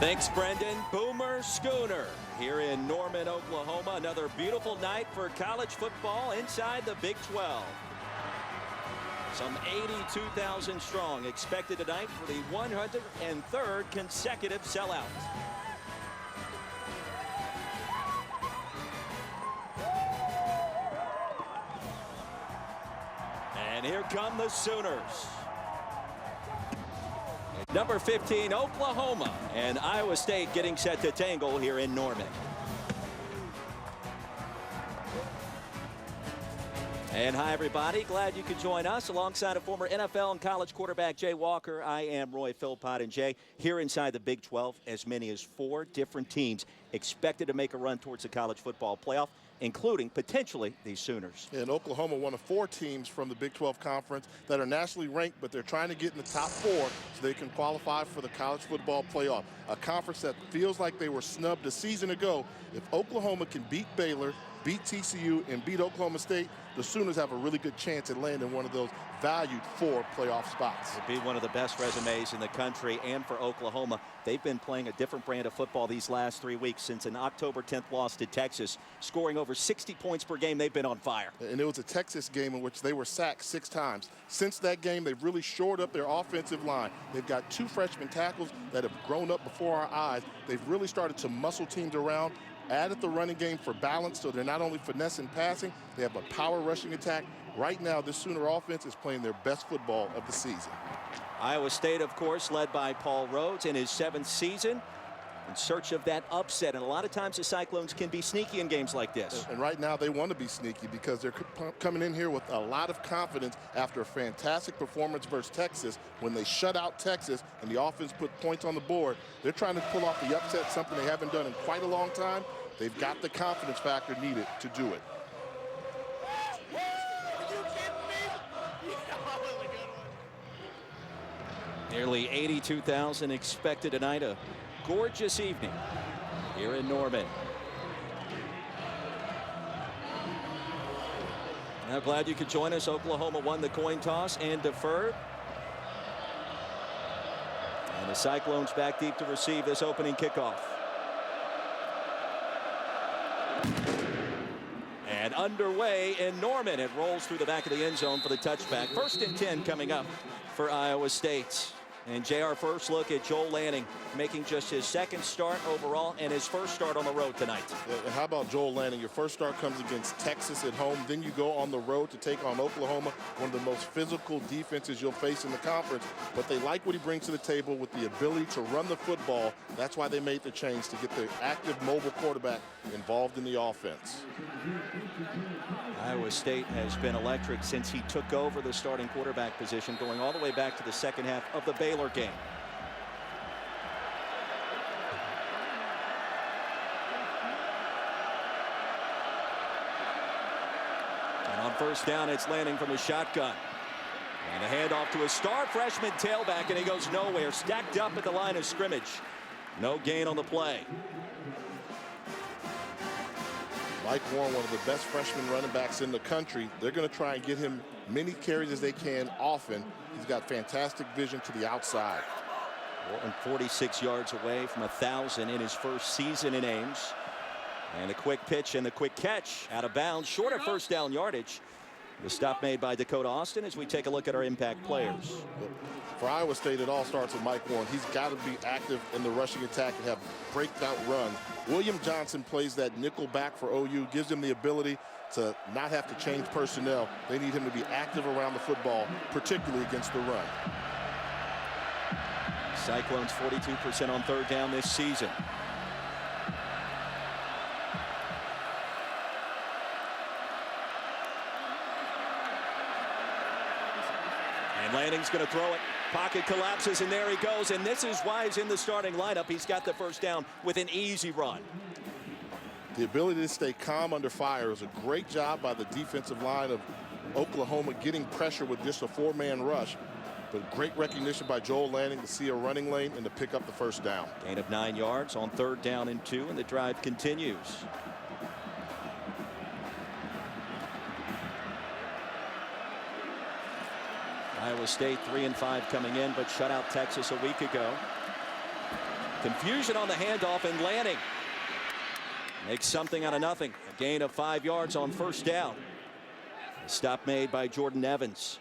Thanks, Brendan. Boomer Schooner here in Norman, Oklahoma. Another beautiful night for college football inside the Big 12. Some 82,000 strong expected tonight for the 103rd consecutive sellout. And here come the Sooners. Number 15, Oklahoma, and Iowa State getting set to tangle here in Norman. And hi, everybody. Glad you could join us alongside a former NFL and college quarterback, Jay Walker. I am Roy Philpott, and Jay, here inside the Big 12, as many as 4 different teams expected to make a run towards the college football playoff, including potentially the Sooners. And Oklahoma, one of 4 teams from the Big 12 Conference that are nationally ranked, but they're trying to get in the top 4 so they can qualify for the college football playoff. A conference that feels like they were snubbed a season ago. If Oklahoma can beat Baylor, beat TCU, and beat Oklahoma State, the Sooners have a really good chance at landing one of those valued 4 playoff spots. It'd be one of the best resumes in the country, and for Oklahoma, they've been playing a different brand of football these last 3 weeks since an October 10th loss to Texas, scoring over 60 points per game. They've been on fire. And it was a Texas game in which they were sacked 6 times. Since that game, they've really shored up their offensive line. They've got 2 freshman tackles that have grown up before our eyes. They've really started to muscle teams around. Added the running game for balance, so they're not only finessing passing, they have a power rushing attack. Right now, this Sooner offense is playing their best football of the season. Iowa State, of course, led by Paul Rhodes in his 7th season, in search of that upset. And a lot of times the Cyclones can be sneaky in games like this. And right now they want to be sneaky because they're coming in here with a lot of confidence after a fantastic performance versus Texas. When they shut out Texas and the offense put points on the board, they're trying to pull off the upset, something they haven't done in quite a long time. They've got the confidence factor needed to do it. Nearly 82,000 expected tonight. A gorgeous evening here in Norman. Now, glad you could join us. Oklahoma won the coin toss and deferred. And the Cyclones back deep to receive this opening kickoff. And underway in Norman. It rolls through the back of the end zone for the touchback. 1st and 10 coming up for Iowa State. And JR, first look at Joel Lanning, making just his 2nd start overall and his 1st start on the road tonight. And how about Joel Lanning? Your 1st start comes against Texas at home. Then you go on the road to take on Oklahoma, one of the most physical defenses you'll face in the conference. But they like what he brings to the table with the ability to run the football. That's why they made the change to get the active mobile quarterback involved in the offense. Iowa State has been electric since he took over the starting quarterback position, going all the way back to the 2nd half of the Baylor game. And on 1st down, it's Lanning from a shotgun. And a handoff to a star freshman tailback, and he goes nowhere. Stacked up at the line of scrimmage. No gain on the play. Mike Warren, one of the best freshman running backs in the country. They're going to try and get him many carries as they can often. He's got fantastic vision to the outside. Warren 46 yards away from 1,000 in his 1st season in Ames. And a quick pitch and the quick catch out of bounds, short of 1st down yardage. The stop made by Dakota Austin as we take a look at our impact players. For Iowa State, it all starts with Mike Warren. He's got to be active in the rushing attack and have breakout runs. William Johnson plays that nickel back for OU, gives him the ability to not have to change personnel. They need him to be active around the football, particularly against the run. Cyclones 42% on 3rd down this season. And Lanning's going to throw it. Pocket collapses, and there he goes. And this is why he's in the starting lineup. He's got the 1st down with an easy run. The ability to stay calm under fire is a great job by the defensive line of Oklahoma, getting pressure with just a 4-man rush. But great recognition by Joel Lanning to see a running lane and to pick up the 1st down. Gain of 9 yards on 3rd down and 2, and the drive continues. Iowa State 3-5 coming in, but shut out Texas a week ago. Confusion on the handoff, and Lanning makes something out of nothing. A gain of 5 yards on first down. A stop made by Jordan Evans.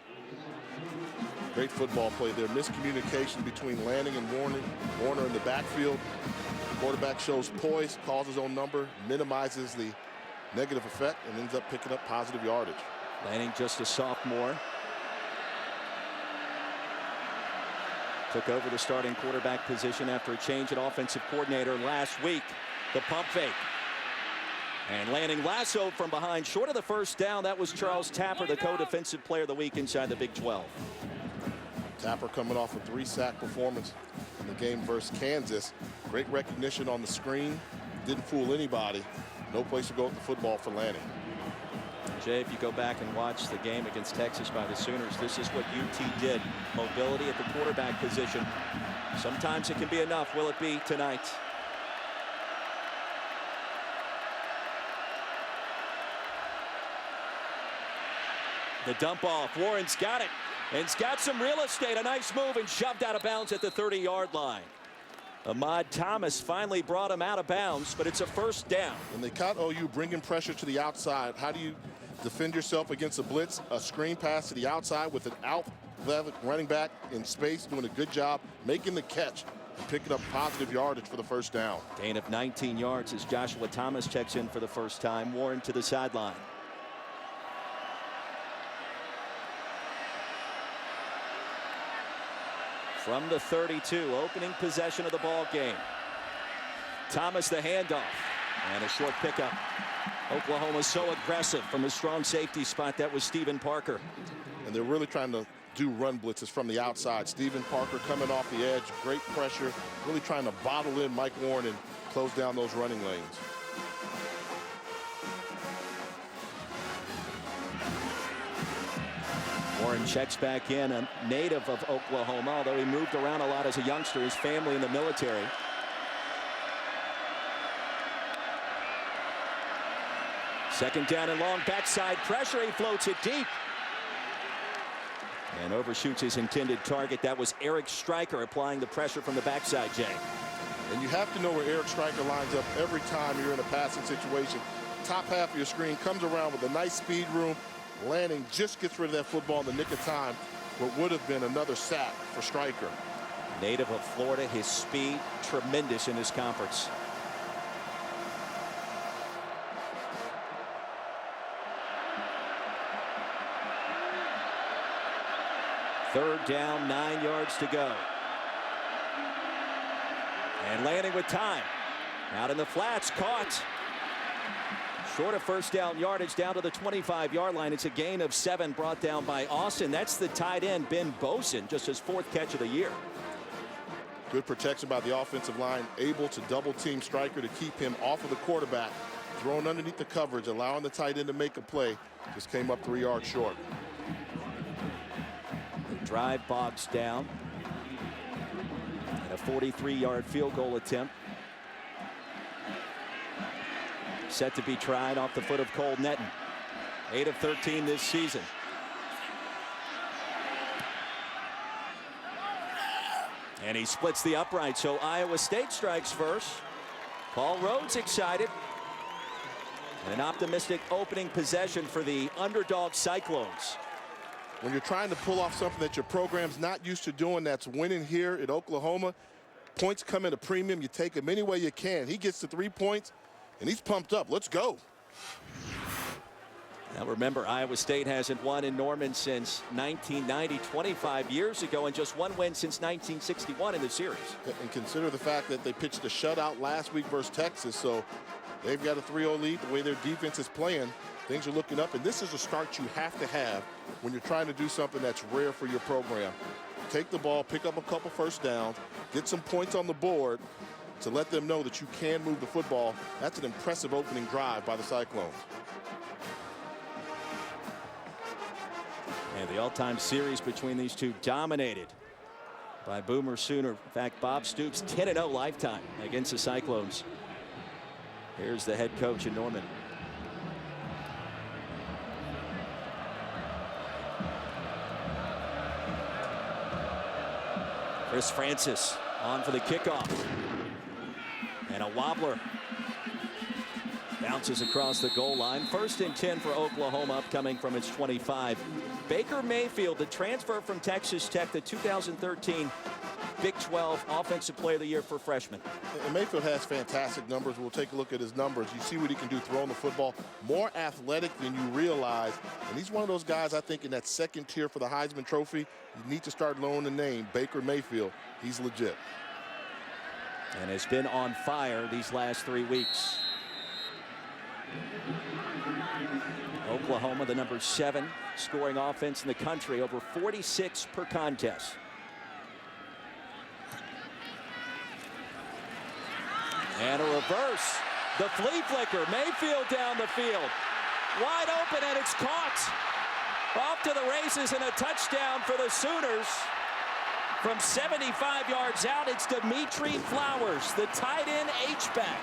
Great football play there. Miscommunication between Lanning and Warner in the backfield. The quarterback shows poise, calls his own number, minimizes the negative effect, and ends up picking up positive yardage. Lanning, just a sophomore, took over the starting quarterback position after a change at offensive coordinator last week. The pump fake. And Lanning lassoed from behind, short of the first down. That was Charles Tapper, the co-defensive player of the week inside the Big 12. Tapper coming off a 3-sack performance in the game versus Kansas. Great recognition on the screen. Didn't fool anybody. No place to go with the football for Lanning. Jay, if you go back and watch the game against Texas by the Sooners, this is what UT did. Mobility at the quarterback position. Sometimes it can be enough. Will it be tonight? The dump off. Warren's got it. And it's got some real estate. A nice move, and shoved out of bounds at the 30-yard line. Ahmad Thomas finally brought him out of bounds, but it's a first down. And they caught OU bringing pressure to the outside. How do you defend yourself against a blitz? A screen pass to the outside with an athletic running back in space, doing a good job making the catch and picking up positive yardage for the first down. Gain of 19 yards as Joshua Thomas checks in for the first time. Warren to the sideline. From the 32, opening possession of the ball game. Thomas the handoff, and a short pickup. Oklahoma so aggressive from a strong safety spot. That was Stephen Parker. And they're really trying to do run blitzes from the outside. Stephen Parker coming off the edge, great pressure, really trying to bottle in Mike Warren and close down those running lanes. Warren checks back in, a native of Oklahoma, although he moved around a lot as a youngster, his family in the military. Second down and long, backside pressure, he floats it deep. And overshoots his intended target. That was Eric Stryker applying the pressure from the backside, Jay. And you have to know where Eric Stryker lines up every time you're in a passing situation. Top half of your screen comes around with a nice speed room. Lanning just gets rid of that football in the nick of time. What would have been another sack for Stryker. Native of Florida, his speed tremendous in this conference. Third down, 9 yards to go. And Lanning with time. Out in the flats, caught. Short of first down yardage, down to the 25-yard line. It's a gain of 7 brought down by Austin. That's the tight end, Ben Bosin, just his 4th catch of the year. Good protection by the offensive line, able to double team Stryker to keep him off of the quarterback. Thrown underneath the coverage, allowing the tight end to make a play. Just came up 3 yards short. The drive bogs down. And a 43-yard field goal attempt. Set to be tried off the foot of Cole Netton. 8 of 13 this season. And he splits the upright, so Iowa State strikes first. Paul Rhodes excited. And an optimistic opening possession for the underdog Cyclones. When you're trying to pull off something that your program's not used to doing, that's winning here at Oklahoma, points come at a premium. You take them any way you can. He gets to 3 points. And he's pumped up. Let's go. Now remember, Iowa State hasn't won in Norman since 1990, 25 years ago, and just 1 win since 1961 in the series. And consider the fact that they pitched a shutout last week versus Texas, so they've got a 3-0 lead. The way their defense is playing, things are looking up, and this is a start you have to have when you're trying to do something that's rare for your program. Take the ball, pick up a couple first downs, get some points on the board, to let them know that you can move the football. That's an impressive opening drive by the Cyclones. And the all-time series between these two dominated by Boomer Sooner. In fact, Bob Stoops 10-0 lifetime against the Cyclones. Here's the head coach in Norman. Chris Francis on for the kickoff. And a wobbler. Bounces across the goal line. 1st and 10 for Oklahoma, upcoming from its 25. Baker Mayfield, the transfer from Texas Tech, the 2013 Big 12 Offensive Player of the Year for freshmen. And Mayfield has fantastic numbers. We'll take a look at his numbers. You see what he can do throwing the football. More athletic than you realize. And he's one of those guys, I think, in that second tier for the Heisman Trophy. You need to start knowing the name, Baker Mayfield. He's legit. And has been on fire these last 3 weeks. Oklahoma, the number 7 scoring offense in the country, over 46 per contest. And a reverse. The flea flicker. Mayfield down the field. Wide open, and it's caught. Off to the races, and a touchdown for the Sooners. From 75 yards out, it's Dimitri Flowers, the tight end H-back.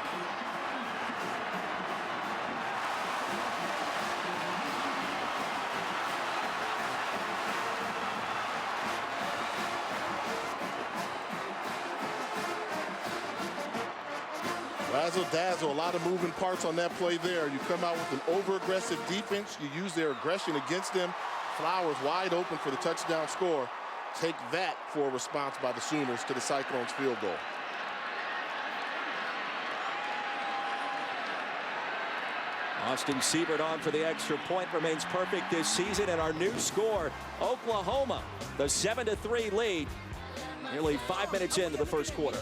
Razzle dazzle, a lot of moving parts on that play there. You come out with an over-aggressive defense. You use their aggression against them. Flowers wide open for the touchdown score. Take that for a response by the Sooners to the Cyclones field goal. Austin Siebert on for the extra point, remains perfect this season, and our new score, Oklahoma, the 7-3 lead, nearly 5 minutes into the first quarter.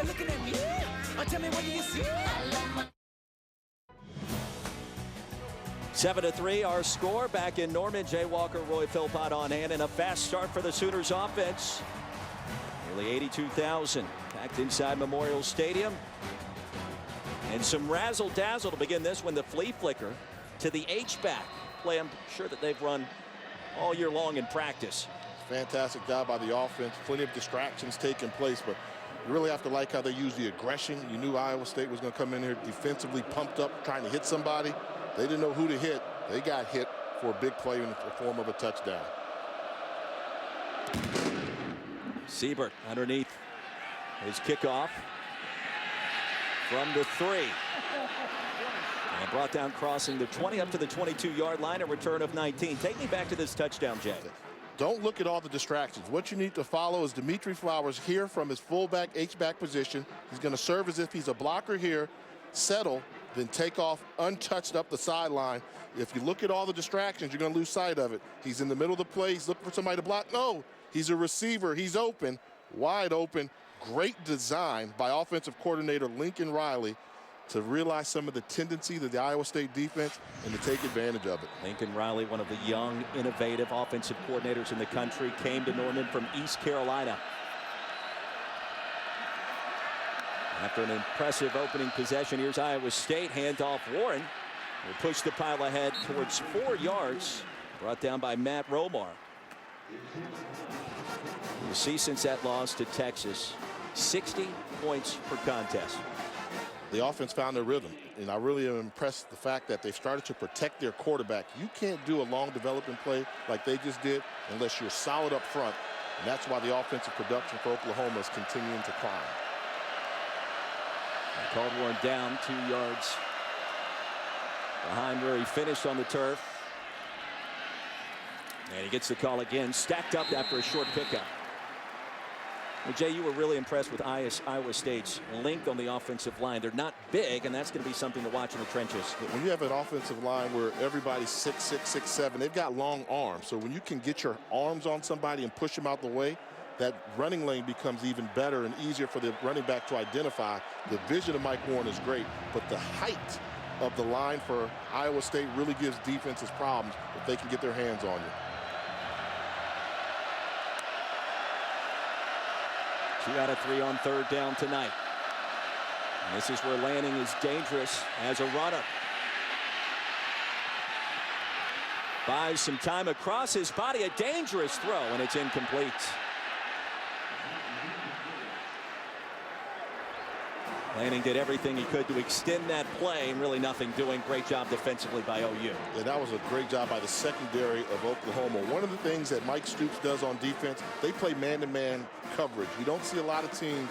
Looking at me, tell me what do you see? 7-3 our score. Back in Norman, Jay Walker, Roy Philpott on hand, and a fast start for the Sooners offense. Nearly 82,000 packed inside Memorial Stadium. And some razzle-dazzle to begin this one. The flea flicker to the H-back play. I'm sure that they've run all year long in practice. Fantastic job by the offense. Plenty of distractions taking place, but you really have to like how they use the aggression. You knew Iowa State was going to come in here defensively pumped up, trying to hit somebody. They didn't know who to hit. They got hit for a big play in the form of a touchdown. Siebert underneath his kickoff from the 3. And brought down crossing the 20 up to the 22-yard line, a return of 19. Take me back to this touchdown, Jay. Don't look at all the distractions. What you need to follow is Dimitri Flowers here from his fullback H-back position. He's going to serve as if he's a blocker here, settle, then take off untouched up the sideline. If you look at all the distractions, you're going to lose sight of it. He's in the middle of the play. He's looking for somebody to block. No, he's a receiver. He's open, wide open. Great design by offensive coordinator Lincoln Riley to realize some of the tendencies of the Iowa State defense and to take advantage of it. Lincoln Riley, one of the young, innovative offensive coordinators in the country, came to Norman from East Carolina. After an impressive opening possession, here's Iowa State. Handoff Warren will push the pile ahead towards 4 yards. Brought down by Matt Romar. You see, since that loss to Texas, 60 points per contest. The offense found their rhythm, and I really am impressed with the fact that they've started to protect their quarterback. You can't do a long development play like they just did unless you're solid up front, and that's why the offensive production for Oklahoma is continuing to climb. Called Warren down 2 yards behind where he finished on the turf. And he gets the call again, stacked up after a short pickup. Well, Jay, you were really impressed with Iowa State's length on the offensive line. They're not big, and that's going to be something to watch in the trenches. When you have an offensive line where everybody's 6'6", 6'7", they've got long arms. So when you can get your arms on somebody and push them out the way, that running lane becomes even better and easier for the running back to identify. The vision of Mike Warren is great, but the height of the line for Iowa State really gives defenses problems if they can get their hands on you. 2 out of 3 on third down tonight. And this is where Lanning is dangerous as a runner. Buys some time across his body, a dangerous throw, and it's incomplete. Lanning did everything he could to extend that play, and really nothing doing. Great job defensively by OU. And that was a great job by the secondary of Oklahoma. One of the things that Mike Stoops does on defense, they play man-to-man coverage. You don't see a lot of teams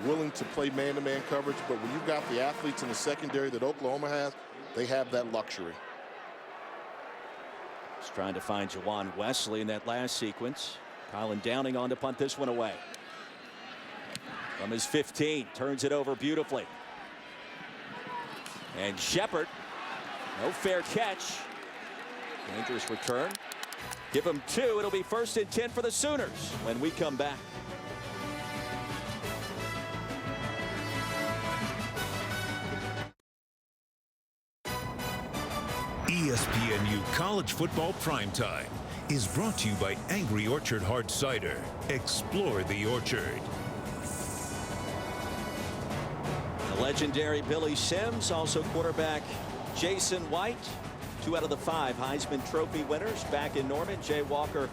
willing to play man-to-man coverage, but when you've got the athletes in the secondary that Oklahoma has, they have that luxury. He's trying to find Jawan Wesley in that last sequence. Colin Downing on to punt this one away. From his 15, turns it over beautifully. And Shepard, no fair catch. Dangerous return. Give him 2. It'll be 1st and 10 for the Sooners when we come back. ESPNU College Football Primetime is brought to you by Angry Orchard Hard Cider. Explore the orchard. The legendary Billy Sims, also quarterback Jason White, 2 out of the 5 Heisman Trophy winners back in Norman. Jay Walker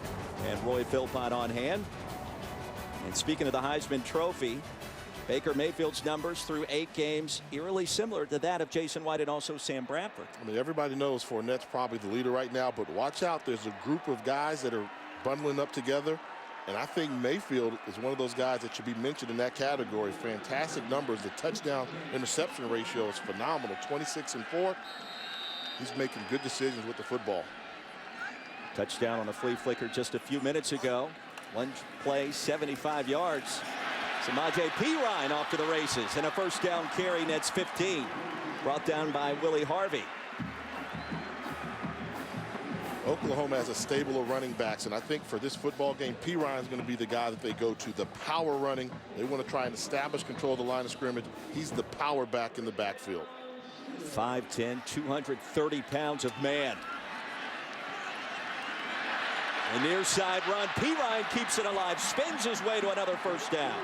and Roy Philpott on hand. And speaking of the Heisman Trophy, Baker Mayfield's numbers through 8 games eerily similar to that of Jason White and also Sam Bradford. I mean, everybody knows Fournette's probably the leader right now, but watch out. There's a group of guys that are bundling up together. And I think Mayfield is one of those guys that should be mentioned in that category. Fantastic numbers. The touchdown interception ratio is phenomenal. 26 and 4. He's making good decisions with the football. Touchdown on a flea flicker just a few minutes ago. One play, 75 yards. Samaje Perine off to the races, and a 1st down carry, nets 15. Brought down by Willie Harvey. Oklahoma has a stable of running backs, and I think for this football game, Perine is going to be the guy that they go to. The power running. They want to try and establish control of the line of scrimmage. He's the power back in the backfield. 5'10", 230 pounds of man. A near side run. Perine keeps it alive, spins his way to another 1st down.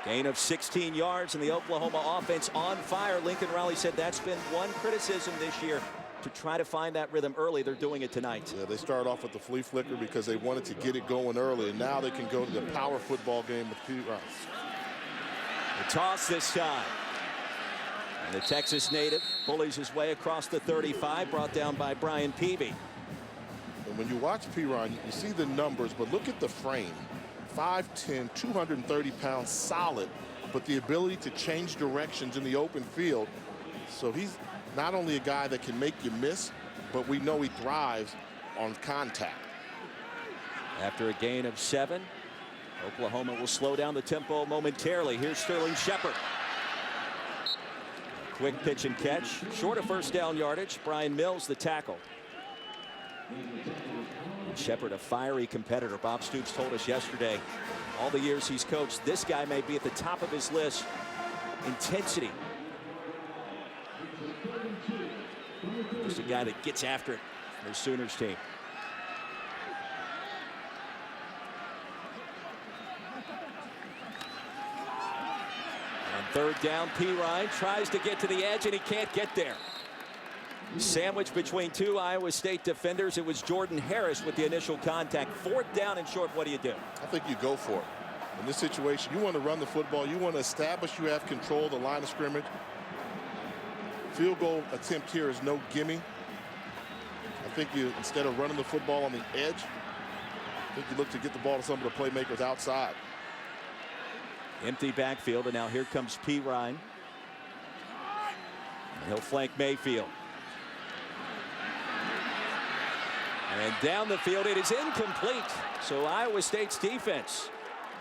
Gain of 16 yards, and the Oklahoma offense on fire. Lincoln Riley said that's been one criticism this year, to try to find that rhythm early. They're doing it tonight. Yeah, they started off with the flea flicker because they wanted to get it going early, and now they can go to the power football game with Perine. The toss this time. And the Texas native bullies his way across the 35, brought down by Brian Peavy. And when you watch Perine, you see the numbers, but look at the frame. 5'10", 230 pounds, solid, but the ability to change directions in the open field. So he's not only a guy that can make you miss, but we know he thrives on contact. After a gain of 7, Oklahoma will slow down the tempo momentarily. Here's Sterling Shepard. Quick pitch and catch, short of 1st down yardage. Brian Mills the tackle. Shepard, a fiery competitor. Bob Stoops told us yesterday, all the years he's coached, this guy may be at the top of his list. Intensity. Just a guy that gets after it for the Sooners team. On 3rd down, Perine tries to get to the edge, and he can't get there. Sandwiched between 2 Iowa State defenders. It was Jordan Harris with the initial contact. 4th down and short. What do you do? I think you go for it. In this situation, you want to run the football. You want to establish you have control of the line of scrimmage. Field goal attempt here is no gimme. I think you, instead of running the football on the edge, I think you look to get the ball to some of the playmakers outside. Empty backfield, and now here comes Perine. And he'll flank Mayfield. And down the field, it is incomplete. So Iowa State's defense,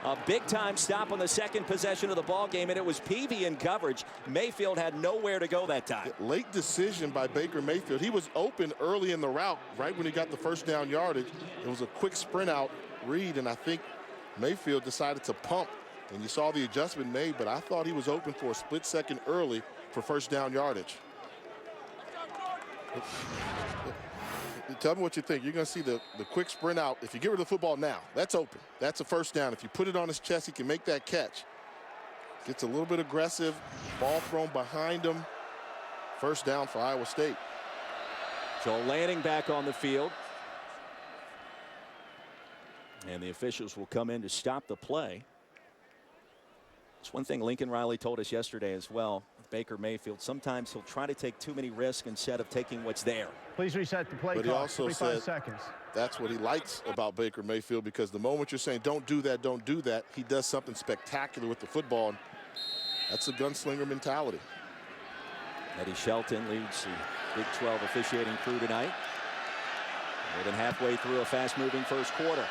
a big-time stop on the 2nd possession of the ball game, and it was Peavy in coverage. Mayfield had nowhere to go that time. Late decision by Baker Mayfield. He was open early in the route, right when he got the 1st down yardage. It was a quick sprint out read, and I think Mayfield decided to pump, and you saw the adjustment made, but I thought he was open for a split second early for 1st down yardage. Tell me what you think. You're going to see the quick sprint out. If you get rid of the football now, that's open. That's a 1st down. If you put it on his chest, he can make that catch. Gets a little bit aggressive. Ball thrown behind him. 1st down for Iowa State. Joel Lanning back on the field. And the officials will come in to stop the play. It's one thing Lincoln Riley told us yesterday as well. With Baker Mayfield, sometimes he'll try to take too many risks instead of taking what's there. Please reset the play clock. But he also said seconds. That's what he likes about Baker Mayfield, because the moment you're saying don't do that, he does something spectacular with the football. And that's a gunslinger mentality. Eddie Shelton leads the Big 12 officiating crew tonight. More than halfway through a fast-moving first quarter.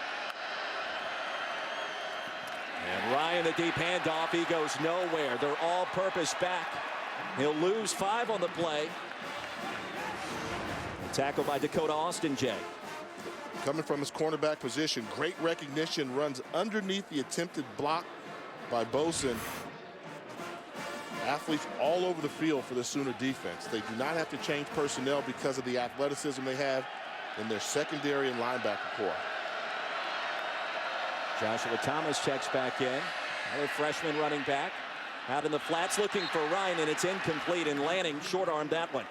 And Ryan, the deep handoff, he goes nowhere. They're all-purpose back. He'll lose 5 on the play. Tackled by Dakota Austin, Jay. Coming from his cornerback position, great recognition, runs underneath the attempted block by Boson. Athletes all over the field for the Sooner defense. They do not have to change personnel because of the athleticism they have in their secondary and linebacker core. Joshua Thomas checks back in. Another freshman running back. Out in the flats looking for Ryan, and it's incomplete, and Lanning short-armed that one.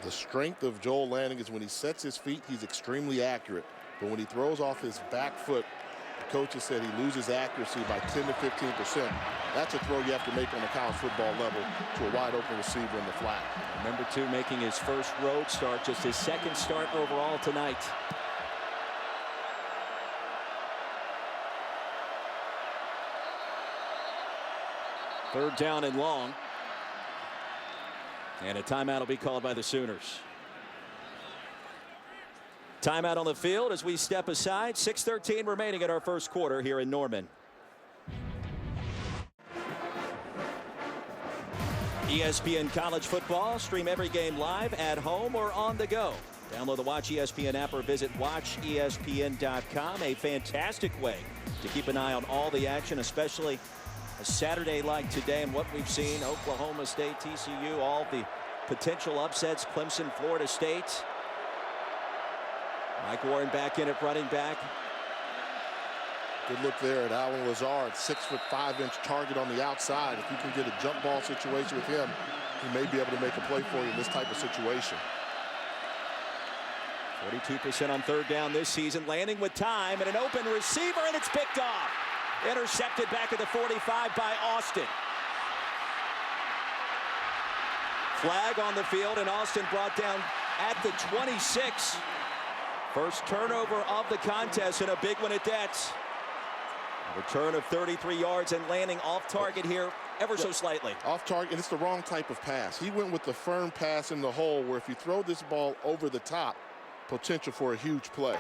The strength of Joel Lanning is when he sets his feet, he's extremely accurate. But when he throws off his back foot, the coaches said he loses accuracy by 10 to 15%. That's a throw you have to make on the college football level to a wide open receiver in the flat. Number 2 making his first road start, just his second start overall tonight. Third down and long. And a timeout will be called by the Sooners. Timeout on the field as we step aside. 6:13 remaining in our first quarter here in Norman. ESPN College Football. Stream every game live at home or on the go. Download the Watch ESPN app or visit watchespn.com. A fantastic way to keep an eye on all the action, especially a Saturday like today, and what we've seen, Oklahoma State, TCU, all the potential upsets, Clemson, Florida State. Mike Warren back in at running back. Good look there at Alan Lazard, 6'5" target on the outside. If you can get a jump ball situation with him, he may be able to make a play for you in this type of situation. 42% on third down this season, landing with time and an open receiver, and it's picked off. Intercepted back at the 45 by Austin. Flag on the field, and Austin brought down at the 26. First turnover of the contest, and a big one at that. A return of 33 yards and landing off target here ever so slightly. Off target, and it's the wrong type of pass. He went with the firm pass in the hole, where if you throw this ball over the top, potential for a huge play.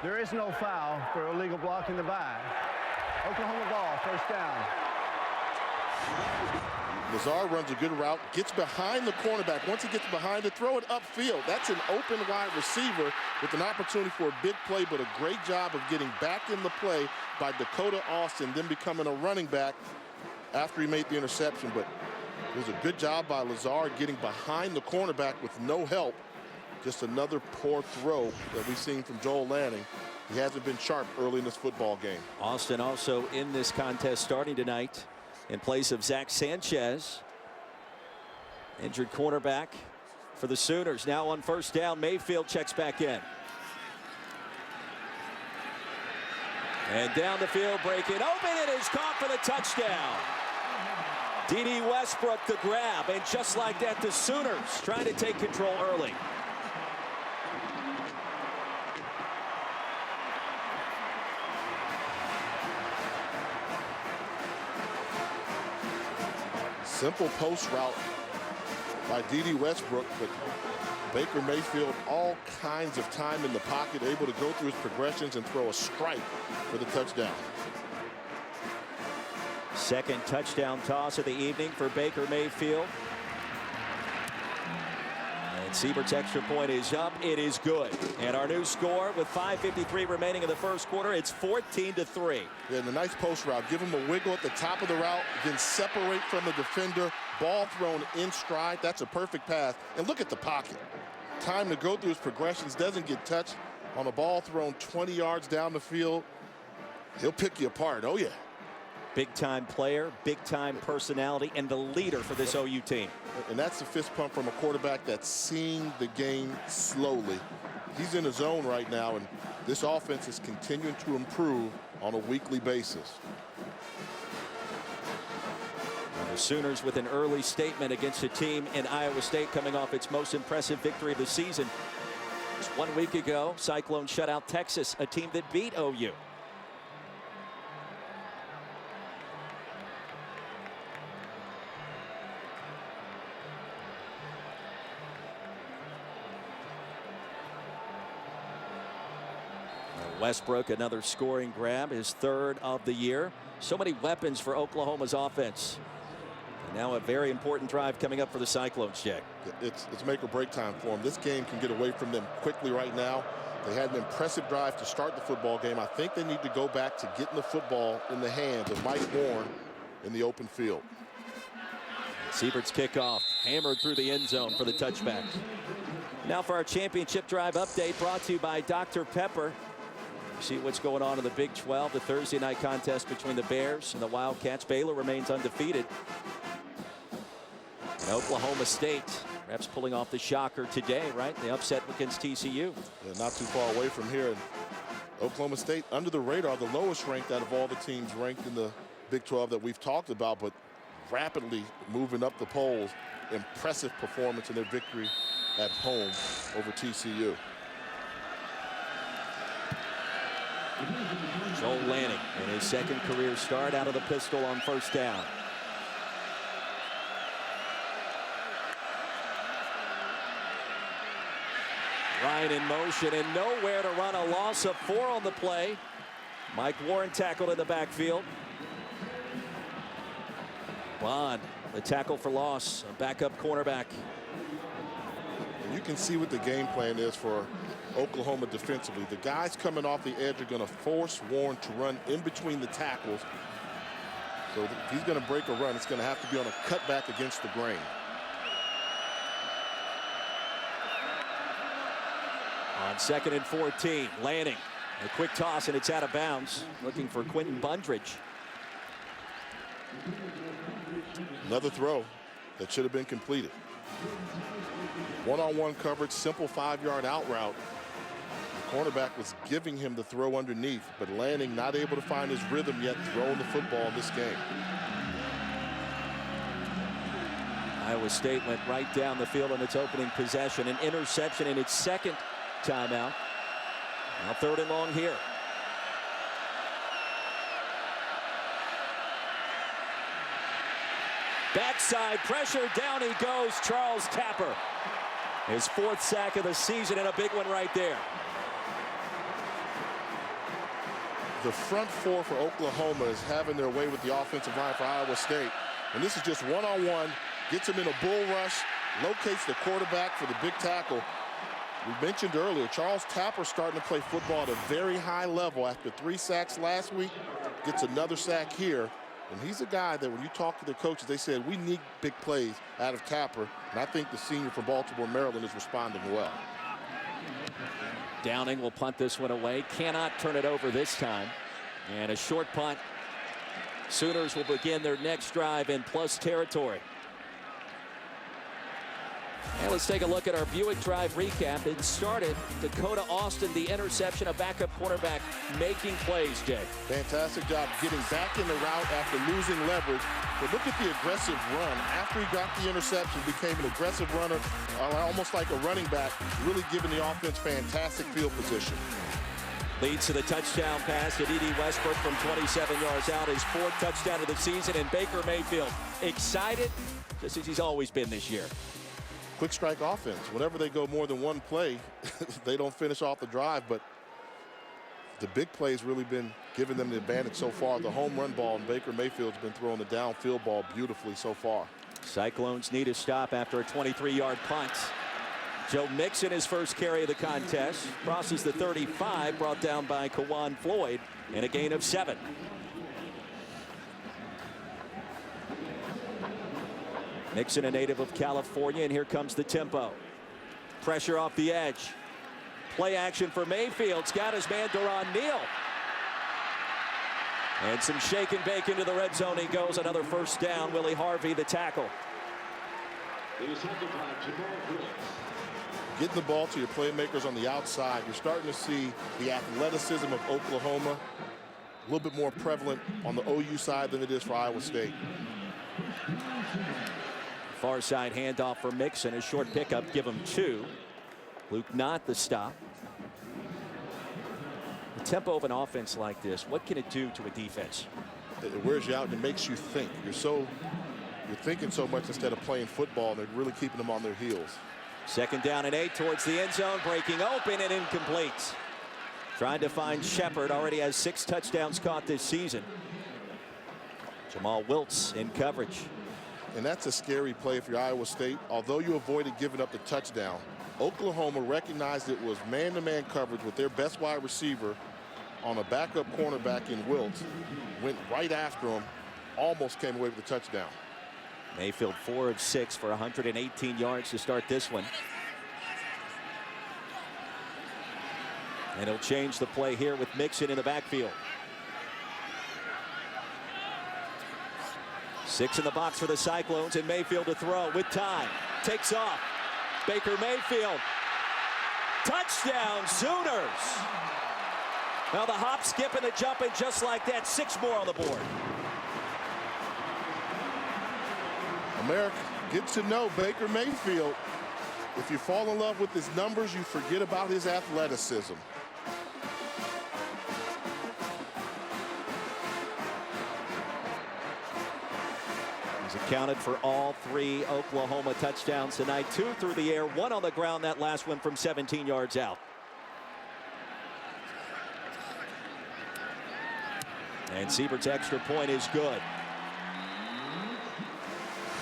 There is no foul for illegal block in the back. Oklahoma ball, first down. Lazard runs a good route, gets behind the cornerback. Once he gets behind it, throw it upfield. That's an open wide receiver with an opportunity for a big play, but a great job of getting back in the play by Dakota Austin, then becoming a running back after he made the interception. But it was a good job by Lazard getting behind the cornerback with no help. Just another poor throw that we've seen from Joel Lanning. He hasn't been sharp early in this football game. Austin also in this contest starting tonight in place of Zach Sanchez. Injured cornerback for the Sooners. Now on first down, Mayfield checks back in. And down the field, breaking open, it is caught for the touchdown. D.D. Westbrook the grab, and just like that, the Sooners trying to take control early. Simple post route by D.D. Westbrook, but Baker Mayfield all kinds of time in the pocket, able to go through his progressions and throw a strike for the touchdown. Second touchdown toss of the evening for Baker Mayfield. And Siebert's extra point is up. It is good. And our new score with 5:53 remaining in the first quarter, it's 14-3. Yeah, and the nice post route. Give him a wiggle at the top of the route, then separate from the defender. Ball thrown in stride. That's a perfect pass. And look at the pocket. Time to go through his progressions. Doesn't get touched on a ball thrown 20 yards down the field. He'll pick you apart. Oh, yeah. Big-time player, big-time personality, and the leader for this OU team. And that's the fist pump from a quarterback that's seeing the game slowly. He's in a zone right now, and this offense is continuing to improve on a weekly basis. The Sooners with an early statement against a team in Iowa State coming off its most impressive victory of the season. Just 1 week ago, Cyclones shut out Texas, a team that beat OU. Westbrook, another scoring grab, his third of the year. So many weapons for Oklahoma's offense. And now a very important drive coming up for the Cyclones, Jay. It's make or break time for them. This game can get away from them quickly right now. They had an impressive drive to start the football game. I think they need to go back to getting the football in the hands of Mike Warren in the open field. Siebert's kickoff, hammered through the end zone for the touchback. Now for our championship drive update, brought to you by Dr. Pepper. See what's going on in the Big 12, the Thursday night contest between the Bears and the Wildcats. Baylor remains undefeated. And Oklahoma State, perhaps pulling off the shocker today, right? The upset against TCU. Yeah, not too far away from here. And Oklahoma State under the radar, the lowest ranked out of all the teams ranked in the Big 12 that we've talked about, but rapidly moving up the polls. Impressive performance in their victory at home over TCU. Joel Lanning in his second career start out of the pistol on first down. Ryan in motion and nowhere to run, a loss of 4 on the play. Mike Warren tackled in the backfield. Bond, the tackle for loss, a backup cornerback. You can see what the game plan is for Oklahoma defensively. The guys coming off the edge are going to force Warren to run in between the tackles. So if he's going to break a run, it's going to have to be on a cutback against the grain. On 2nd and 14, Lanning, a quick toss and it's out of bounds. Looking for Quentin Bundridge. Another throw that should have been completed. One-on-one coverage, simple 5-yard out route. The cornerback was giving him the throw underneath, but Lanning not able to find his rhythm yet throwing the football in this game. Iowa State went right down the field on its opening possession. An interception in its second timeout. Now 3rd and long here. Backside pressure, down he goes, Charles Tapper. His 4th sack of the season and a big one right there. The front 4 for Oklahoma is having their way with the offensive line for Iowa State. And this is just one-on-one, gets him in a bull rush, locates the quarterback for the big tackle. We mentioned earlier, Charles Tapper starting to play football at a very high level after 3 sacks last week, gets another sack here. And he's a guy that when you talk to the coaches, they said, we need big plays out of Tapper. And I think the senior from Baltimore, Maryland is responding well. Downing will punt this one away. Cannot turn it over this time. And a short punt. Sooners will begin their next drive in plus territory. And let's take a look at our Buick Drive recap. It started Dakota Austin, the interception, a backup quarterback making plays, Jay. Fantastic job getting back in the route after losing leverage. But look at the aggressive run. After he got the interception, became an aggressive runner, almost like a running back, really giving the offense fantastic field position. Leads to the touchdown pass to D.D. Westbrook from 27 yards out. His 4th touchdown of the season, and Baker Mayfield excited, just as he's always been this year. Quick strike offense. Whenever they go more than one play, they don't finish off the drive, but the big play's really been giving them the advantage so far. The home run ball, and Baker Mayfield's been throwing the downfield ball beautifully so far. Cyclones need a stop after a 23-yard punt. Joe Mixon, his first carry of the contest, crosses the 35, brought down by Kawan Floyd, and a gain of 7. Mixon, a native of California, and here comes the tempo. Pressure off the edge. Play action for Mayfield. Got his man Duron Neal. And some shake and bake into the red zone. He goes. Another first down. Willie Harvey, the tackle. Getting the ball to your playmakers on the outside. You're starting to see the athleticism of Oklahoma a little bit more prevalent on the OU side than it is for Iowa State. Far side handoff for Mixon. A short pickup. Give him 2. Luke Knott the stop. The tempo of an offense like this, what can it do to a defense? It wears you out and it makes you think. You're thinking so much instead of playing football, and they're really keeping them on their heels. 2nd down and 8 towards the end zone, breaking open and incomplete. Trying to find Shepard, already has 6 touchdowns caught this season. Jamal Wiltz in coverage. And that's a scary play if you're Iowa State. Although you avoided giving up the touchdown, Oklahoma recognized it was man-to-man coverage with their best wide receiver on a backup cornerback in Wiltz. Went right after him, almost came away with the touchdown. Mayfield 4 of 6 for 118 yards to start this one. And he'll change the play here with Mixon in the backfield. 6 in the box for the Cyclones, and Mayfield to throw with time. Takes off. Baker Mayfield. Touchdown, Sooners. Now the hop, skip, and the jump, and just like that, 6 more on the board. America, get to know Baker Mayfield. If you fall in love with his numbers, you forget about his athleticism. He's accounted for all 3 Oklahoma touchdowns tonight. 2 through the air, 1 on the ground. That last one from 17 yards out. And Siebert's extra point is good.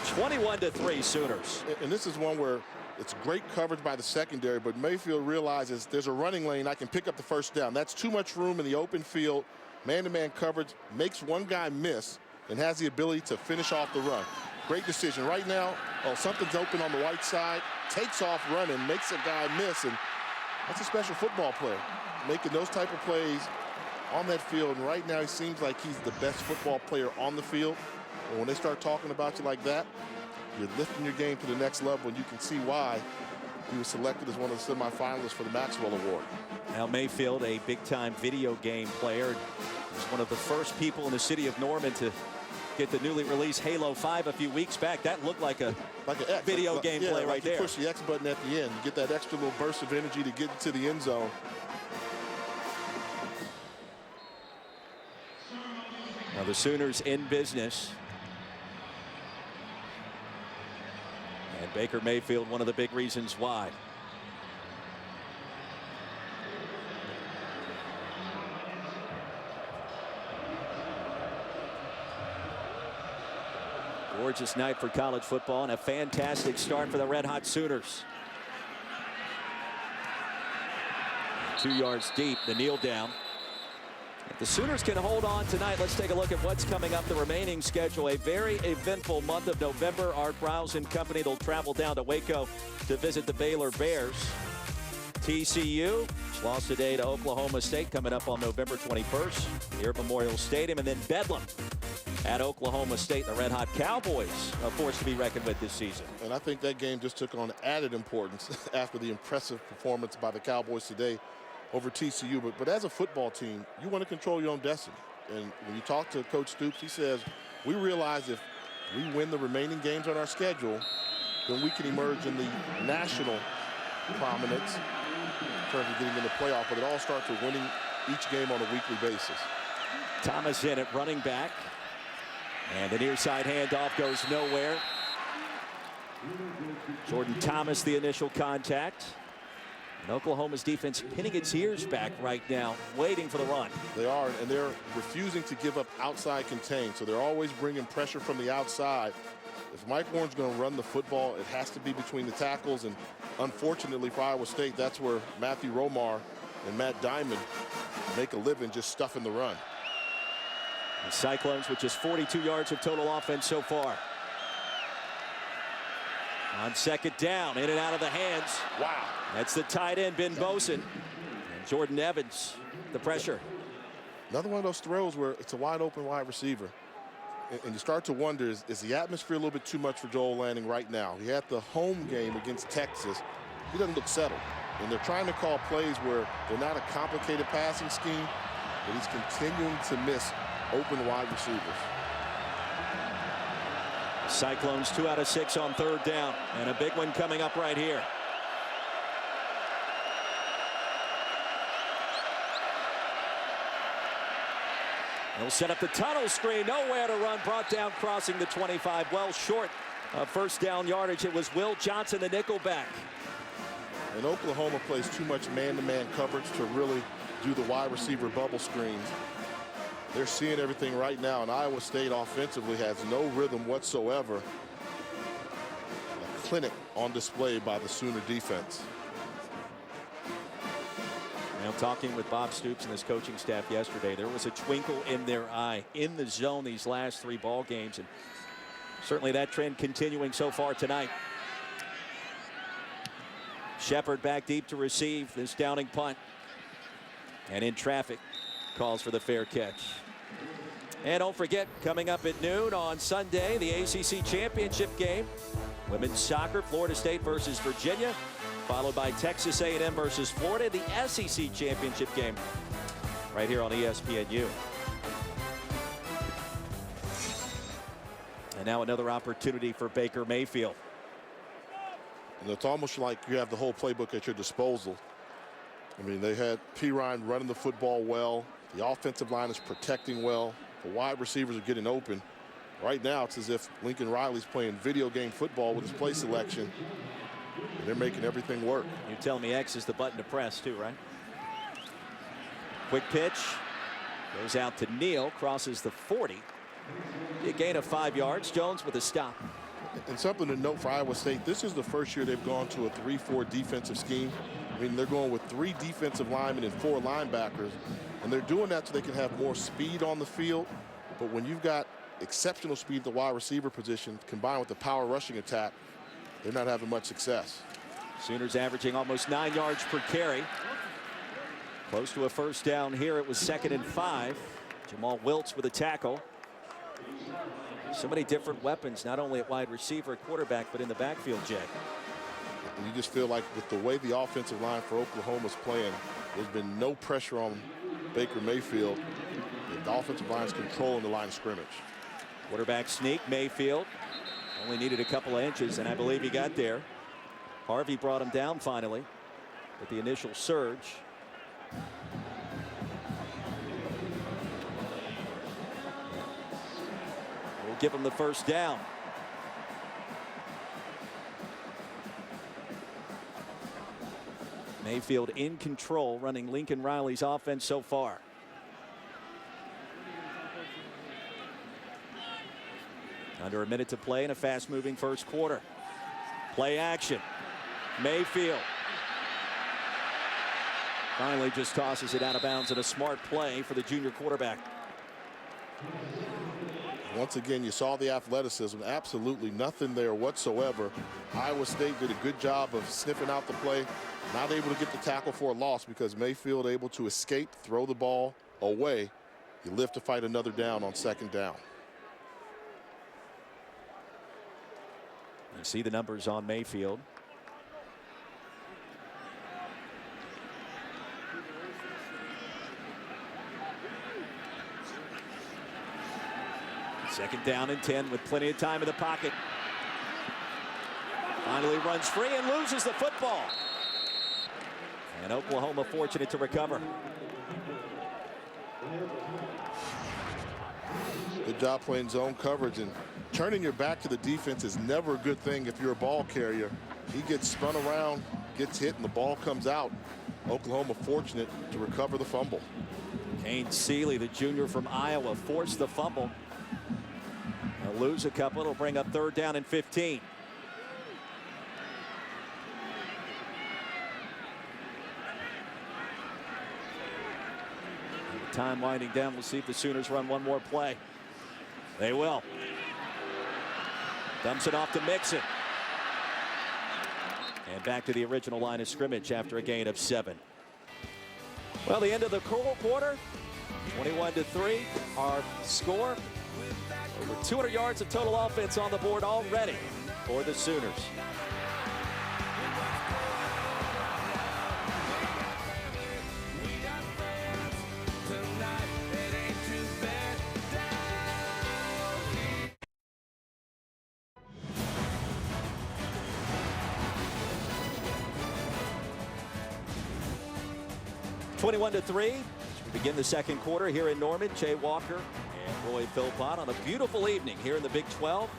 21-3 Sooners. And this is one where it's great coverage by the secondary, but Mayfield realizes there's a running lane. I can pick up the first down. That's too much room in the open field. Man-to-man coverage makes one guy miss and has the ability to finish off the run. Great decision. Right now, something's open on the right side. Takes off running, makes a guy miss, and that's a special football player. Making those type of plays on that field, and right now he seems like he's the best football player on the field. And when they start talking about you like that, you're lifting your game to the next level, and you can see why he was selected as one of the semifinalists for the Maxwell Award. Now Mayfield, a big-time video game player, was one of the first people in the city of Norman to get the newly released Halo 5 a few weeks back. That looked like an X, video game play right there. You push the X button at the end, you get that extra little burst of energy to get into the end zone. Now the Sooners in business. And Baker Mayfield, one of the big reasons why. Gorgeous night for college football and a fantastic start for the Red Hot Sooners. 2 yards deep, the kneel down. If the Sooners can hold on tonight, let's take a look at what's coming up the remaining schedule. A very eventful month of November. Art Browse and company, they'll travel down to Waco to visit the Baylor Bears. TCU lost today to Oklahoma State, coming up on November 21st here at Memorial Stadium. And then Bedlam at Oklahoma State. The Red Hot Cowboys, a force to be reckoned with this season. And I think that game just took on added importance after the impressive performance by the Cowboys today over TCU. But as a football team, you want to control your own destiny. And when you talk to Coach Stoops, he says, we realize if we win the remaining games on our schedule, then we can emerge in the national prominence in terms of getting in the playoff. But it all starts with winning each game on a weekly basis. Thomas in at running back. And the near side handoff goes nowhere. Jordan Thomas, the initial contact. And Oklahoma's defense pinning its ears back right now, waiting for the run. They are, and they're refusing to give up outside contain. So they're always bringing pressure from the outside. If Mike Warren's going to run the football, it has to be between the tackles. And unfortunately for Iowa State, that's where Matthew Romar and Matt Diamond make a living just stuffing the run. The Cyclones with just 42 yards of total offense so far. On second down, in and out of the hands. Wow. That's the tight end, Ben Boson. And Jordan Evans, the pressure. Another one of those throws where it's a wide open wide receiver. And you start to wonder, is the atmosphere a little bit too much for Joel Lanning right now? He had the home game against Texas. He doesn't look settled. And they're trying to call plays where they're not a complicated passing scheme, but he's continuing to miss open wide receivers. Cyclones 2 out of 6 on 3rd down, and a big one coming up right here. They'll set up the tunnel screen, nowhere to run, brought down crossing the 25, well short of first down yardage. It was Will Johnson, the nickelback. And Oklahoma plays too much man-to-man coverage to really do the wide receiver bubble screens. They're seeing everything right now, and Iowa State offensively has no rhythm whatsoever. A clinic on display by the Sooner defense. Now, talking with Bob Stoops and his coaching staff yesterday, there was a twinkle in their eye in the zone these last 3 ball games, and certainly that trend continuing so far tonight. Shepard back deep to receive this downing punt, and in traffic, calls for the fair catch. And don't forget, coming up at noon on Sunday, the ACC championship game. Women's soccer, Florida State versus Virginia, followed by Texas A&M versus Florida, the SEC championship game, right here on ESPNU. And now another opportunity for Baker Mayfield. And it's almost like you have the whole playbook at your disposal. I mean, they had Pirine running the football well. The offensive line is protecting well. The wide receivers are getting open. Right now, it's as if Lincoln Riley's playing video game football with his play selection. And they're making everything work. You tell me X is the button to press too, right? Quick pitch. Goes out to Neal. Crosses the 40. A gain of 5 yards. Jones with a stop. And something to note for Iowa State, this is the first year they've gone to a 3-4 defensive scheme. I mean, they're going with 3 defensive linemen and 4 linebackers. And they're doing that so they can have more speed on the field. But when you've got exceptional speed at the wide receiver position combined with the power rushing attack, they're not having much success. Sooners averaging almost 9 yards per carry. Close to a first down here. It was 2nd and 5. Jamal Wiltz with a tackle. So many different weapons, not only at wide receiver, quarterback, but in the backfield, Jay. And you just feel like with the way the offensive line for Oklahoma's playing, there's been no pressure on Baker Mayfield. The offensive line is controlling the line of scrimmage. Quarterback sneak, Mayfield. Only needed a couple of inches, and I believe he got there. Harvey brought him down finally with the initial surge. We'll give him the first down. Mayfield in control, running Lincoln Riley's offense so far. Under a minute to play in a fast-moving first quarter. Play action. Mayfield finally just tosses it out of bounds in a smart play for the junior quarterback. Once again, you saw the athleticism. Absolutely nothing there whatsoever. Iowa State did a good job of sniffing out the play. Not able to get the tackle for a loss because Mayfield able to escape, throw the ball away. You live to fight another down on 2nd down. You see the numbers on Mayfield. Second down and 10 with plenty of time in the pocket. Finally runs free and loses the football. And Oklahoma fortunate to recover. Good job playing zone coverage, and turning your back to the defense is never a good thing if you're a ball carrier. He gets spun around, gets hit, and the ball comes out. Oklahoma fortunate to recover the fumble. Kane Seeley, the junior from Iowa, forced the fumble. They'll lose a couple. It'll bring up 3rd down and 15. Time winding down. We'll see if the Sooners run one more play. They will. Dumps it off to Mixon. And back to the original line of scrimmage after a gain of 7. Well, the end of the quarter. 21-3, our score. Over 200 yards of total offense on the board already for the Sooners. Twenty-one to 3. We begin the second quarter here in Norman. Jay Walker and Roy Philpott on a beautiful evening here in the Big 12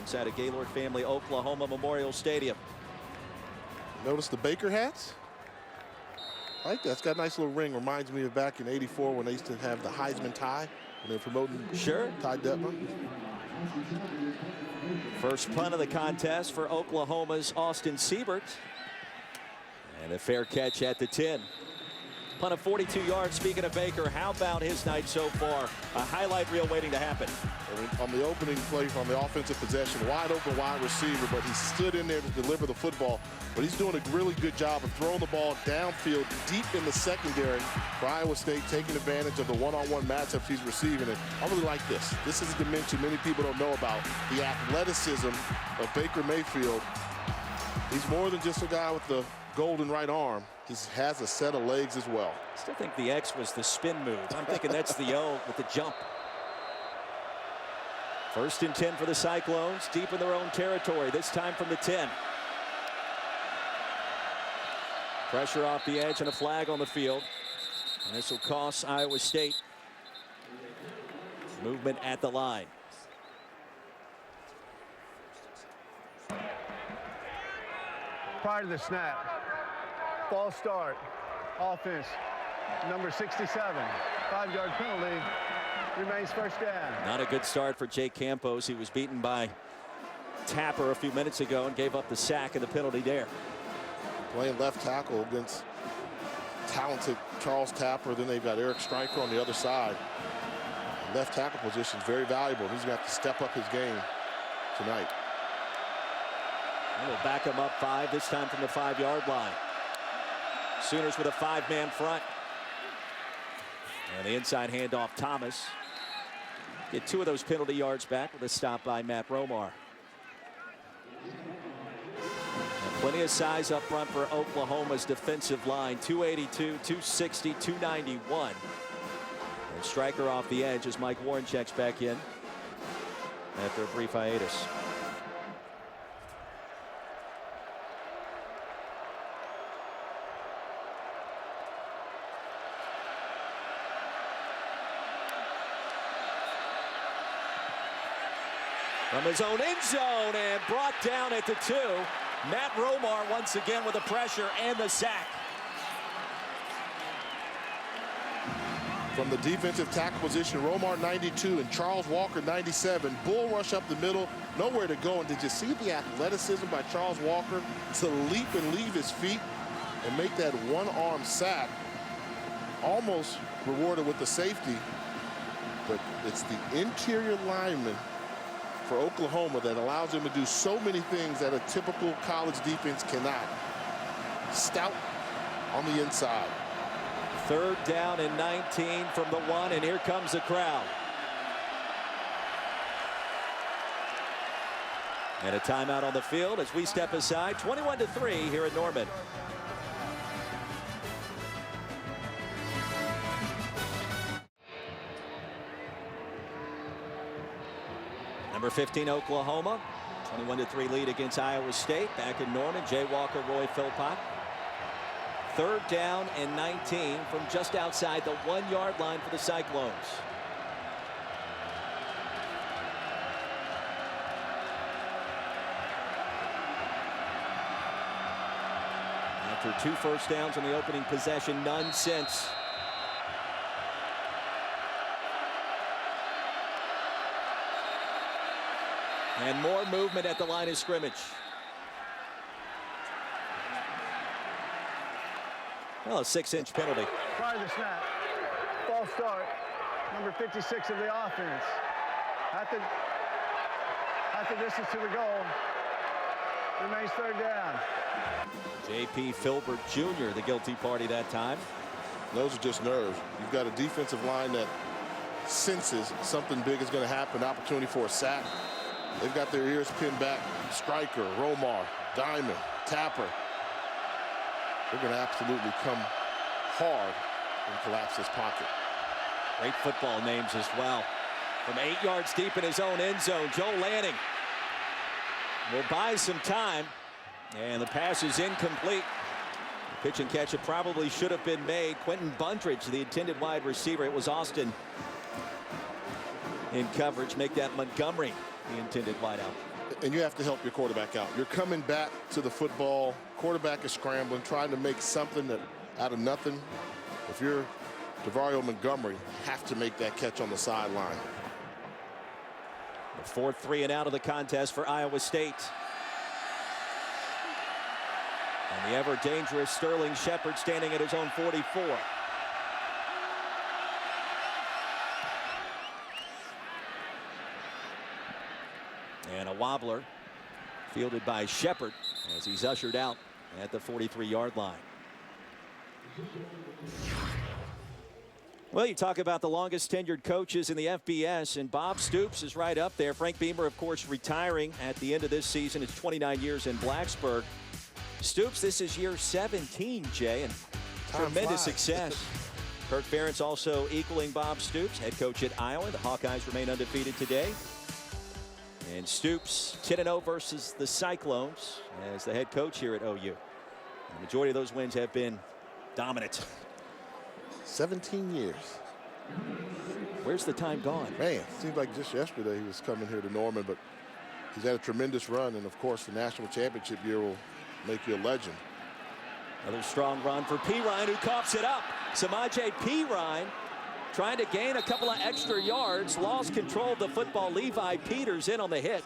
inside of Gaylord Family Oklahoma Memorial Stadium. Notice the Baker hats? I like that. It's got a nice little ring. Reminds me of back in '84 when they used to have the Heisman tie when they were promoting Ty Detmer. First punt of the contest for Oklahoma's Austin Siebert. And a fair catch at the 10. Punt of 42 yards. Speaking of Baker, how about his night so far? A highlight reel waiting to happen. On the opening play from the offensive possession, wide open wide receiver, but he stood in there to deliver the football. But he's doing a really good job of throwing the ball downfield deep in the secondary for Iowa State, taking advantage of the one-on-one matchups he's receiving. And I really like this. This is a dimension many people don't know about, the athleticism of Baker Mayfield. He's more than just a guy with the golden right arm. He has a set of legs as well. I still think the X was the spin move. I'm thinking that's the O with the jump. First and 10 for the Cyclones, deep in their own territory, this time from the 10. Pressure off the edge and a flag on the field. And this will cost Iowa State movement at the line. Prior to the snap, false start, offense, number 67, 5-yard penalty, remains first down. Not a good start for Jake Campos. He was beaten by Tapper a few minutes ago and gave up the sack and the penalty there. Playing left tackle against talented Charles Tapper. Then they've got Eric Stryker on the other side. Left tackle position is very valuable. He's got to step up his game tonight. And we'll back him up 5, this time from the 5-yard line. Sooners with a 5-man front. And the inside handoff, Thomas. Get 2 of those penalty yards back with a stop by Matt Romar. And plenty of size up front for Oklahoma's defensive line. 282, 260, 291. And Stryker off the edge as Mike Warren checks back in after a brief hiatus. From his own end zone and brought down at the 2. Matt Romar once again with the pressure and the sack. From the defensive tackle position, Romar 92 and Charles Walker 97. Bull rush up the middle, nowhere to go. And did you see the athleticism by Charles Walker to leap and leave his feet and make that one-arm sack? Almost rewarded with the safety, but it's the interior lineman for Oklahoma that allows him to do so many things that a typical college defense cannot. Stout on the inside. 3rd down and 19 from the 1, and here comes the crowd. And a timeout on the field as we step aside. 21-3 here at Norman. Number 15, Oklahoma. 21-3 lead against Iowa State. Back in Norman, Jay Walker, Roy Philpott. 3rd down and 19 from just outside the 1-yard line for the Cyclones. After 2 first downs on the opening possession, none since. And more movement at the line of scrimmage. Well, a 6-inch penalty. Prior to the snap, false start, number 56 of the offense. At the distance to the goal, remains 3rd down. J.P. Filbert Jr., the guilty party that time. Those are just nerves. You've got a defensive line that senses something big is going to happen, opportunity for a sack. They've got their ears pinned back. Stryker, Romar, Diamond, Tapper. They're going to absolutely come hard and collapse this pocket. Great football names as well. From 8 yards deep in his own end zone, Joe Lanning will buy some time. And the pass is incomplete. Pitch and catch, it probably should have been made. Quentin Bundridge, the intended wide receiver. It was Austin in coverage. Make that Montgomery the intended wideout. And you have to help your quarterback out. You're coming back to the football. Quarterback is scrambling, trying to make something out of nothing. If you're DeVario Montgomery, you have to make that catch on the sideline. The fourth 3 and out of the contest for Iowa State. And the ever dangerous Sterling Shepard standing at his own 44. And a wobbler fielded by Shepard as he's ushered out at the 43-yard line. Well, you talk about the longest tenured coaches in the FBS, and Bob Stoops is right up there. Frank Beamer, of course, retiring at the end of this season. It's 29 years in Blacksburg. Stoops, this is year 17, Jay, and tremendous success. Kirk Ferentz also equaling Bob Stoops, head coach at Iowa. The Hawkeyes remain undefeated today. And Stoops 10-0 versus the Cyclones as the head coach here at OU. The majority of those wins have been dominant. 17 years. Where's the time gone? Man, seems like just yesterday he was coming here to Norman, but he's had a tremendous run, and of course the national championship year will make you a legend. Another strong run for Perine, who coughs it up. Samaje Perine trying to gain a couple of extra yards, lost control of the football. Levi Peters in on the hit.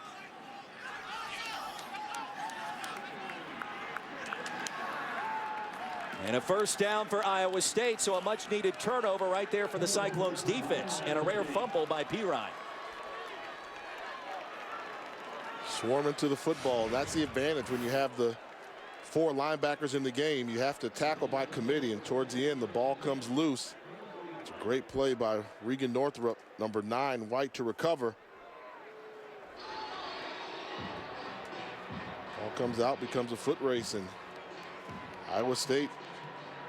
And a first down for Iowa State, so a much-needed turnover right there for the Cyclones defense, and a rare fumble by Perine. Swarming to the football. That's the advantage when you have the 4 linebackers in the game. You have to tackle by committee, and towards the end, the ball comes loose. It's a great play by Regan Northrup, number 9, White, to recover. Ball comes out, becomes a foot race, and Iowa State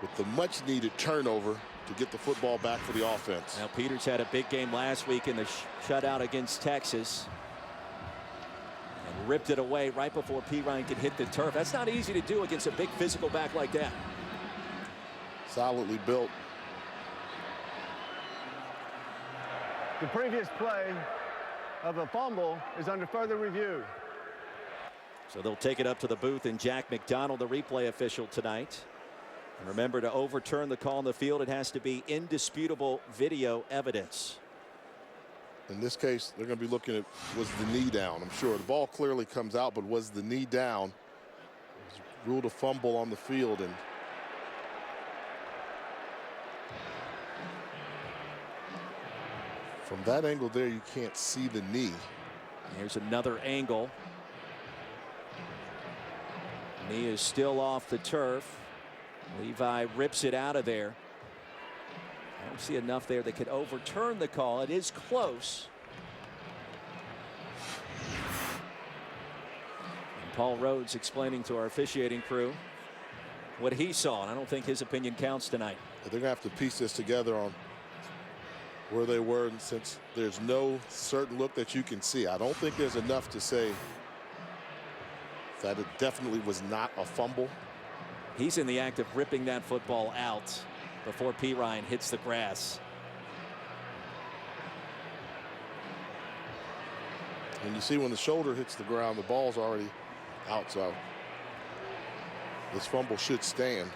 with the much-needed turnover to get the football back for the offense. Now, Peters had a big game last week in the shutout against Texas. And ripped it away right before Perine could hit the turf. That's not easy to do against a big physical back like that. Solidly built. The previous play of a fumble is under further review. So they'll take it up to the booth, and Jack McDonald, the replay official tonight. And remember, to overturn the call on the field, it has to be indisputable video evidence. In this case, they're going to be looking at, was the knee down? I'm sure the ball clearly comes out, but was the knee down? It was ruled a fumble on the field, and from that angle there, you can't see the knee. Here's another angle. Knee is still off the turf. Levi rips it out of there. I don't see enough there that could overturn the call. It is close. And Paul Rhodes explaining to our officiating crew what he saw, and I don't think his opinion counts tonight. They're going to have to piece this together on where they were, and since there's no certain look that you can see, I don't think there's enough to say that it definitely was not a fumble. He's in the act of ripping that football out before Perine hits the grass. And you see when the shoulder hits the ground, the ball's already out, so this fumble should stand.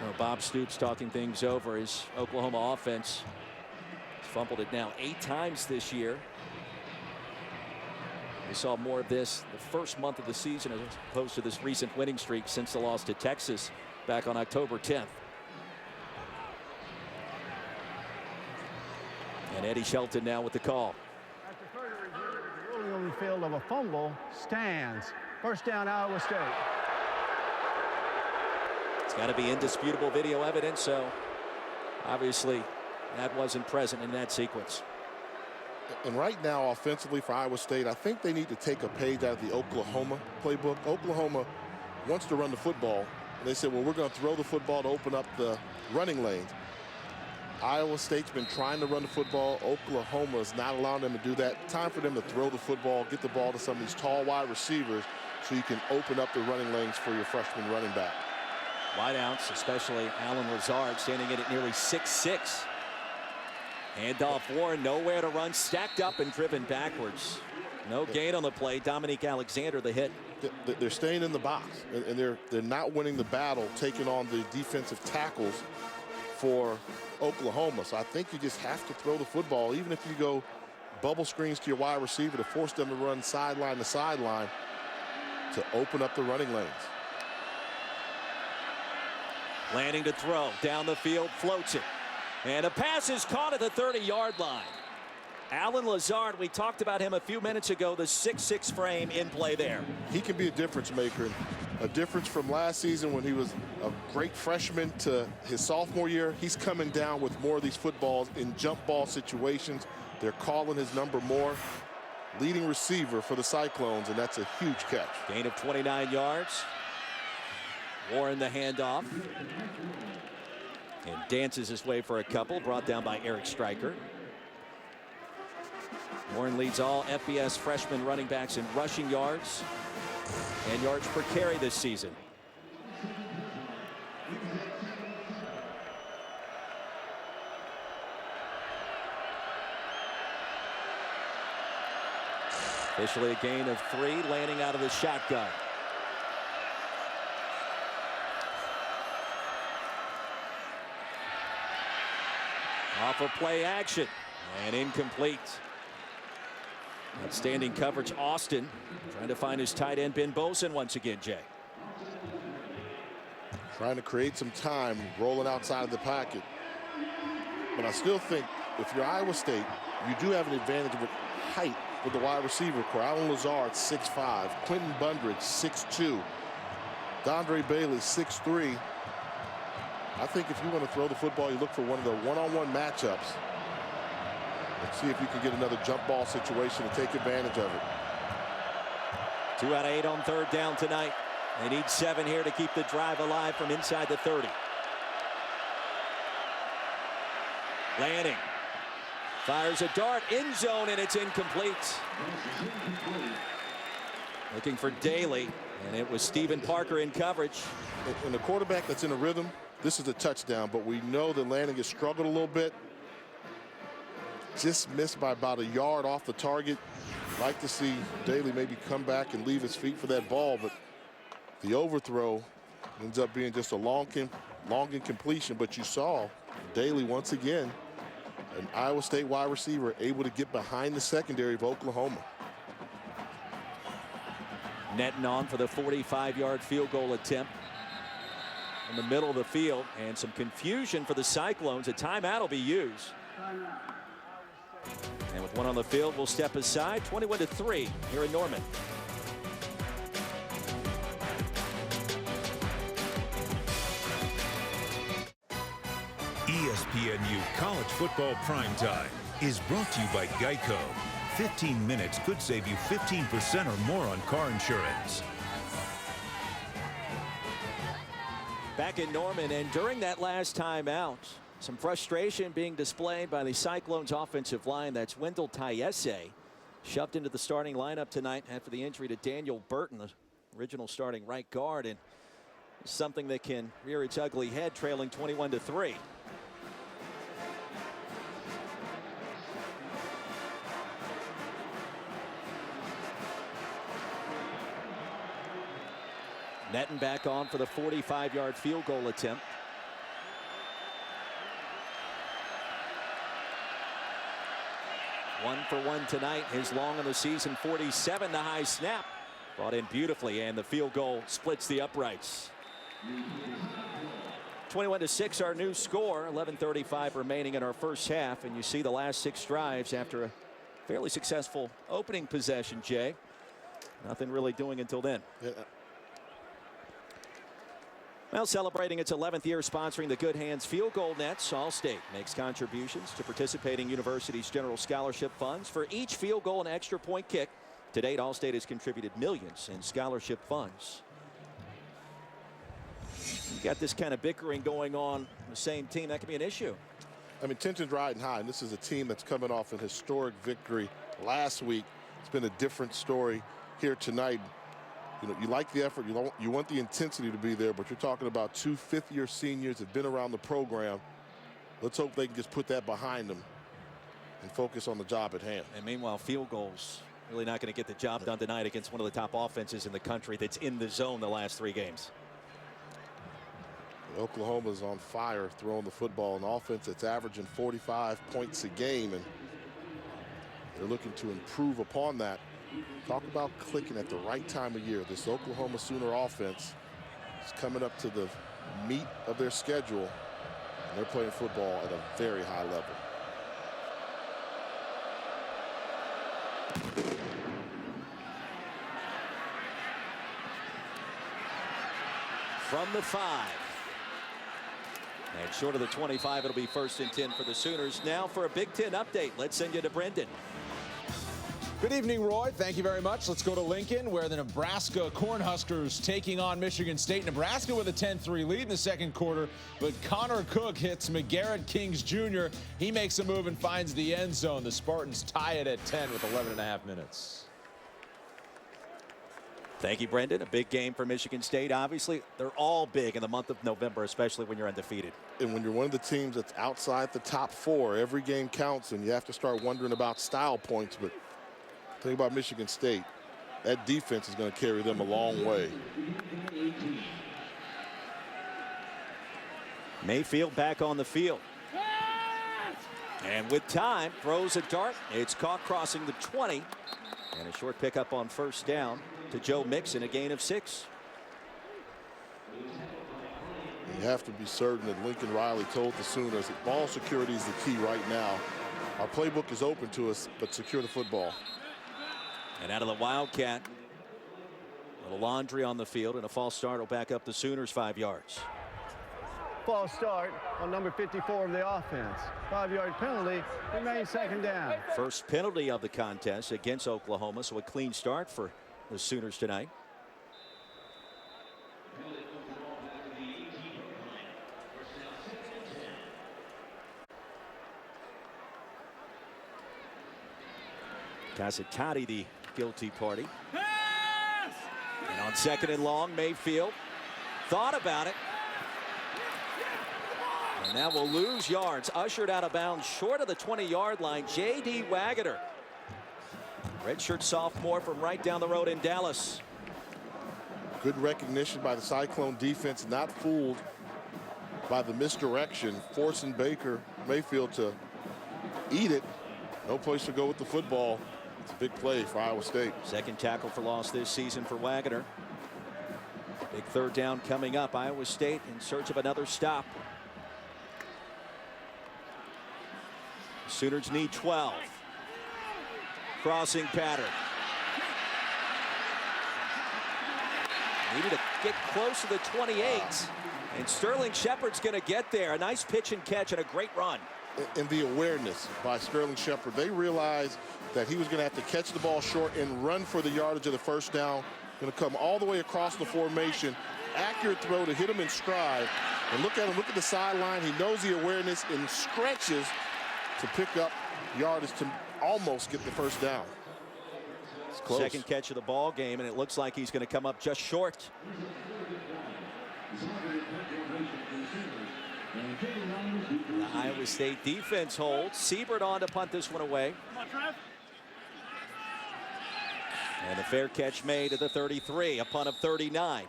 Well, Bob Stoops talking things over. His Oklahoma offense has fumbled it now 8 times this year. We saw more of this the first month of the season as opposed to this recent winning streak since the loss to Texas back on October 10th. And Eddie Shelton now with the call. After further review, the ruling on the field of a fumble stands. First down, Iowa State. It's got to be indisputable video evidence, so obviously that wasn't present in that sequence. And right now, offensively for Iowa State, I think they need to take a page out of the Oklahoma playbook. Oklahoma wants to run the football. And they said, well, we're going to throw the football to open up the running lanes. Iowa State's been trying to run the football. Oklahoma is not allowing them to do that. Time for them to throw the football, get the ball to some of these tall wide receivers so you can open up the running lanes for your freshman running back. Wideouts, especially Alan Lazard, standing in at nearly 6'6". Handoff Warren, nowhere to run, stacked up and driven backwards. No gain on the play. Dominique Alexander, the hit. They're staying in the box, and they're not winning the battle, taking on the defensive tackles for Oklahoma. So I think you just have to throw the football, even if you go bubble screens to your wide receiver to force them to run sideline to sideline to open up the running lanes. Landing to throw, down the field, floats it. And a pass is caught at the 30-yard line. Alan Lazard, we talked about him a few minutes ago, the 6'6" frame in play there. He can be a difference maker. A difference from last season when he was a great freshman to his sophomore year. He's coming down with more of these footballs in jump ball situations. They're calling his number more. Leading receiver for the Cyclones, and that's a huge catch. Gain of 29 yards. Warren the handoff. And dances his way for a couple, brought down by Eric Stryker. Warren leads all FBS freshman running backs in rushing yards and yards per carry this season. Officially a gain of 3, landing out of the shotgun. Off of play action and incomplete. Outstanding coverage. Austin trying to find his tight end Ben Bosen once again, Jay. Trying to create some time, rolling outside of the pocket. But I still think if you're Iowa State, you do have an advantage with height with the wide receiver core. Alan Lazard, 6'5". Quentin Bundridge, 6'2". Dondre Bailey, 6'3". I think if you want to throw the football, you look for one of the one-on-one matchups and see if you can get another jump ball situation to take advantage of it. 2 out of 8 on third down tonight. They need 7 here to keep the drive alive from inside the 30. Lanning fires a dart, end zone, and it's incomplete. Looking for Daly, and it was Stephen Parker in coverage. And the quarterback that's in a rhythm, this is a touchdown, but we know that Lanning has struggled a little bit. Just missed by about a yard off the target. Like to see Daly maybe come back and leave his feet for that ball, but the overthrow ends up being just a long incompletion. But you saw Daly once again, an Iowa State wide receiver, able to get behind the secondary of Oklahoma. Netting on for the 45-yard field goal attempt in the middle of the field, and some confusion for the Cyclones. A timeout will be used. And with one on the field, we'll step aside. 21-3 here in Norman. ESPNU College Football Primetime is brought to you by Geico. 15 minutes could save you 15% or more on car insurance. Back in Norman, and during that last timeout, some frustration being displayed by the Cyclones offensive line. That's Wendell Tayese, shoved into the starting lineup tonight after the injury to Daniel Burton, the original starting right guard, and something that can rear its ugly head, trailing 21-3. Netting back on for the 45-yard field goal attempt. One for one tonight. His long on the season, 47. The high snap brought in beautifully, and the field goal splits the uprights. 21-6 our new score. 11:35 remaining in our first half, and you see the last 6 drives after a fairly successful opening possession, Jay. Nothing really doing until then. Yeah. Well, celebrating its 11th year sponsoring the Good Hands Field Goal Nets, Allstate makes contributions to participating universities' general scholarship funds for each field goal and extra point kick. To date, Allstate has contributed millions in scholarship funds. You got this kind of bickering going on the same team. That could be an issue. I mean, tension's riding high, and this is a team that's coming off an historic victory last week. It's been a different story here tonight. You know, you like the effort, you want the intensity to be there, but you're talking about two fifth-year seniors that have been around the program. Let's hope they can just put that behind them and focus on the job at hand. And meanwhile, field goals really not going to get the job done tonight against one of the top offenses in the country that's in the zone the last 3 games. Oklahoma's on fire throwing the football, an offense that's averaging 45 points a game, and they're looking to improve upon that. Talk about clicking at the right time of year. This Oklahoma Sooner offense is coming up to the meat of their schedule, and they're playing football at a very high level. From the 5. And short of the 25, it'll be 1st and 10 for the Sooners. Now for a Big Ten update, let's send you to Brendan. Good evening, Roy. Thank you very much. Let's go to Lincoln, where the Nebraska Cornhuskers taking on Michigan State. Nebraska with a 10-3 lead in the second quarter, but Connor Cook hits McGarrett Kings Jr. He makes a move and finds the end zone. The Spartans tie it at 10 with 11.5 minutes. Thank you, Brendan. A big game for Michigan State. Obviously, they're all big in the month of November, especially when you're undefeated. And when you're one of the teams that's outside the top 4, every game counts, and you have to start wondering about style points. But think about Michigan State. That defense is going to carry them a long way. Mayfield back on the field. And with time, throws a dart. It's caught crossing the 20. And a short pickup on 1st down to Joe Mixon, a gain of 6. You have to be certain that Lincoln Riley told the Sooners that ball security is the key right now. Our playbook is open to us, but secure the football. And out of the Wildcat, a little laundry on the field, and a false start will back up the Sooners 5 yards. False start on number 54 of the offense. 5-yard penalty, remains 2nd down. First penalty of the contest against Oklahoma, so a clean start for the Sooners tonight. Casatati, the guilty party. And on 2nd and long, Mayfield thought about it. And that will lose yards. Ushered out of bounds short of the 20-yard line. J.D. Waggoner. Redshirt sophomore from right down the road in Dallas. Good recognition by the Cyclone defense, not fooled by the misdirection, forcing Mayfield to eat it. No place to go with the football. It's a big play for Iowa State. 2nd tackle for loss this season for Waggoner. Big 3rd down coming up. Iowa State in search of another stop. Sooners need 12. Crossing pattern. Needed to get close to the 28. And Sterling Shepard's going to get there. A nice pitch and catch and a great run. And the awareness by Sterling Shepard. They realized that he was going to have to catch the ball short and run for the yardage of the 1st down. Going to come all the way across the formation. Accurate throw to hit him in stride. And look at him, look at the sideline. He knows the awareness and stretches to pick up yardage to almost get the 1st down. It's close. 2nd catch of the ball game, and it looks like he's going to come up just short. The Iowa State defense holds. Siebert on to punt this one away. And a fair catch made at the 33, a punt of 39.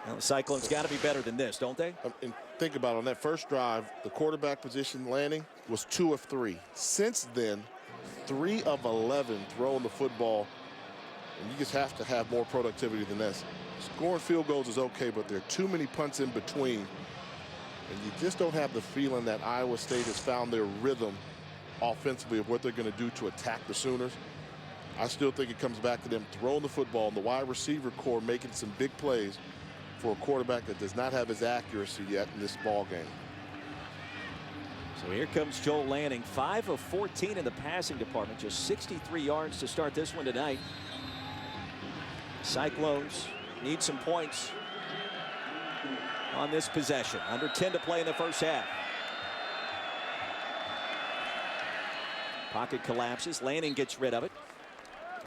Well, the Cyclones got to be better than this, don't they? And think about it, on that first drive, the quarterback position landing was 2 of 3. Since then, 3 of 11 throwing the football, and you just have to have more productivity than this. Scoring field goals is okay, but there are too many punts in between, and you just don't have the feeling that Iowa State has found their rhythm offensively of what they're going to do to attack the Sooners. I still think it comes back to them throwing the football and the wide receiver core making some big plays for a quarterback that does not have his accuracy yet in this ball game. So here comes Joel Lanning, 5 of 14 in the passing department, just 63 yards to start this one tonight. Cyclones need some points on this possession. Under 10 to play in the first half. Pocket collapses. Lanning gets rid of it.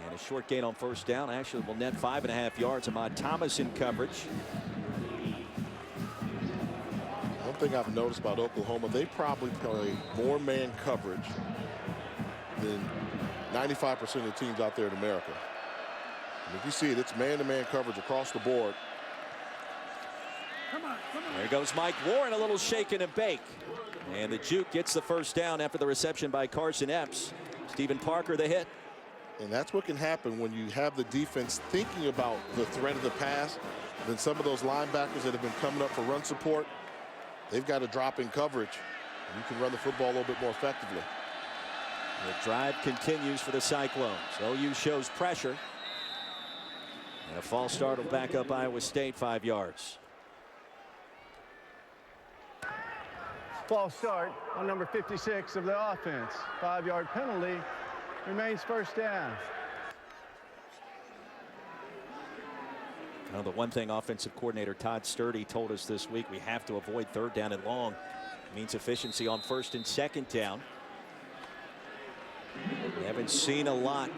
And a short gain on first down. Actually will net 5.5 yards. Ahmad Thomas in coverage. One thing I've noticed about Oklahoma, they probably play more man coverage than 95% of the teams out there in America. And if you see it, it's man-to-man coverage across the board. There goes Mike Warren, a little shake and a bake. And the juke gets the first down after the reception by Carson Epps. Stephen Parker the hit. And that's what can happen when you have the defense thinking about the threat of the pass. Then some of those linebackers that have been coming up for run support, they've got to drop in coverage. And you can run the football a little bit more effectively. The drive continues for the Cyclones. OU shows pressure. And a false start will back up Iowa State 5 yards. False start on number 56 of the offense. 5-yard penalty. Remains first down. Now, the one thing offensive coordinator Todd Sturdy told us this week, we have to avoid 3rd down and long. It means efficiency on 1st and 2nd down. We haven't seen a lot.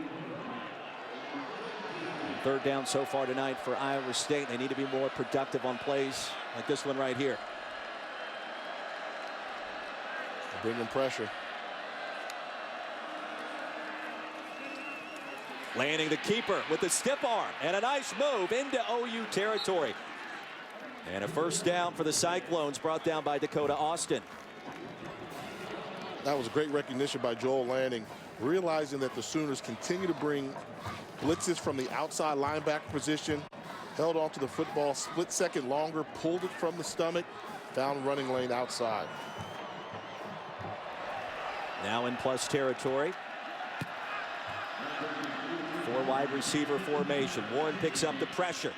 3rd down so far tonight for Iowa State. They need to be more productive on plays like this one right here. Bringing pressure. Lanning, the keeper, with the stiff arm and a nice move into OU territory. And a first down for the Cyclones, brought down by Dakota Austin. That was great recognition by Joel Lanning, realizing that the Sooners continue to bring blitzes from the outside linebacker position, held onto the football split second longer, pulled it from the stomach, found running lane outside. Now in plus territory. 4 wide receiver formation. Warren picks up the pressure.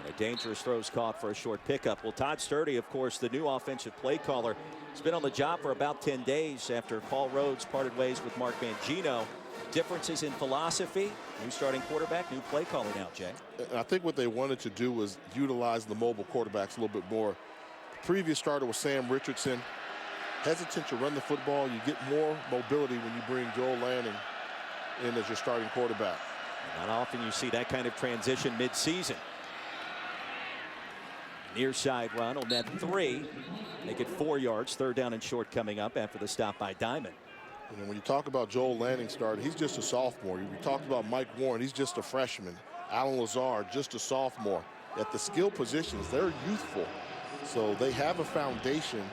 And a dangerous throw's caught for a short pickup. Well, Todd Sturdy, of course, the new offensive play caller, has been on the job for about 10 days after Paul Rhodes parted ways with Mark Mangino. Differences in philosophy. New starting quarterback, new play caller now, Jay. And I think what they wanted to do was utilize the mobile quarterbacks a little bit more. The previous starter was Sam Richardson. Hesitant to run the football. You get more mobility when you bring Joel Lanning in as your starting quarterback. Not often you see that kind of transition mid-season. Near side run will net 3. Make it 4 yards. 3rd down and short coming up after the stop by Diamond. And when you talk about Joel Lanning starting, he's just a sophomore. You talked about Mike Warren, he's just a freshman. Alan Lazard, just a sophomore. At the skill positions, they're youthful. So they have a foundation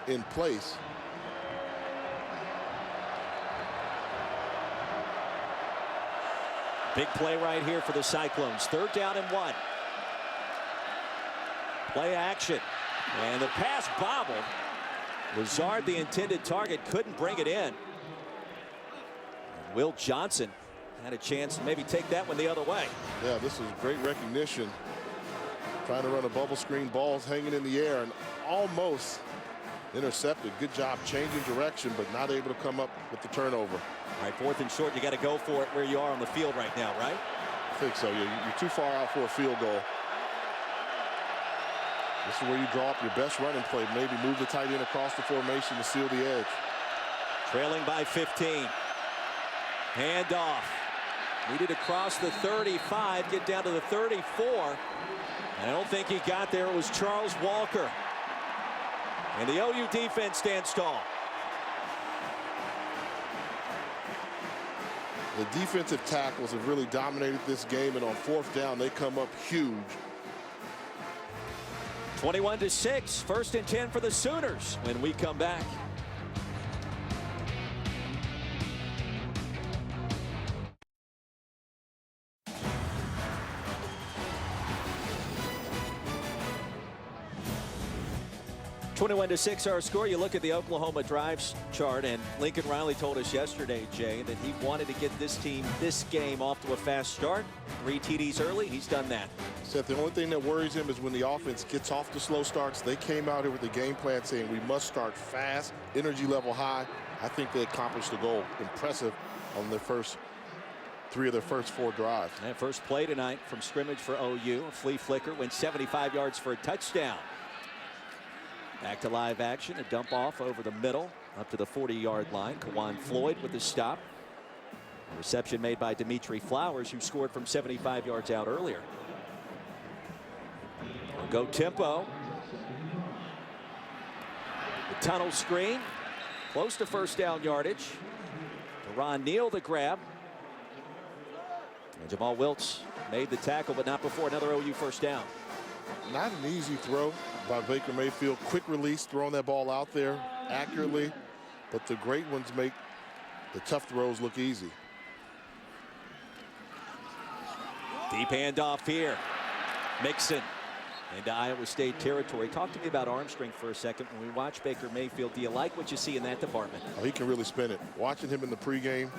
in place. Big play right here for the Cyclones. 3rd down and 1. Play action. And the pass bobbled. Lazard, the intended target, couldn't bring it in. And Will Johnson had a chance to maybe take that one the other way. Yeah, this is great recognition. Trying to run a bubble screen, balls hanging in the air and almost intercepted. Good job changing direction, but not able to come up with the turnover. All right, 4th and short. You got to go for it where you are on the field right now, right? I think so. You're too far out for a field goal. This is where you draw up your best running play. Maybe move the tight end across the formation to seal the edge. Trailing by 15. Handoff. Needed to cross the 35, get down to the 34. And I don't think he got there. It was Charles Walker. And the OU defense stands tall. The defensive tackles have really dominated this game, and on 4th down, they come up huge. 21-6, 1st and 10 for the Sooners when we come back. 21-6 our score. You look at the Oklahoma drives chart, and Lincoln Riley told us yesterday, Jay, that he wanted to get this team, this game, off to a fast start. 3 TDs early. He's done that. Said the only thing that worries him is when the offense gets off the slow starts. They came out here with a game plan saying we must start fast, energy level high. I think they accomplished the goal. Impressive on their first 3 of their first 4 drives. And first play tonight from scrimmage for OU. A flea flicker, went 75 yards for a touchdown. Back to live action, a dump off over the middle up to the 40-yard line. Kawan Floyd with the stop. A reception made by Dimitri Flowers, who scored from 75 yards out earlier. Go tempo. The tunnel screen, close to first down yardage. Deron Neal the grab. And Jamal Wiltz made the tackle, but not before another OU first down. Not an easy throw by Baker Mayfield. Quick release, throwing that ball out there accurately. But the great ones make the tough throws look easy. Deep handoff here. Mixon into Iowa State territory. Talk to me about arm strength for a second. When we watch Baker Mayfield, do you like what you see in that department? Oh, he can really spin it. Watching him in the pregame,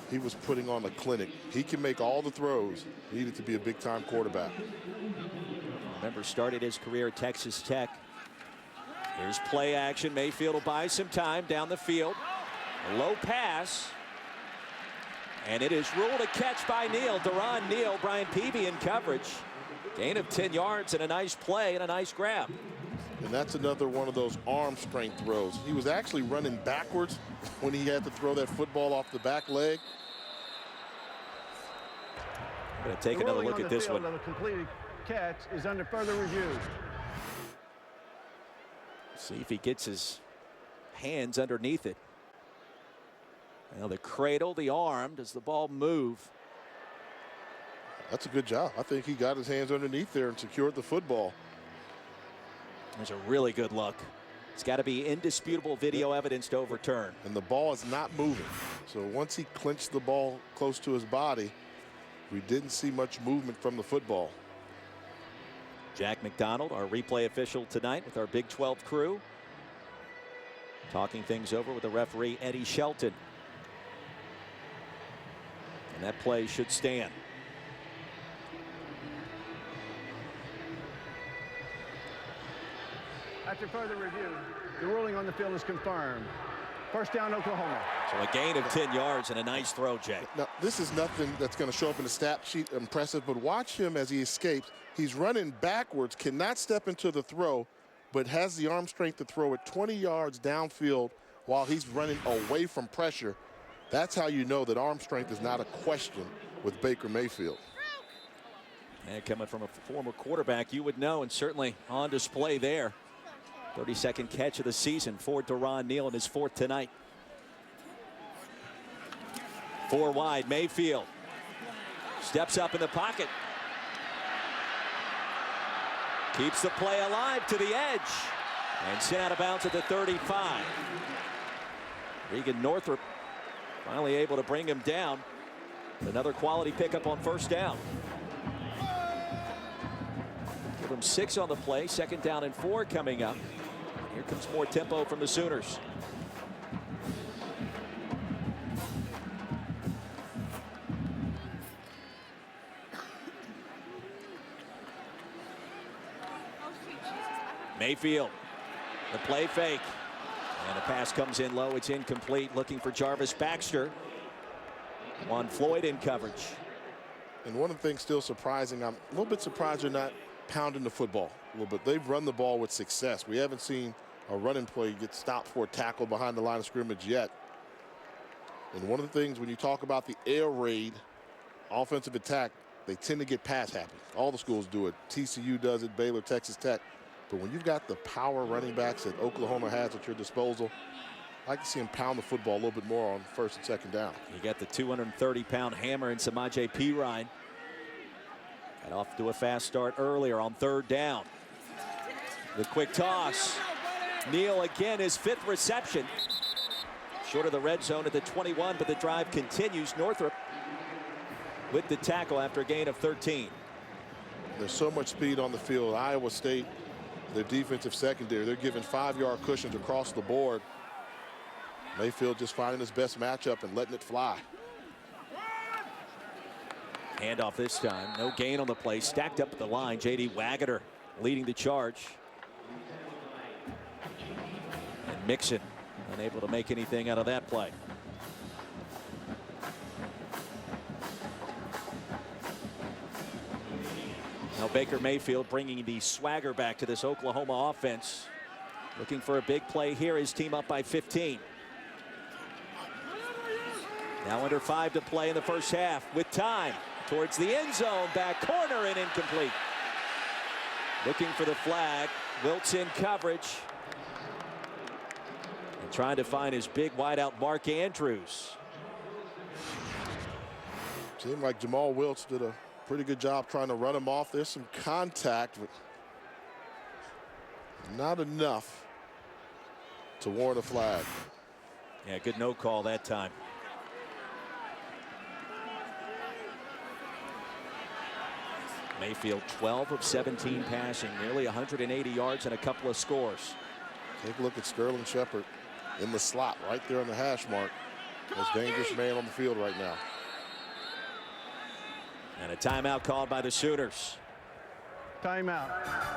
he was putting on a clinic. He can make all the throws needed to be a big-time quarterback. Remember, started his career at Texas Tech. Here's play action. Mayfield will buy some time down the field. A low pass. And it is ruled a catch by Neal. Deron Neal, Brian Peavy in coverage. Gain of 10 yards and a nice play and a nice grab. And that's another one of those arm strength throws. He was actually running backwards when he had to throw that football off the back leg. I'm going to take another look at this one. The completed catch is under further review. See if he gets his hands underneath it. Now the cradle, the arm. Does the ball move? That's a good job. I think he got his hands underneath there and secured the football. There's a really good look. It's got to be indisputable video evidence to overturn. And the ball is not moving. So once he clinched the ball close to his body, we didn't see much movement from the football. Jack McDonald, our replay official tonight with our Big 12 crew. Talking things over with the referee, Eddie Shelton. And that play should stand. After further review, the ruling on the field is confirmed. First down, Oklahoma. So a gain of 10 yards and a nice throw, Jay. Now, this is nothing that's going to show up in the stat sheet impressive, but watch him as he escapes. He's running backwards, cannot step into the throw, but has the arm strength to throw it 20 yards downfield while he's running away from pressure. That's how you know that arm strength is not a question with Baker Mayfield. And coming from a former quarterback, you would know, and certainly on display there. 32nd catch of the season for Deron Neal in his 4th tonight. 4 wide, Mayfield steps up in the pocket. Keeps the play alive to the edge and sent out of bounds at the 35. Regan Northrup finally able to bring him down. Another quality pickup on first down. Give him 6 on the play. 2nd down and 4 coming up. Here comes more tempo from the Sooners. Mayfield, the play fake. And the pass comes in low. It's incomplete. Looking for Jarvis Baxter. Juan Floyd in coverage. And one of the things still surprising, I'm a little bit surprised they're not pounding the football a little bit. They've run the ball with success. We haven't seen a running play get stopped for a tackle behind the line of scrimmage yet. And one of the things when you talk about the air raid offensive attack, they tend to get pass happy. All the schools do it. TCU does it, Baylor, Texas Tech. But when you've got the power running backs that Oklahoma has at your disposal, I like to see him pound the football a little bit more on 1st and 2nd down. You got the 230-pound hammer in Samaje Perine. Got off to a fast start earlier on 3rd down. The quick toss. Neal again, his 5th reception. Short of the red zone at the 21, but the drive continues. Northrup with the tackle after a gain of 13. There's so much speed on the field. Iowa State their defensive secondary. They're giving 5-yard cushions across the board. Mayfield just finding his best matchup and letting it fly. Handoff this time. No gain on the play. Stacked up at the line. J.D. Waggoner leading the charge. And Mixon unable to make anything out of that play. Now Baker Mayfield bringing the swagger back to this Oklahoma offense. Looking for a big play here. His team up by 15. Now under 5 to play in the first half with time. Towards the end zone, back corner and incomplete. Looking for the flag. Wilt's in coverage. And trying to find his big wideout Mark Andrews. Seemed like Jamal Wiltz did a pretty good job trying to run him off. There's some contact, but not enough to warrant a flag. Yeah, good no call that time. Mayfield 12 of 17 passing, nearly 180 yards and a couple of scores. Take a look at Sterling Shepard in the slot right there on the hash mark. Most dangerous man on the field right now. And a timeout called by the Sooners. Timeout.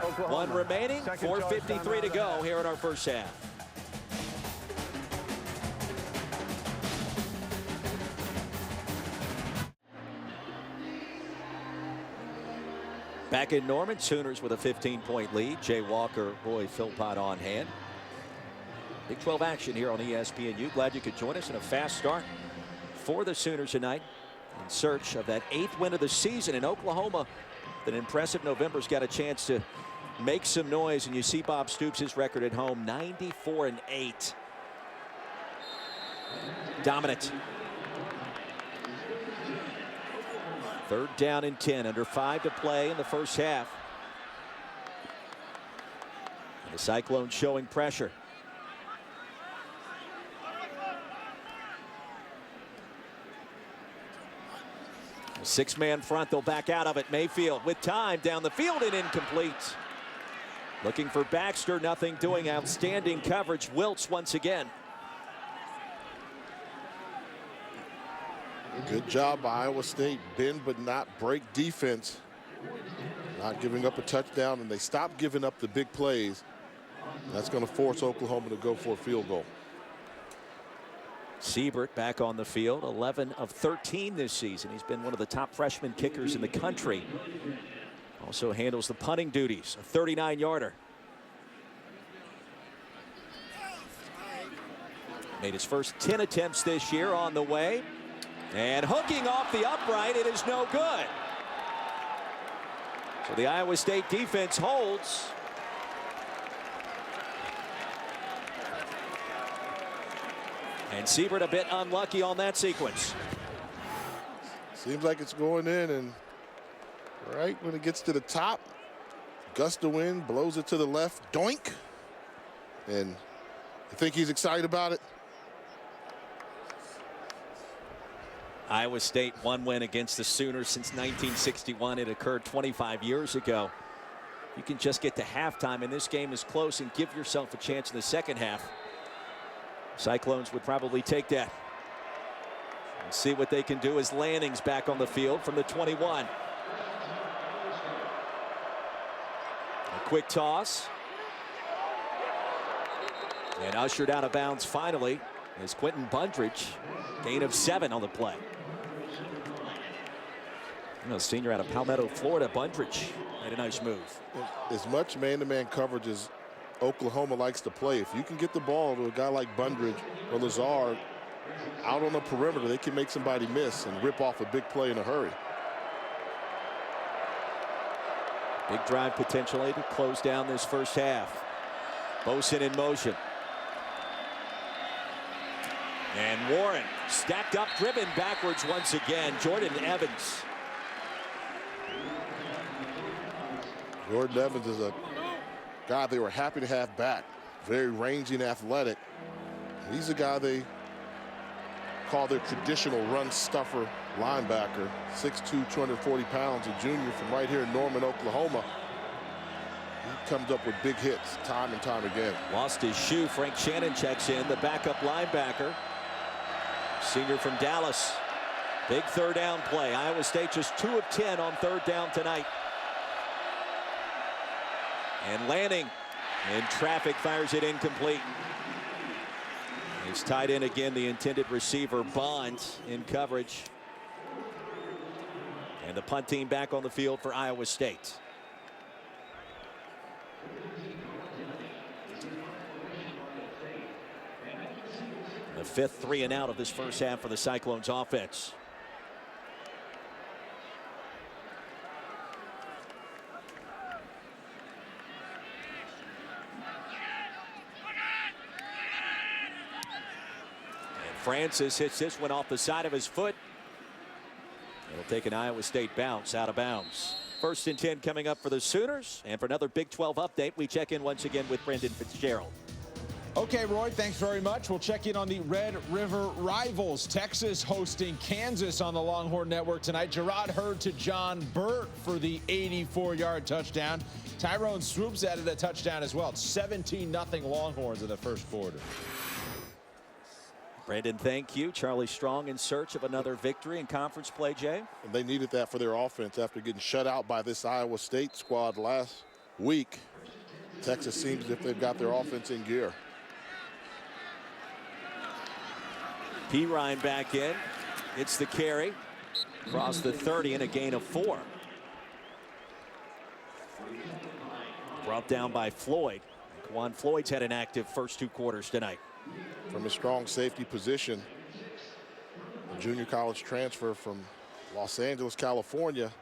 Oklahoma. One remaining, Second 4:53 to go here in our first half. Back in Norman, Sooners with a 15-point lead. Jay Walker, Roy Philpott on hand. Big 12 action here on ESPNU. Glad you could join us in a fast start for the Sooners tonight in search of that 8th win of the season in Oklahoma. An impressive November's got a chance to make some noise, and you see Bob Stoops' his record at home, 94-8. Dominant. 3rd down and 10, under 5 to play in the first half. And the Cyclones showing pressure. A 6-man front, they'll back out of it. Mayfield with time down the field and incomplete. Looking for Baxter, nothing doing. Outstanding coverage. Wiltz once again. Good job by Iowa State. Bend but not break defense. Not giving up a touchdown, and they stopped giving up the big plays. That's going to force Oklahoma to go for a field goal. Siebert back on the field, 11 of 13 this season. He's been one of the top freshman kickers in the country. Also handles the punting duties, a 39-yarder. Made his first 10 attempts this year on the way. And hooking off the upright, it is no good. So the Iowa State defense holds. And Siebert a bit unlucky on that sequence. Seems like it's going in, and right when it gets to the top, gust of wind blows it to the left, doink. And you think he's excited about it? Iowa State one win against the Sooners since 1961. It occurred 25 years ago. You can just get to halftime, and this game is close, and give yourself a chance in the second half. Cyclones would probably take that. And see what they can do as Lanning's back on the field from the 21. A quick toss. And ushered out of bounds finally is Quentin Bundridge. Gain of 7 on the play. You know, senior out of Palmetto, Florida, Bundridge made a nice move. As much man-to-man coverage as Oklahoma likes to play, if you can get the ball to a guy like Bundridge or Lazard out on the perimeter, they can make somebody miss and rip off a big play in a hurry. Big drive potentially to close down this first half. Bosin in motion. And Warren stacked up, driven backwards once again. Jordan Evans. Jordan Evans is a guy they were happy to have back. Very rangy and athletic. He's a guy they call their traditional run stuffer linebacker. 6'2", 240 pounds, a junior from right here in Norman, Oklahoma. He comes up with big hits time and time again. Lost his shoe. Frank Shannon checks in, the backup linebacker. Senior from Dallas. Big third down play. Iowa State just 2 of 10 on third down tonight. And Lanning in traffic fires it incomplete. He's tied in again, the intended receiver Bond in coverage. And the punt team back on the field for Iowa State. The fifth 3 and out of this first half for the Cyclones offense. Francis hits this one off the side of his foot. It'll take an Iowa State bounce out of bounds. 1st and 10 coming up for the Sooners. And for another Big 12 update, we check in once again with Brendan Fitzgerald. Okay, Roy, thanks very much. We'll check in on the Red River Rivals. Texas hosting Kansas on the Longhorn Network tonight. Gerard Hurd to John Burt for the 84-yard touchdown. Tyrone Swoops added a touchdown as well. 17-0 Longhorns in the first quarter. Brandon, thank you. Charlie Strong in search of another victory in conference play, Jay. And they needed that for their offense after getting shut out by this Iowa State squad last week. Texas seems as if they've got their offense in gear. Perine back in. It's the carry. Across the 30 and a gain of 4. Brought down by Floyd. Juan Floyd's had an active first 2 quarters tonight. From a strong safety position, a junior college transfer from Los Angeles, California,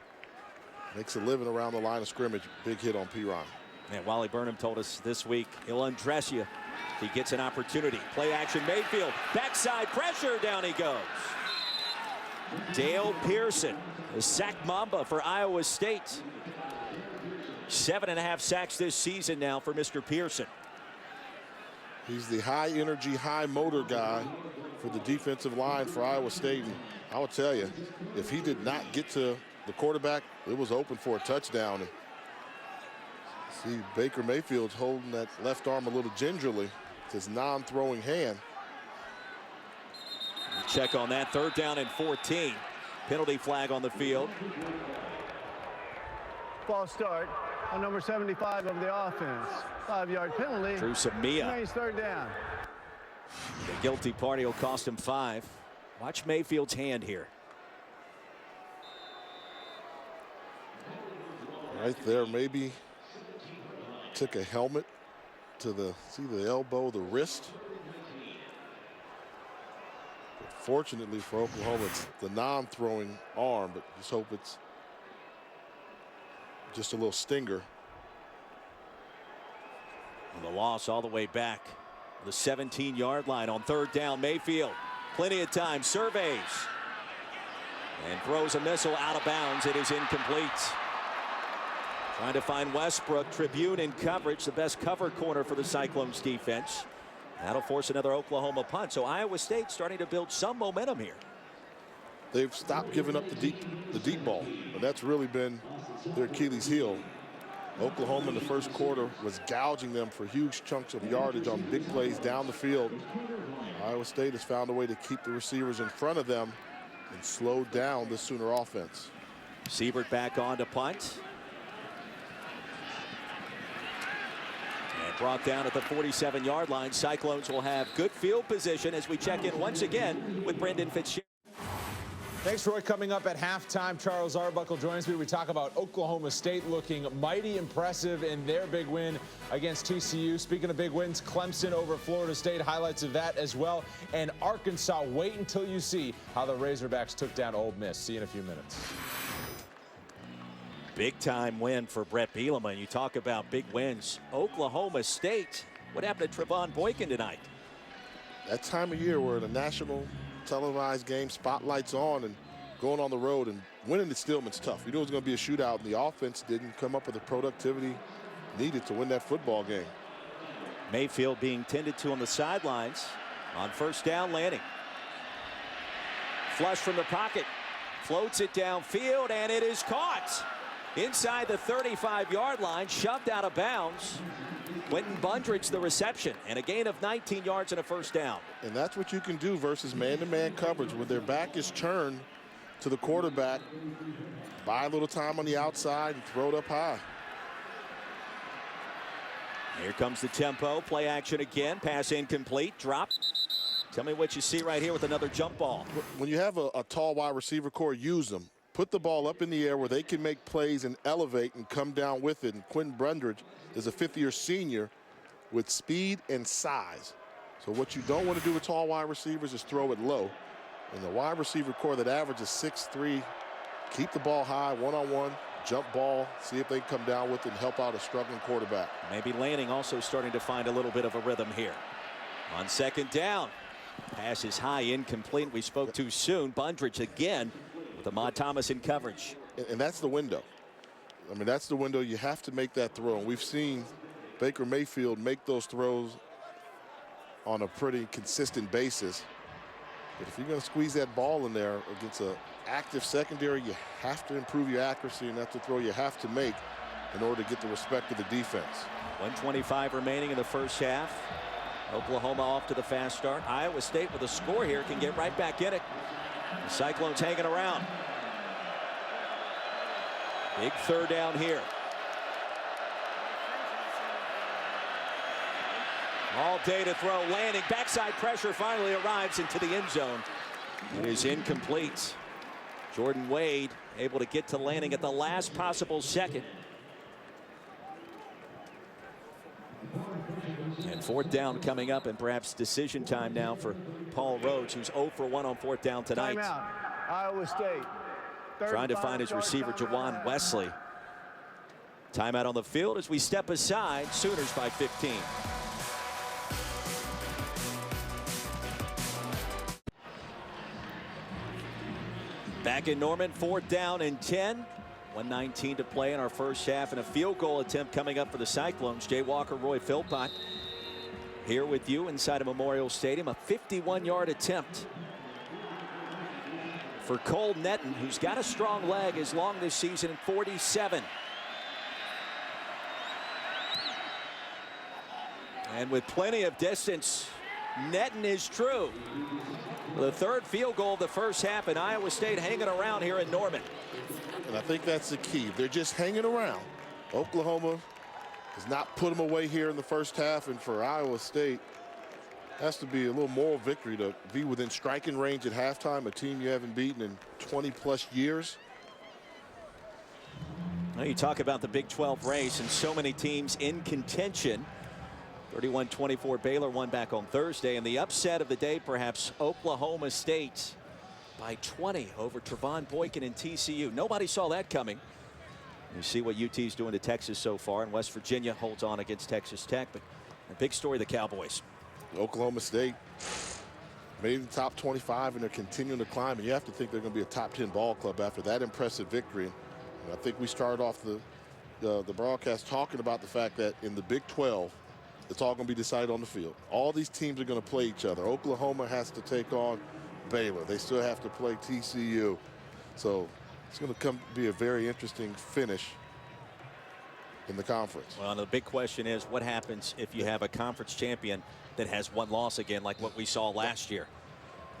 makes a living around the line of scrimmage. Big hit on Perine. And Wally Burnham told us this week he'll undress you if he gets an opportunity. Play action Mayfield. Backside pressure. Down he goes. Dale Pearson, the sack mamba for Iowa State. 7.5 sacks this season now for Mr. Pearson. He's the high energy, high motor guy for the defensive line for Iowa State. And I will tell you, if he did not get to the quarterback, it was open for a touchdown. And see Baker Mayfield's holding that left arm a little gingerly. It's his non-throwing hand. Check on that. 3rd down and 14. Penalty flag on the field. False start on number 75 of the offense. 5-yard penalty. Drew Samia. Remains 3rd down. The guilty party will cost him 5. Watch Mayfield's hand here. Right there, maybe took a helmet to the, see the elbow, the wrist. But fortunately for Oklahoma, it's the non-throwing arm, but just hope it's just a little stinger. And the loss all the way back. The 17-yard line on 3rd down. Mayfield, plenty of time, surveys. And throws a missile out of bounds. It is incomplete. Trying to find Westbrook. Tribune in coverage, the best cover corner for the Cyclones defense. That'll force another Oklahoma punt. So Iowa State starting to build some momentum here. They've stopped giving up the deep ball, and that's really been their Achilles heel. Oklahoma in the first quarter was gouging them for huge chunks of yardage on big plays down the field. Iowa State has found a way to keep the receivers in front of them and slow down the Sooner offense. Siebert back on to punt. And brought down at the 47-yard line. Cyclones will have good field position as we check in once again with Brendan Fitzgerald. Thanks, Roy. Coming up at halftime, Charles Arbuckle joins me. We talk about Oklahoma State looking mighty impressive in their big win against TCU. Speaking of big wins, Clemson over Florida State, highlights of that as well. And Arkansas, wait until you see how the Razorbacks took down Ole Miss. See you in a few minutes. Big time win for Brett Bielema. You talk about big wins. Oklahoma State. What happened to Trevon Boykin tonight? That time of year where the national televised game, spotlights on, and going on the road and winning at Stillman's tough. You knew it was going to be a shootout, and the offense didn't come up with the productivity needed to win that football game. Mayfield being tended to on the sidelines. On 1st down, Lanning. Flush from the pocket. Floats it downfield, and it is caught. Inside the 35-yard line, shoved out of bounds. Quentin Bundridge the reception, and a gain of 19 yards and a first down. And that's what you can do versus man-to-man coverage. When their back is turned to the quarterback, buy a little time on the outside and throw it up high. Here comes the tempo. Play action again. Pass incomplete. Drop. Tell me what you see right here with another jump ball. When you have a tall wide receiver core, use them. Put the ball up in the air where they can make plays and elevate and come down with it. And Quentin Bundridge is a fifth-year senior with speed and size. So what you don't want to do with tall wide receivers is throw it low. And the wide receiver core that averages 6'3", keep the ball high, one-on-one, jump ball, see if they can come down with it and help out a struggling quarterback. Maybe Lanning also starting to find a little bit of a rhythm here. On second down, pass is high, incomplete. We spoke too soon. Bundridge again with Ahmad Thomas in coverage. And that's the window. I mean, that's the window. You have to make that throw. And we've seen Baker Mayfield make those throws on a pretty consistent basis. But if you're going to squeeze that ball in there against an active secondary, you have to improve your accuracy, and that's the throw you have to make in order to get the respect of the defense. 1:25 remaining in the first half. Oklahoma off to the fast start. Iowa State with a score here can get right back in it. The Cyclones hanging around. Big third down here. All day to throw. Lanning, backside pressure finally arrives into the end zone. It is incomplete. Jordan Wade able to get to Lanning at the last possible second. And fourth down coming up, and perhaps decision time now for Paul Rhodes, who's 0 for 1 on fourth down tonight. Timeout, Iowa State. Trying to find his receiver, Jawan Wesley. Timeout on the field as we step aside. Sooners by 15. Back in Norman, fourth down and 10. 1:19 to play in our first half, and a field goal attempt coming up for the Cyclones. Jay Walker, Roy Philpott here with you inside of Memorial Stadium. A 51-yard attempt for Cole Netton, who's got a strong leg, as long this season at 47. And with plenty of distance, Netton is true. The third field goal of the first half, and Iowa State hanging around here in Norman. And I think that's the key. They're just hanging around. Oklahoma has not put them away here in the first half, and for Iowa State, has to be a little moral victory to be within striking range at halftime, a team you haven't beaten in 20-plus years. Now you talk about the Big 12 race and so many teams in contention. 31-24 Baylor won back on Thursday, and the upset of the day, perhaps Oklahoma State by 20 over Trevon Boykin and TCU. Nobody saw that coming. You see what UT's doing to Texas so far, and West Virginia holds on against Texas Tech. But a big story, the Cowboys. Oklahoma State made the top 25, and they're continuing to climb. And you have to think they're going to be a top 10 ball club after that impressive victory. And I think we started off the broadcast talking about the fact that in the Big 12, it's all going to be decided on the field. All these teams are going to play each other. Oklahoma has to take on Baylor. They still have to play TCU. So it's going to be a very interesting finish in the conference. Well, the big question is what happens if you have a conference champion that has one loss again, like what we saw last year.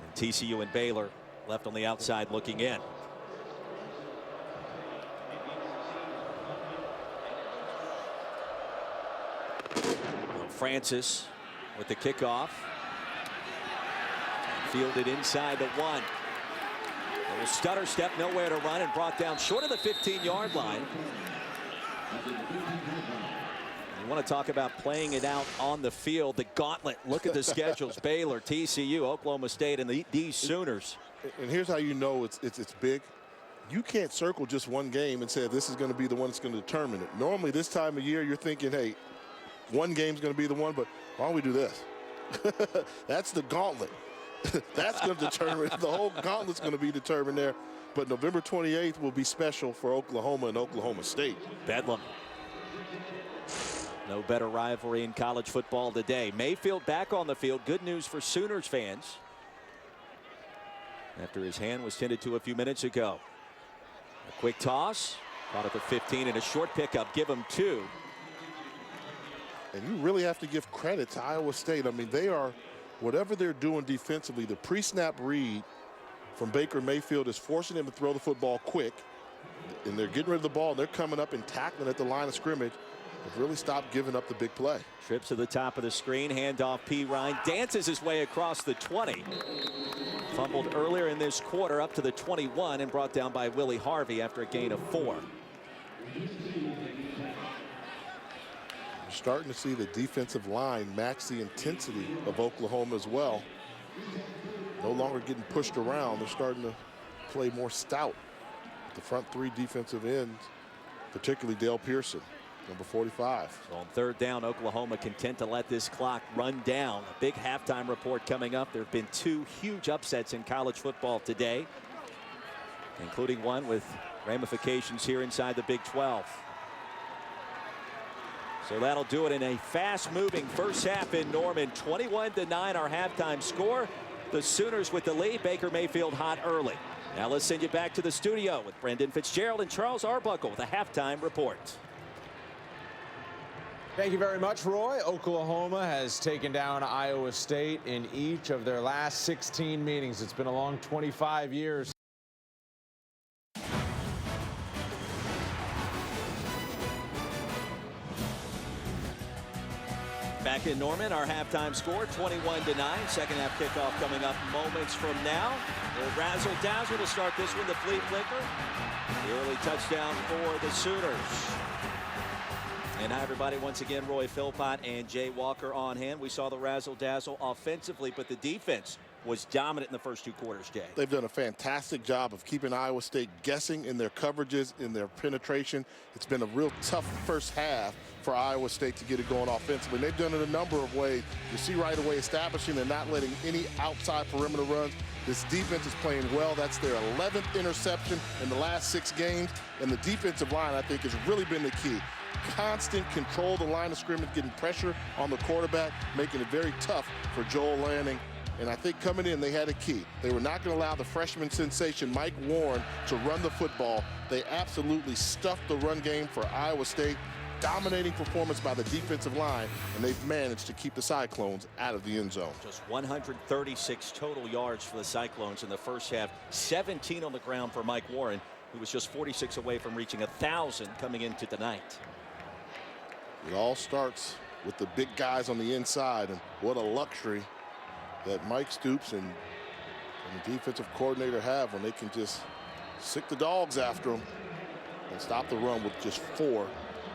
And TCU and Baylor left on the outside looking in. Francis with the kickoff. Fielded inside the 1. A little stutter step, nowhere to run, and brought down short of the 15-yard line. You want to talk about playing it out on the field, the gauntlet. Look at the schedules. Baylor, TCU, Oklahoma State, and these Sooners. And here's how you know it's big. You can't circle just one game and say this is going to be the one that's going to determine it. Normally this time of year you're thinking, hey, one game's going to be the one, but why don't we do this? That's the gauntlet. That's going to determine. The whole gauntlet's going to be determined there. But November 28th will be special for Oklahoma and Oklahoma State. Bedlam. No better rivalry in college football today. Mayfield back on the field. Good news for Sooners fans after his hand was tended to a few minutes ago. A quick toss. Caught at the 15 and a short pickup. Give them 2. And you really have to give credit to Iowa State. I mean, they are, whatever they're doing defensively, the pre-snap read from Baker Mayfield is forcing them to throw the football quick. And they're getting rid of the ball. And they're coming up and tackling at the line of scrimmage. They've really stopped giving up the big play. Trips to the top of the screen. Handoff P. Ryan dances his way across the 20. Fumbled earlier in this quarter up to the 21 and brought down by Willie Harvey after a gain of 4. You're starting to see the defensive line match the intensity of Oklahoma as well. No longer getting pushed around. They're starting to play more stout. The front 3 defensive ends, particularly Dale Pearson, number 45. So on 3rd down, Oklahoma content to let this clock run down. A big halftime report coming up. There have been 2 huge upsets in college football today, including one with ramifications here inside the Big 12. So that'll do it in a fast-moving first half in Norman. 21-9 our halftime score. The Sooners with the lead. Baker Mayfield hot early. Now let's send you back to the studio with Brendan Fitzgerald and Charles Arbuckle with a halftime report. Thank you very much, Roy. Oklahoma has taken down Iowa State in each of their last 16 meetings. It's been a long 25 years. Back in Norman, our halftime score 21-9. Second half kickoff coming up moments from now. The razzle dazzle to start this one. The flea flicker. The early touchdown for the Sooners. And hi, everybody. Once again, Roy Philpott and Jay Walker on hand. We saw the razzle dazzle offensively, but the defense was dominant in the first 2 quarters, Jay. They've done a fantastic job of keeping Iowa State guessing in their coverages, in their penetration. It's been a real tough first half for Iowa State to get it going offensively. And they've done it a number of ways. You see right away establishing and not letting any outside perimeter runs. This defense is playing well. That's their 11th interception in the last 6 games. And the defensive line, I think, has really been the key. Constant control of the line of scrimmage, getting pressure on the quarterback, making it very tough for Joel Lanning. And I think coming in, they had a key. They were not going to allow the freshman sensation, Mike Warren, to run the football. They absolutely stuffed the run game for Iowa State. Dominating performance by the defensive line, and they've managed to keep the Cyclones out of the end zone. Just 136 total yards for the Cyclones in the first half. 17 on the ground for Mike Warren, who was just 46 away from reaching 1,000 coming into tonight. It all starts with the big guys on the inside, and what a luxury that Mike Stoops and the defensive coordinator have when they can just sick the dogs after them and stop the run with just 4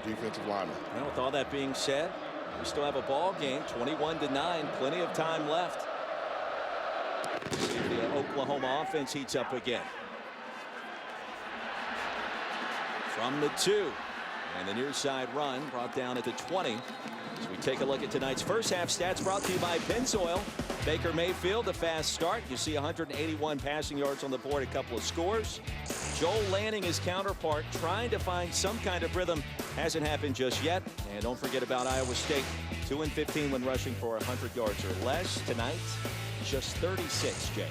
defensive linemen. Well, with all that being said, we still have a ball game, 21-9, plenty of time left. See if the Oklahoma offense heats up again. From the 2, and the near side run brought down at the 20. As we take a look at tonight's first half stats, brought to you by Pennzoil. Baker Mayfield, a fast start. You see 181 passing yards on the board, a couple of scores. Joel Lanning, his counterpart, trying to find some kind of rhythm. Hasn't happened just yet. And don't forget about Iowa State, 2-15 when rushing for 100 yards or less. Tonight, just 36, Jay.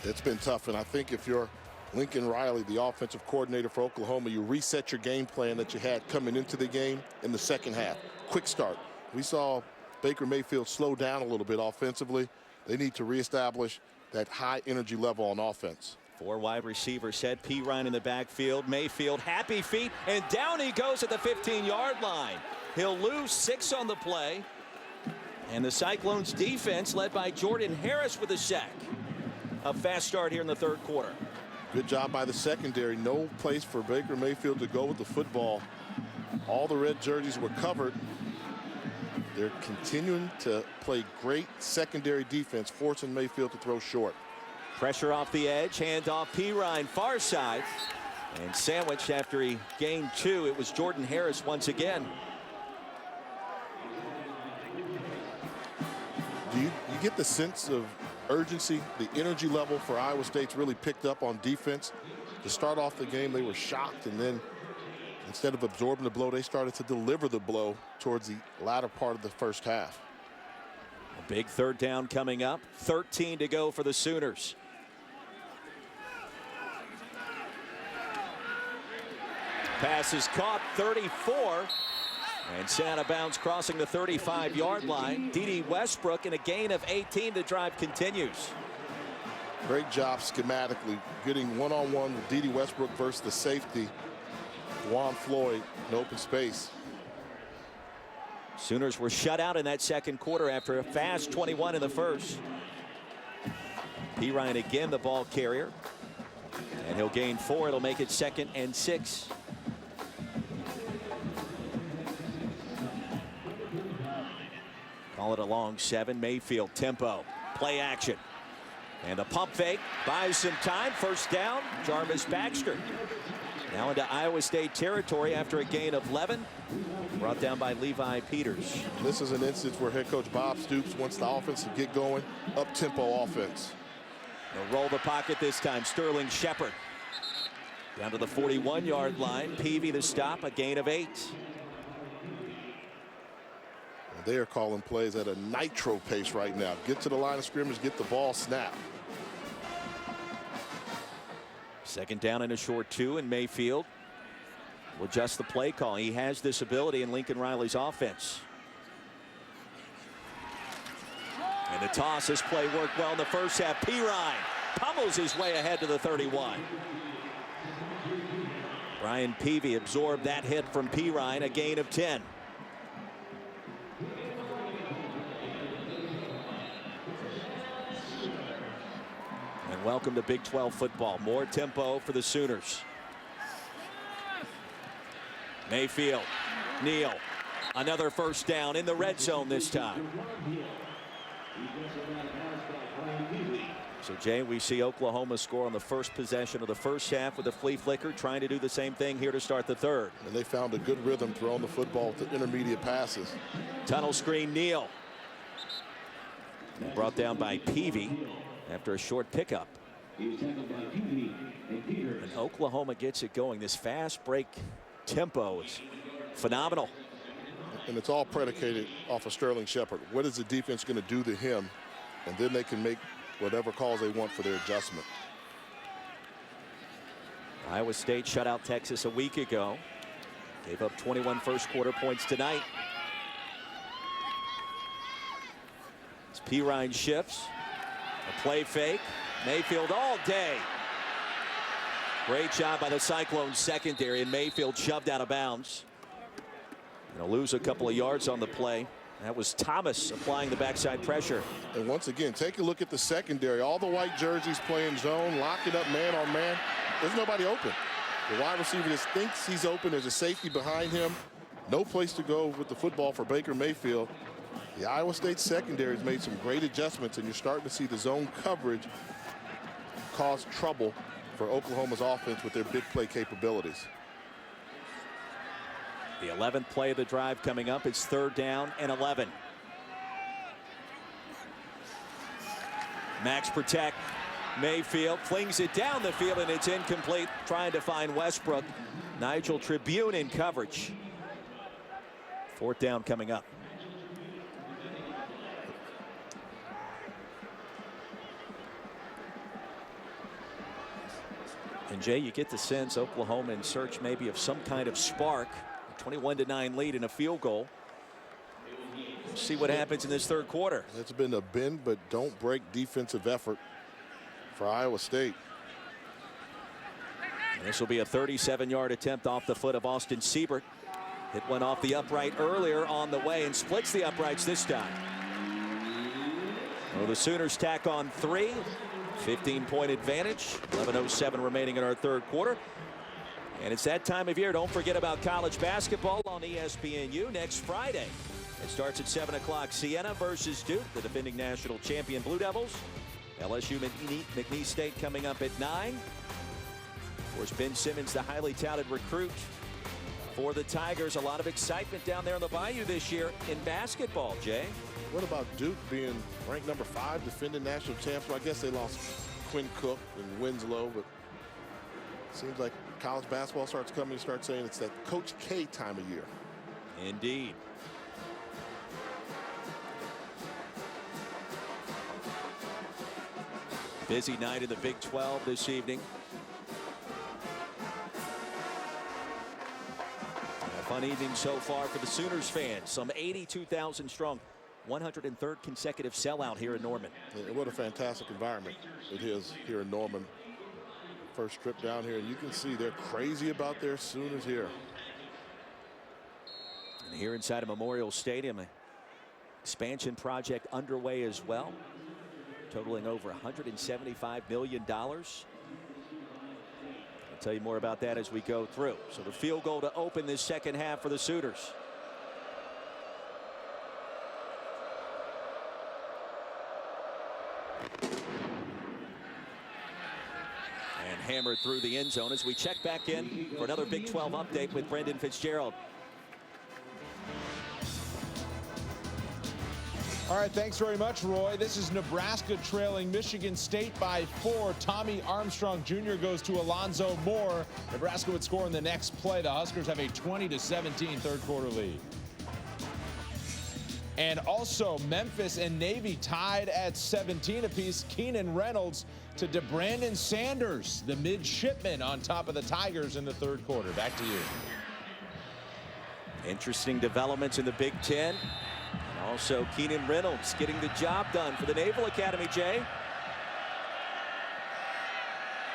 It's been tough, and I think if you're Lincoln Riley, the offensive coordinator for Oklahoma, you reset your game plan that you had coming into the game in the second half. Quick start. We saw Baker Mayfield slow down a little bit offensively. They need to reestablish that high energy level on offense. 4 wide receivers set. P. Ryan in the backfield. Mayfield, happy feet, and down he goes at the 15-yard line. He'll lose 6 on the play. And the Cyclones defense led by Jordan Harris with a sack. A fast start here in the 3rd quarter. Good job by the secondary. No place for Baker Mayfield to go with the football. All the red jerseys were covered. They're continuing to play great secondary defense, forcing Mayfield to throw short. Pressure off the edge, handoff P. Ryan, far side. And sandwiched after he gained 2. It was Jordan Harris once again. Do you get the sense of urgency, the energy level for Iowa State's really picked up on defense? To start off the game, they were shocked, and then instead of absorbing the blow, they started to deliver the blow towards the latter part of the first half. A big 3rd down coming up. 13 to go for the Sooners. Pass is caught, 34. And sent out of bounds crossing the 35-yard line. D.D. Westbrook in a gain of 18. The drive continues. Great job schematically getting one-on-one with D.D. Westbrook versus the safety, Juan Floyd, in open space. Sooners were shut out in that second quarter after a fast 21 in the first. Perine again the ball carrier. And he'll gain 4. It'll make it 2nd and 6. Call it a long 7. Mayfield tempo. Play action. And a pump fake. Buys some time. First down. Jarvis Baxter. Now into Iowa State territory after a gain of 11. Brought down by Levi Peters. This is an instance where head coach Bob Stoops wants the offense to get going. Up-tempo offense. They'll roll the pocket this time. Sterling Shepard. Down to the 41-yard line. Peavy the stop. A gain of 8. They are calling plays at a nitro pace right now. Get to the line of scrimmage, get the ball snapped. Second down and a short 2, and Mayfield will adjust the play call. He has this ability in Lincoln Riley's offense. And the toss. This play worked well in the first half. Perine pummels his way ahead to the 31. Brian Peavy absorbed that hit from Perine. A gain of 10. And welcome to Big 12 football. More tempo for the Sooners. Mayfield, Neal, another first down in the red zone this time. So Jay, we see Oklahoma score on the first possession of the first half with a flea flicker, trying to do the same thing here to start the third. And they found a good rhythm throwing the football with the intermediate passes. Tunnel screen, Neal. Brought down by Peavy after a short pickup. And Oklahoma gets it going. This fast break tempo is phenomenal. And it's all predicated off of Sterling Shepard. What is the defense going to do to him? And then they can make whatever calls they want for their adjustment. Iowa State shut out Texas a week ago. Gave up 21 first quarter points tonight. As Perine shifts. A play fake. Mayfield all day. Great job by the Cyclones secondary, and Mayfield shoved out of bounds. Going to lose a couple of yards on the play. That was Thomas applying the backside pressure. And once again, take a look at the secondary. All the white jerseys playing zone, locking up man on man. There's nobody open. The wide receiver just thinks he's open. There's a safety behind him. No place to go with the football for Baker Mayfield. The Iowa State secondary has made some great adjustments, and you're starting to see the zone coverage cause trouble for Oklahoma's offense with their big play capabilities. The 11th play of the drive coming up. It's 3rd down and 11. Max protect. Mayfield flings it down the field, and it's incomplete. Trying to find Westbrook. Nigel Tribune in coverage. 4th down coming up. And Jay, you get the sense Oklahoma in search maybe of some kind of spark. 21-9 lead and a field goal. See what happens in this third quarter. It's been a bend but don't break defensive effort for Iowa State. And this will be a 37-yard attempt off the foot of Austin Siebert. Hit one off the upright earlier on the way and splits the uprights this time. Well, the Sooners tack on 3. 15-point advantage. 11:07 remaining in our third quarter. And it's that time of year. Don't forget about college basketball on ESPNU next Friday. It starts at 7 o'clock. Siena versus Duke, the defending national champion Blue Devils. LSU McNeese State coming up at 9. Of course, Ben Simmons, the highly touted recruit for the Tigers. A lot of excitement down there in the Bayou this year in basketball, Jay. What about Duke being ranked number 5, defending national champs? Well, I guess they lost Quinn Cook and Winslow, but it seems like college basketball starts coming, start saying it's that Coach K time of year. Indeed. Busy night in the Big 12 this evening. Fun evening so far for the Sooners fans. Some 82,000 strong. 103rd consecutive sellout here in Norman. Yeah, what a fantastic environment it is here in Norman. First trip down here, and you can see they're crazy about their Sooners here. And here inside of Memorial Stadium, an expansion project underway as well, totaling over $175 million. I'll tell you more about that as we go through. So the field goal to open this second half for the Sooners. And hammered through the end zone as we check back in for another Big 12 update with Brendan Fitzgerald. All right, thanks very much, Roy. This is Nebraska trailing Michigan State by 4. Tommy Armstrong Jr. goes to Alonzo Moore. Nebraska would score in the next play. The Huskers have a 20-17 third quarter lead. And also Memphis and Navy tied at 17 apiece. Keenan Reynolds to DeBrandon Sanders, the midshipman, on top of the Tigers in the third quarter. Back to you. Interesting developments in the Big Ten. And also Keenan Reynolds getting the job done for the Naval Academy, Jay.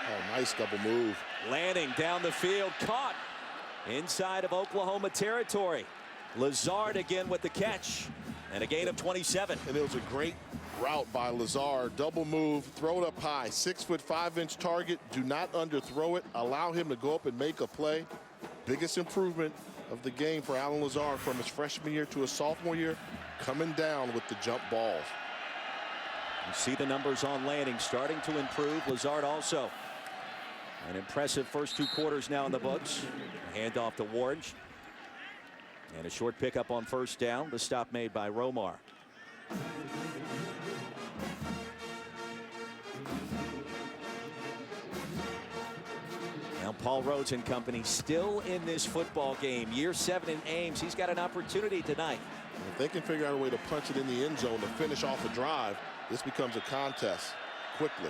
Oh, nice double move. Lanning down the field, caught inside of Oklahoma territory. Lazard again with the catch and a gain of 27. And it was a great route by Lazard. Double move, throw it up high. 6'5" target. Do not underthrow it. Allow him to go up and make a play. Biggest improvement of the game for Allen Lazard from his freshman year to his sophomore year, coming down with the jump balls. You see the numbers on Lanning starting to improve. Lazard also an impressive first 2 quarters now in the books. Handoff to Warren. And a short pickup on first down. The stop made by Romar. Now Paul Rhodes and company still in this football game. Year 7 in Ames. He's got an opportunity tonight. If they can figure out a way to punch it in the end zone to finish off a drive, this becomes a contest quickly.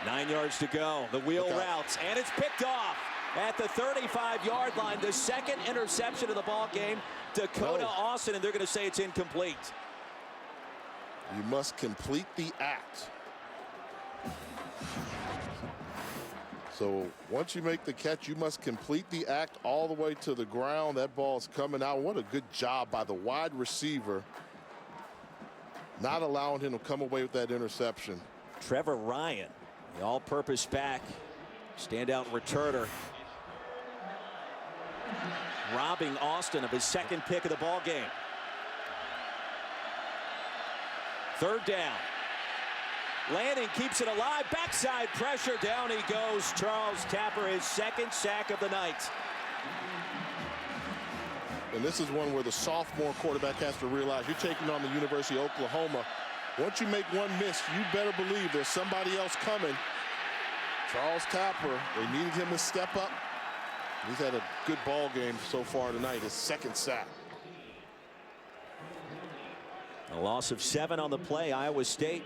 9 yards to go. The wheel routes, and it's picked off at the 35-yard line. The second interception of the ball game. Dakota Austin, and they're going to say it's incomplete. You must complete the act. So once you make the catch, you must complete the act all the way to the ground. That ball's coming out. What a good job by the wide receiver, not allowing him to come away with that interception. Trevor Ryan, the all-purpose back, standout returner, robbing Austin of his second pick of the ball game. Third down. Lanning keeps it alive. Backside pressure. Down he goes. Charles Tapper, his second sack of the night. And this is one where the sophomore quarterback has to realize you're taking on the University of Oklahoma. Once you make one miss, you better believe there's somebody else coming. Charles Tapper, they needed him to step up. He's had a good ball game so far tonight, his second sack. A loss of 7 on the play, Iowa State.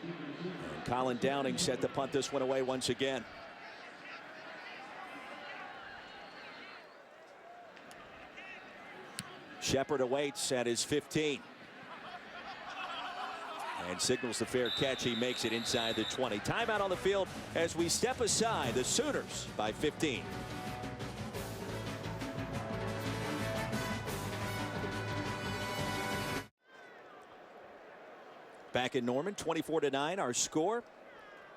And Colin Downing set to punt this one away once again. Shepard awaits at his 15. And signals the fair catch. He makes it inside the 20. Timeout on the field as we step aside. The Sooners by 15. Back in Norman, 24-9 our score.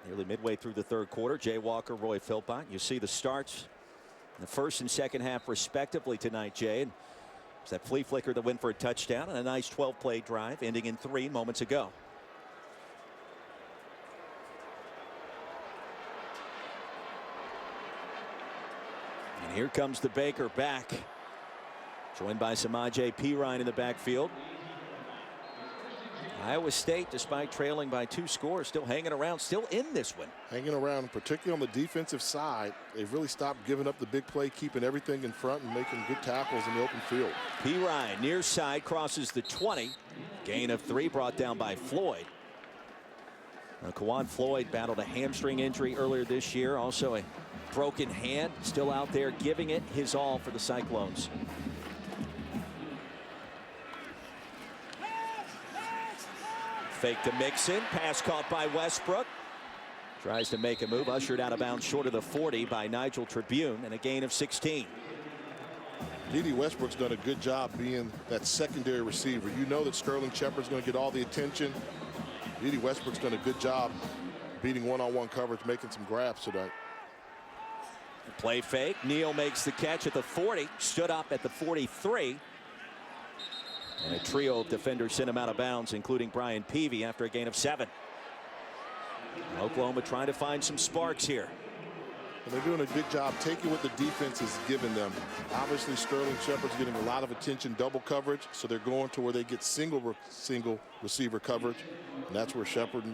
Nearly midway through the third quarter. Jay Walker, Roy Philpott. You see the starts in the first and second half respectively tonight, Jay. And it's that flea flicker that went for a touchdown and a nice 12-play drive ending in 3 moments ago. And here comes the Baker back, joined by Samaje Perine in the backfield. Iowa State, despite trailing by 2 scores, still hanging around, still in this one. Hanging around, particularly on the defensive side. They've really stopped giving up the big play, keeping everything in front and making good tackles in the open field. Perine near side crosses the 20. Gain of 3 brought down by Floyd. Now, Kawan Floyd battled a hamstring injury earlier this year. Also a broken hand, still out there giving it his all for the Cyclones. Fake to Mixon, pass caught by Westbrook. Tries to make a move, ushered out of bounds short of the 40 by Nigel Tribune, and a gain of 16. D.D. Westbrook's done a good job being that secondary receiver. You know that Sterling Shepard's going to get all the attention. D.D. Westbrook's done a good job beating one-on-one coverage, making some grabs tonight. Play fake. Neal makes the catch at the 40, stood up at the 43. And a trio of defenders sent him out of bounds, including Brian Peavy, after a gain of 7. Oklahoma trying to find some sparks here. And they're doing a good job taking what the defense is giving them. Obviously, Sterling Shepard's getting a lot of attention, double coverage, so they're going to where they get single receiver coverage, and that's where Shepard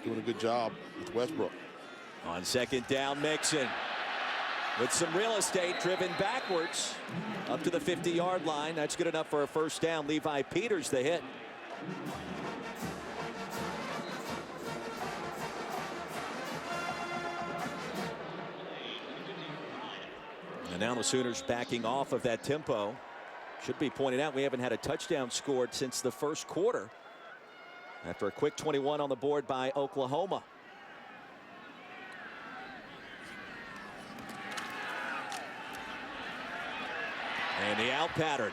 doing a good job with Westbrook. On second down, Mixon with some real estate, driven backwards up to the 50-yard line. That's good enough for a first down. Levi Peters the hit. And now the Sooners backing off of that tempo. Should be pointed out, we haven't had a touchdown scored since the first quarter, after a quick 21 on the board by Oklahoma. And the out pattern.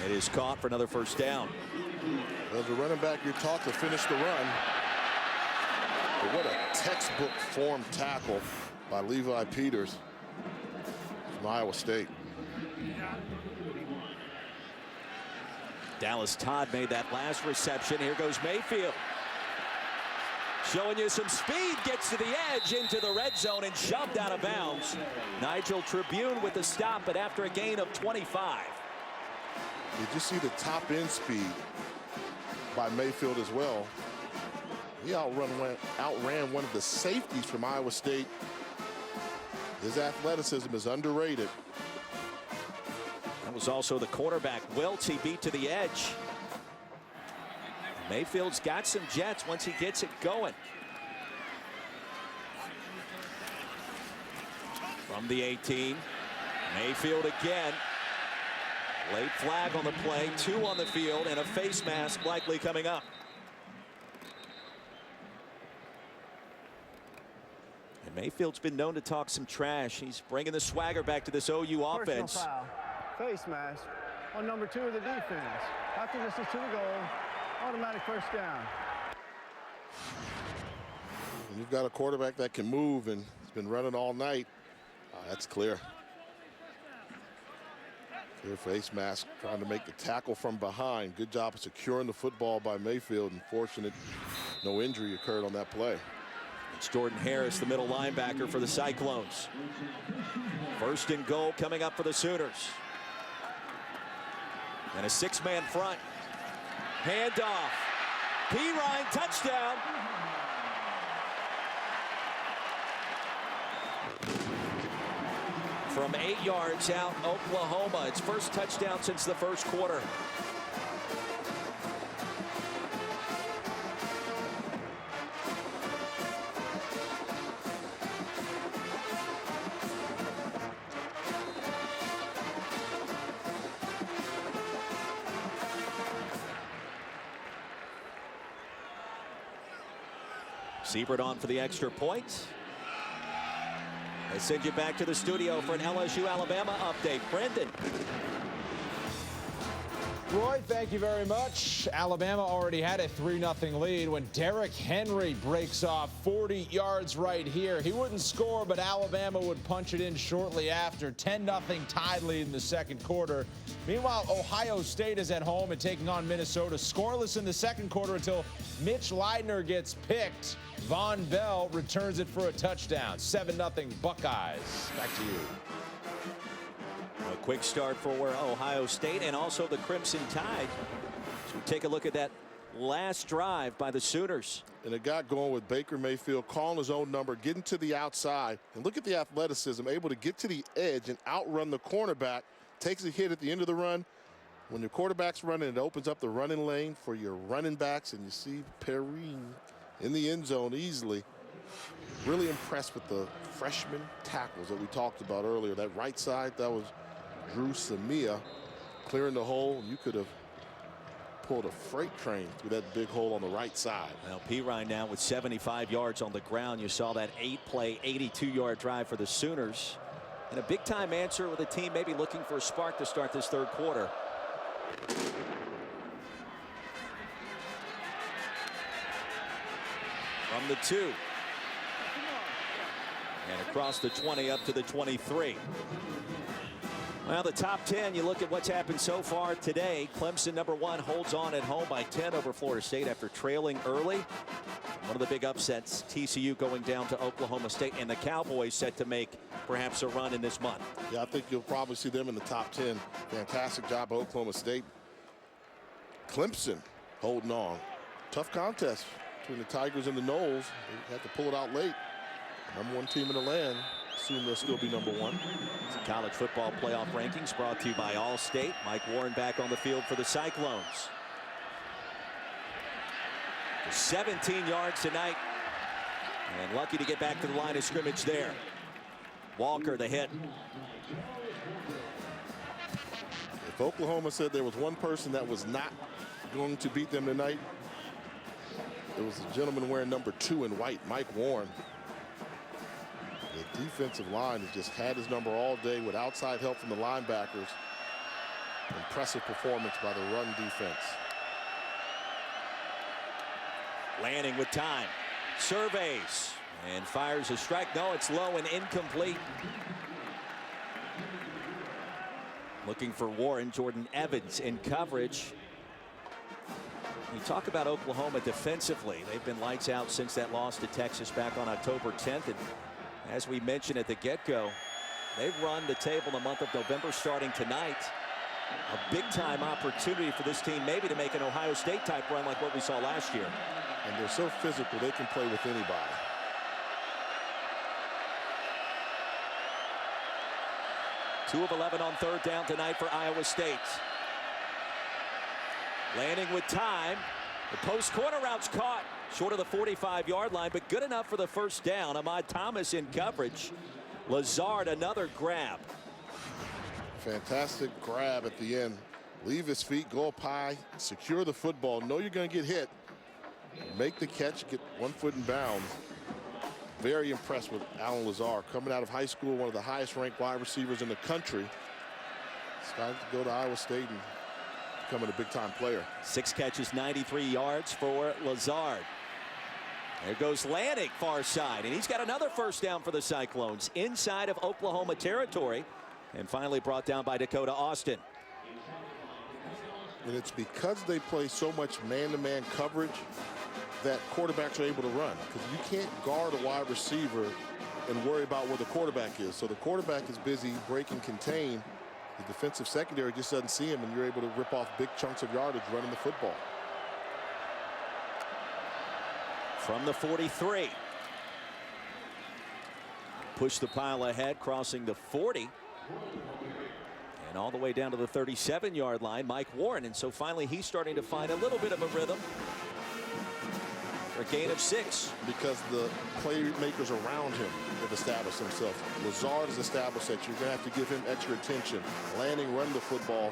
It is caught for another first down. As a running back, you're taught to finish the run. But what a textbook form tackle by Levi Peters from Iowa State. Dallas Todd made that last reception. Here goes Mayfield. Showing you some speed, gets to the edge into the red zone and shoved out of bounds. Nigel Tribune with the stop, but after a gain of 25. Did you see the top end speed by Mayfield as well? He outran one of the safeties from Iowa State. His athleticism is underrated. That was also the quarterback, Wiltz, he beat to the edge. Mayfield's got some jets once he gets it going. From the 18, Mayfield again. Late flag on the play, 2 on the field, and a face mask likely coming up. And Mayfield's been known to talk some trash. He's bringing the swagger back to this OU offense. Personal foul, face mask on number 2 of the defense. After this is to the goal, automatic first down. When you've got a quarterback that can move and has been running all night, that's clear. Clear face mask, trying to make the tackle from behind. Good job of securing the football by Mayfield, and fortunate no injury occurred on that play. It's Jordan Harris, the middle linebacker for the Cyclones. First and goal coming up for the Sooners. And a 6-man front. Handoff. P-Ryan, touchdown. From 8 yards out, Oklahoma. Its first touchdown since the first quarter. Siebert on for the extra point. I send you back to the studio for an LSU-Alabama update. Brendan. Roy, thank you very much. Alabama already had a 3-0 lead when Derrick Henry breaks off 40 yards right here. He wouldn't score, but Alabama would punch it in shortly after. 10-0 tied lead in the second quarter. Meanwhile, Ohio State is at home and taking on Minnesota. Scoreless in the second quarter until Mitch Leidner gets picked. Von Bell returns it for a touchdown. 7-0 Buckeyes. Back to you. A quick start for Ohio State and also the Crimson Tide. So take a look at that last drive by the Sooners. And it got going with Baker Mayfield calling his own number, getting to the outside. And look at the athleticism, able to get to the edge and outrun the cornerback. Takes a hit at the end of the run. When your quarterback's running, it opens up the running lane for your running backs. And you see Perrine in the end zone easily. Really impressed with the freshman tackles that we talked about earlier. That right side, that was Drew Samia clearing the hole. You could have pulled a freight train through that big hole on the right side. Well, Pirine now with 75 yards on the ground. You saw that 8-play, 82-yard drive for the Sooners. And a big-time answer with a team maybe looking for a spark to start this third quarter. From the 2. And across the 20 up to the 23. Well, the top 10, you look at what's happened so far today. Clemson, number 1, holds on at home by 10 over Florida State after trailing early. One of the big upsets, TCU going down to Oklahoma State, and the Cowboys set to make perhaps a run in this month. Yeah, I think you'll probably see them in the top 10. Fantastic job by Oklahoma State. Clemson holding on. Tough contest between the Tigers and the Noles. They had to pull it out late. Number 1 team in the land. Assume they'll still be number 1. College football playoff rankings brought to you by Allstate. Mike Warren back on the field for the Cyclones. 17 yards tonight. And lucky to get back to the line of scrimmage there. Walker the hit. If Oklahoma said there was one person that was not going to beat them tonight, it was the gentleman wearing number 2 in white, Mike Warren. The defensive line has just had his number all day with outside help from the linebackers. Impressive performance by the run defense. Lanning with time. Surveys. And fires a strike. No, it's low and incomplete. Looking for Warren. Jordan Evans in coverage. You talk about Oklahoma defensively. They've been lights out since that loss to Texas back on October 10th. And as we mentioned at the get-go, they've run the table in the month of November starting tonight. A big-time opportunity for this team maybe to make an Ohio State-type run like what we saw last year. And they're so physical, they can play with anybody. Two of 11 on third down tonight for Iowa State. Lanning with time. The post corner route's caught short of the 45-yard line, but good enough for the first down. Ahmad Thomas in coverage. Lazard another grab. Fantastic grab at the end. Leave his feet, go up high, secure the football. Know you're going to get hit. Make the catch, get 1 foot in bounds. Very impressed with Alan Lazard. Coming out of high school, one of the highest ranked wide receivers in the country. Decided to go to Iowa State and becoming a big-time player. 6 catches, 93 yards for Lazard. There goes Lanning, far side, and he's got another first down for the Cyclones inside of Oklahoma territory, and finally brought down by Dakota Austin. And it's because they play so much man-to-man coverage that quarterbacks are able to run, because you can't guard a wide receiver and worry about where the quarterback is. So the quarterback is busy break and contain. The defensive secondary just doesn't see him, and you're able to rip off big chunks of yardage running the football. From the 43. Push the pile ahead, crossing the 40. And all the way down to the 37-yard line, Mike Warren. And so finally he's starting to find a little bit of a rhythm. For a gain of 6. Because the playmakers around him have established themselves. Lazard has established that you're going to have to give him extra attention. Lanning running the football.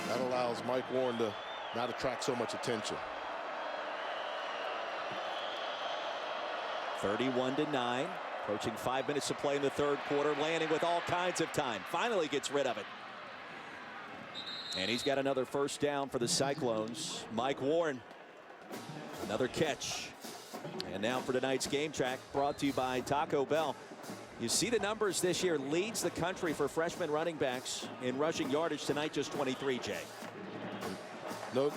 That allows Mike Warren to not attract so much attention. 31-9. Approaching 5 minutes to play in the third quarter. Lanning with all kinds of time. Finally gets rid of it. And he's got another first down for the Cyclones. Mike Warren. Another catch. And now for tonight's game track, brought to you by Taco Bell. You see the numbers this year. Leads the country for freshman running backs in rushing yardage tonight, just 23, Jay. No,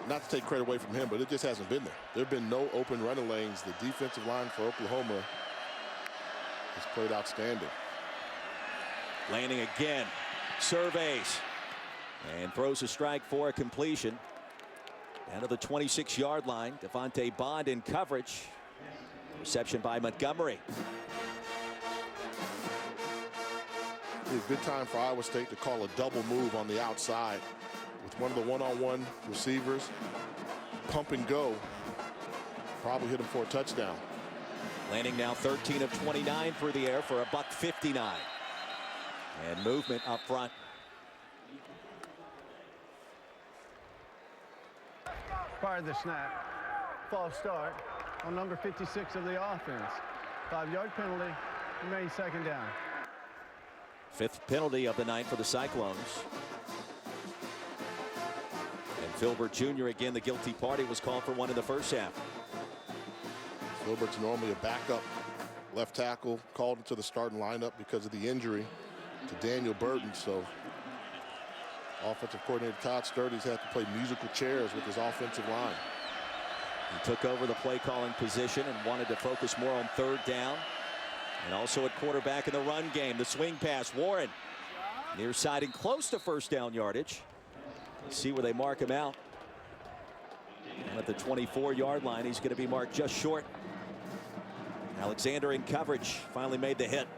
not to take credit away from him, but it just hasn't been there. There have been no open running lanes. The defensive line for Oklahoma has played outstanding. Lanning again. Surveys. And throws a strike for a completion. Down to the 26-yard line. Devontae Bond in coverage. Reception by Montgomery. It's a good time for Iowa State to call a double move on the outside with one of the one-on-one receivers. Pump and go. Probably hit him for a touchdown. Landing now 13 of 29 through the air for a $159. And movement up front. Prior to the snap, false start on number 56 of the offense. 5-yard penalty, remains second down. 5th penalty of the night for the Cyclones. And Filbert Jr. again, the guilty party, was called for one in the first half. Filbert's normally a backup left tackle, called into the starting lineup because of the injury to Daniel Burton. So offensive coordinator Todd Sturdy's had to play musical chairs with his offensive line. He took over the play calling position and wanted to focus more on 3rd down. And also at quarterback in the run game. The swing pass, Warren near side and close to first down yardage. Let's see where they mark him out. And at the 24-yard line, he's going to be marked just short. Alexander in coverage, finally made the hit.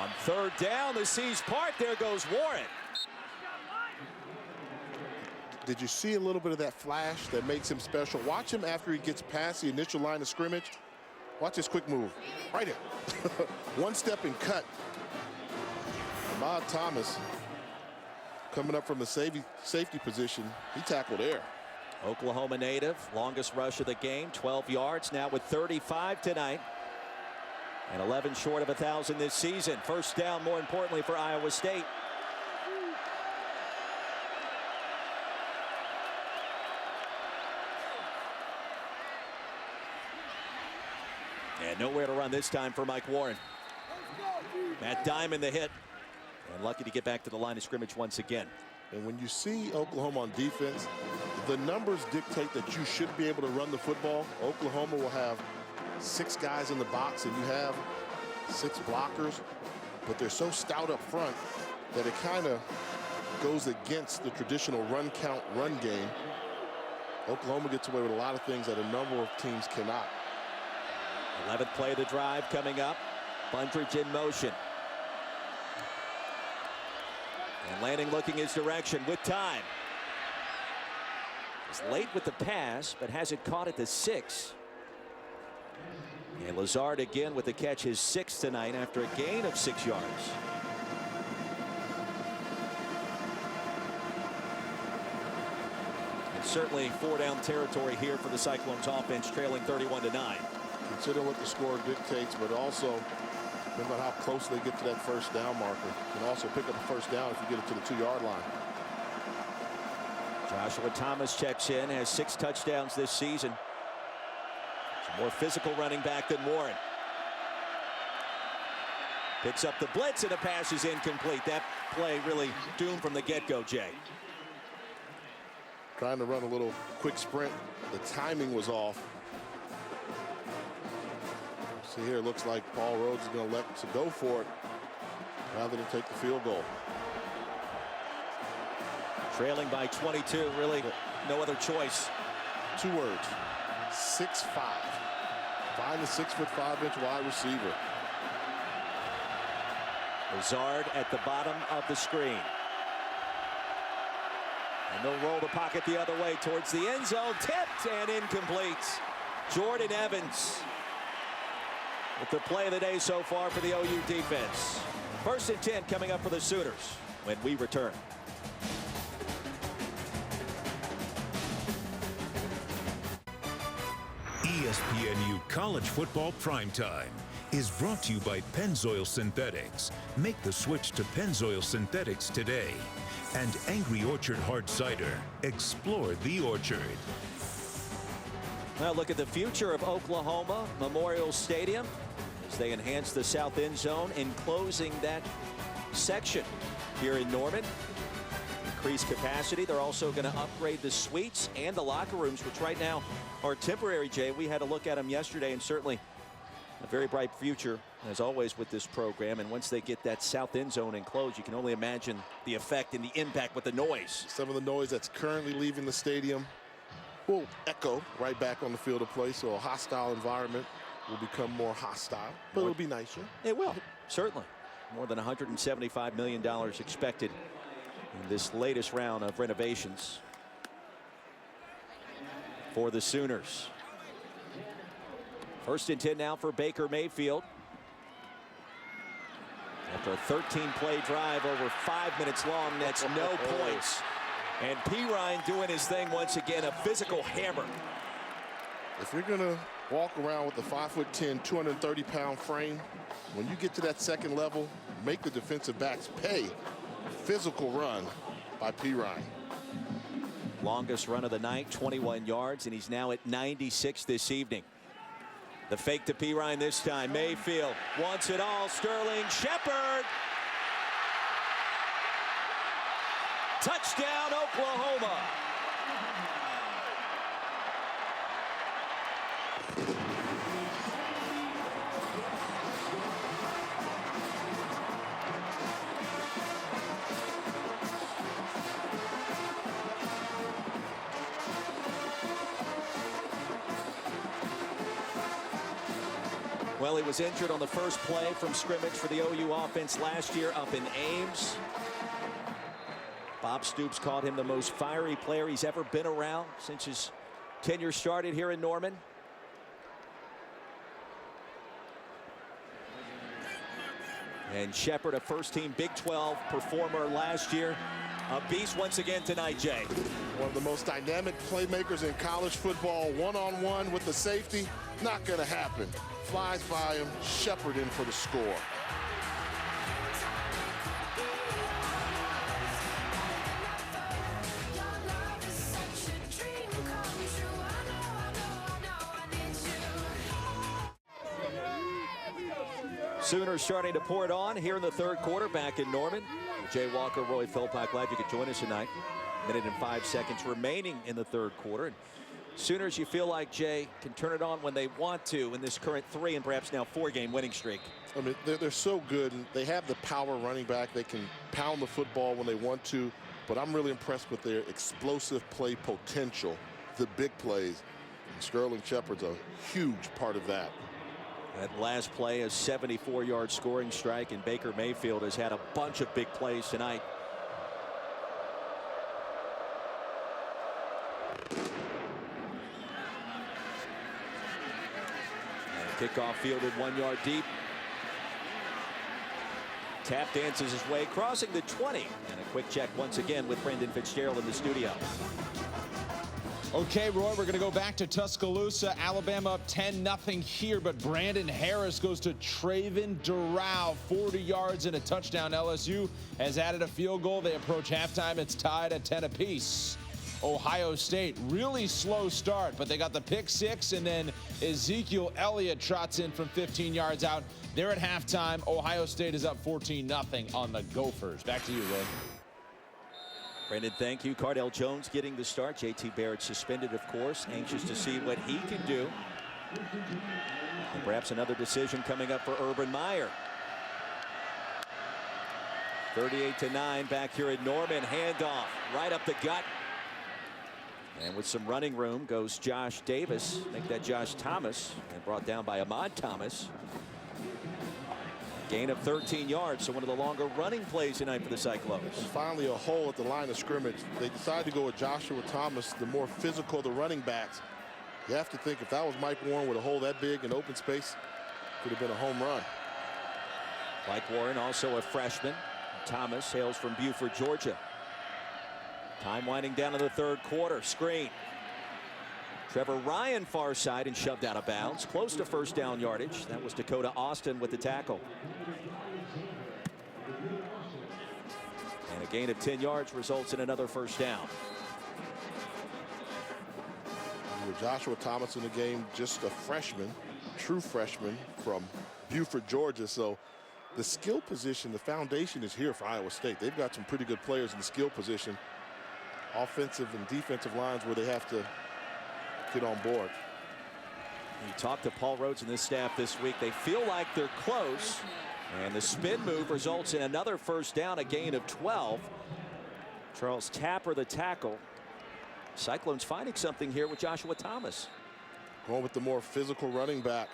On 3rd down, the seas part. There goes Warren. Did you see a little bit of that flash that makes him special? Watch him after he gets past the initial line of scrimmage. Watch his quick move. Right here. One step and cut. Ahmad Thomas coming up from the safety position. He tackled there. Oklahoma native, longest rush of the game, 12 yards, now with 35 tonight. And 11 short of 1,000 this season. First down, more importantly, for Iowa State. And nowhere to run this time for Mike Warren. Matt Diamond the hit. And lucky to get back to the line of scrimmage once again. And when you see Oklahoma on defense, the numbers dictate that you should be able to run the football. Oklahoma will have 6 guys in the box and you have 6 blockers, but they're so stout up front that it kind of goes against the traditional run count run game. Oklahoma gets away with a lot of things that a number of teams cannot. 11th play of the drive coming up. Bundridge in motion. And Lanning looking his direction with time. He's late with the pass, but hasn't caught at the 6. And Lazard again with the catch, his 6th tonight after a gain of 6 yards. And certainly 4-down territory here for the Cyclones offense, trailing 31-9. Consider what the score dictates, but also depends on how close they get to that first down marker. You can also pick up a first down if you get it to the 2-yard line. Joshua Thomas checks in, has 6 touchdowns this season. He's a more physical running back than Warren. Picks up the blitz and the pass is incomplete. That play really doomed from the get-go, Jay. Trying to run a little quick sprint. The timing was off. See here, it looks like Paul Rhodes is going to elect to go for it rather than take the field goal. Trailing by 22, really no other choice. 2 words, 6'5". Find the 6'5" wide receiver. Lazard at the bottom of the screen. And they'll roll the pocket the other way towards the end zone. Tipped and incomplete. Jordan Evans with the play of the day so far for the OU defense. 1st and 10 coming up for the Sooners when we return. ESPNU College Football Primetime is brought to you by Pennzoil Synthetics. Make the switch to Pennzoil Synthetics today. And Angry Orchard Hard Cider. Explore the orchard. Now look at the future of Oklahoma Memorial Stadium as they enhance the south end zone, enclosing that section here in Norman. Increased capacity. They're also going to upgrade the suites and the locker rooms, which right now are temporary, Jay. We had a look at them yesterday, and certainly a very bright future, as always, with this program. And once they get that south end zone enclosed, you can only imagine the effect and the impact with the noise. Some of the noise that's currently leaving the stadium will echo right back on the field of play, so a hostile environment will become more hostile, but it'll be nicer. It will, certainly. More than $175 million expected in this latest round of renovations for the Sooners. 1st and 10 now for Baker Mayfield. After a 13-play drive over 5 minutes long, that's no points. And Pirine doing his thing once again, a physical hammer. If you're going to walk around with a 5'10", 230-pound frame, when you get to that second level, make the defensive backs pay. Physical run by Pirine. Longest run of the night, 21 yards, and he's now at 96 this evening. The fake to Pirine this time. Mayfield wants it all. Sterling Shepard. Touchdown, Oklahoma. Well, he was injured on the first play from scrimmage for the OU offense last year up in Ames. Bob Stoops called him the most fiery player he's ever been around since his tenure started here in Norman. And Shepard, a first-team Big 12 performer last year. A beast once again tonight, Jay. One of the most dynamic playmakers in college football, one-on-one with the safety. Not going to happen. Flies by him, Shepard in for the score. Sooners starting to pour it on here in the third quarter back in Norman. Jay Walker, Roy Philpott, glad you could join us tonight. 1:05 remaining in the third quarter. And Sooners, you feel like, Jay, can turn it on when they want to in this current 3 and perhaps now 4-game winning streak. I mean, they're so good, and they have the power running back. They can pound the football when they want to, but I'm really impressed with their explosive play potential, the big plays. And Sterling Shepard's a huge part of that. That last play, a 74-yard scoring strike, and Baker Mayfield has had a bunch of big plays tonight. Kickoff fielded 1 yard deep. Tap dances his way, crossing the 20. And a quick check once again with Brendan Fitzgerald in the studio. Okay, Roy, we're going to go back to Tuscaloosa. Alabama up 10-0 here, but Brandon Harris goes to Traven Durrell, 40 yards and a touchdown. LSU has added a field goal. They approach halftime. It's tied at 10 apiece. Ohio State, really slow start, but they got the pick 6, and then Ezekiel Elliott trots in from 15 yards out. They're at halftime. Ohio State is up 14-0 on the Gophers. Back to you, Roy. Brendan, thank you. Cardell Jones getting the start. JT Barrett suspended, of course. Anxious to see what he can do. And perhaps another decision coming up for Urban Meyer. 38-9 back here at Norman. Handoff right up the gut. And with some running room goes Josh Davis. Make that Josh Thomas. And brought down by Ahmad Thomas. Gain of 13 yards, so one of the longer running plays tonight for the Cyclones. And finally a hole at the line of scrimmage. They decided to go with Joshua Thomas, the more physical of the running backs. You have to think if that was Mike Warren with a hole that big in open space, could have been a home run. Mike Warren, also a freshman. Thomas hails from Beaufort, Georgia. Time winding down in the third quarter. Screen. Trevor Ryan far side and shoved out of bounds. Close to first down yardage. That was Dakota Austin with the tackle. And a gain of 10 yards results in another first down. With Joshua Thomas in the game, just a freshman, true freshman from Beaufort, Georgia. So the skill position, the foundation is here for Iowa State. They've got some pretty good players in the skill position. Offensive and defensive lines where they have to get on board. You talked to Paul Rhodes and this staff this week. They feel like they're close. And the spin move results in another first down, a gain of 12. Charles Tapper, the tackle. Cyclones finding something here with Joshua Thomas. Going with the more physical running back.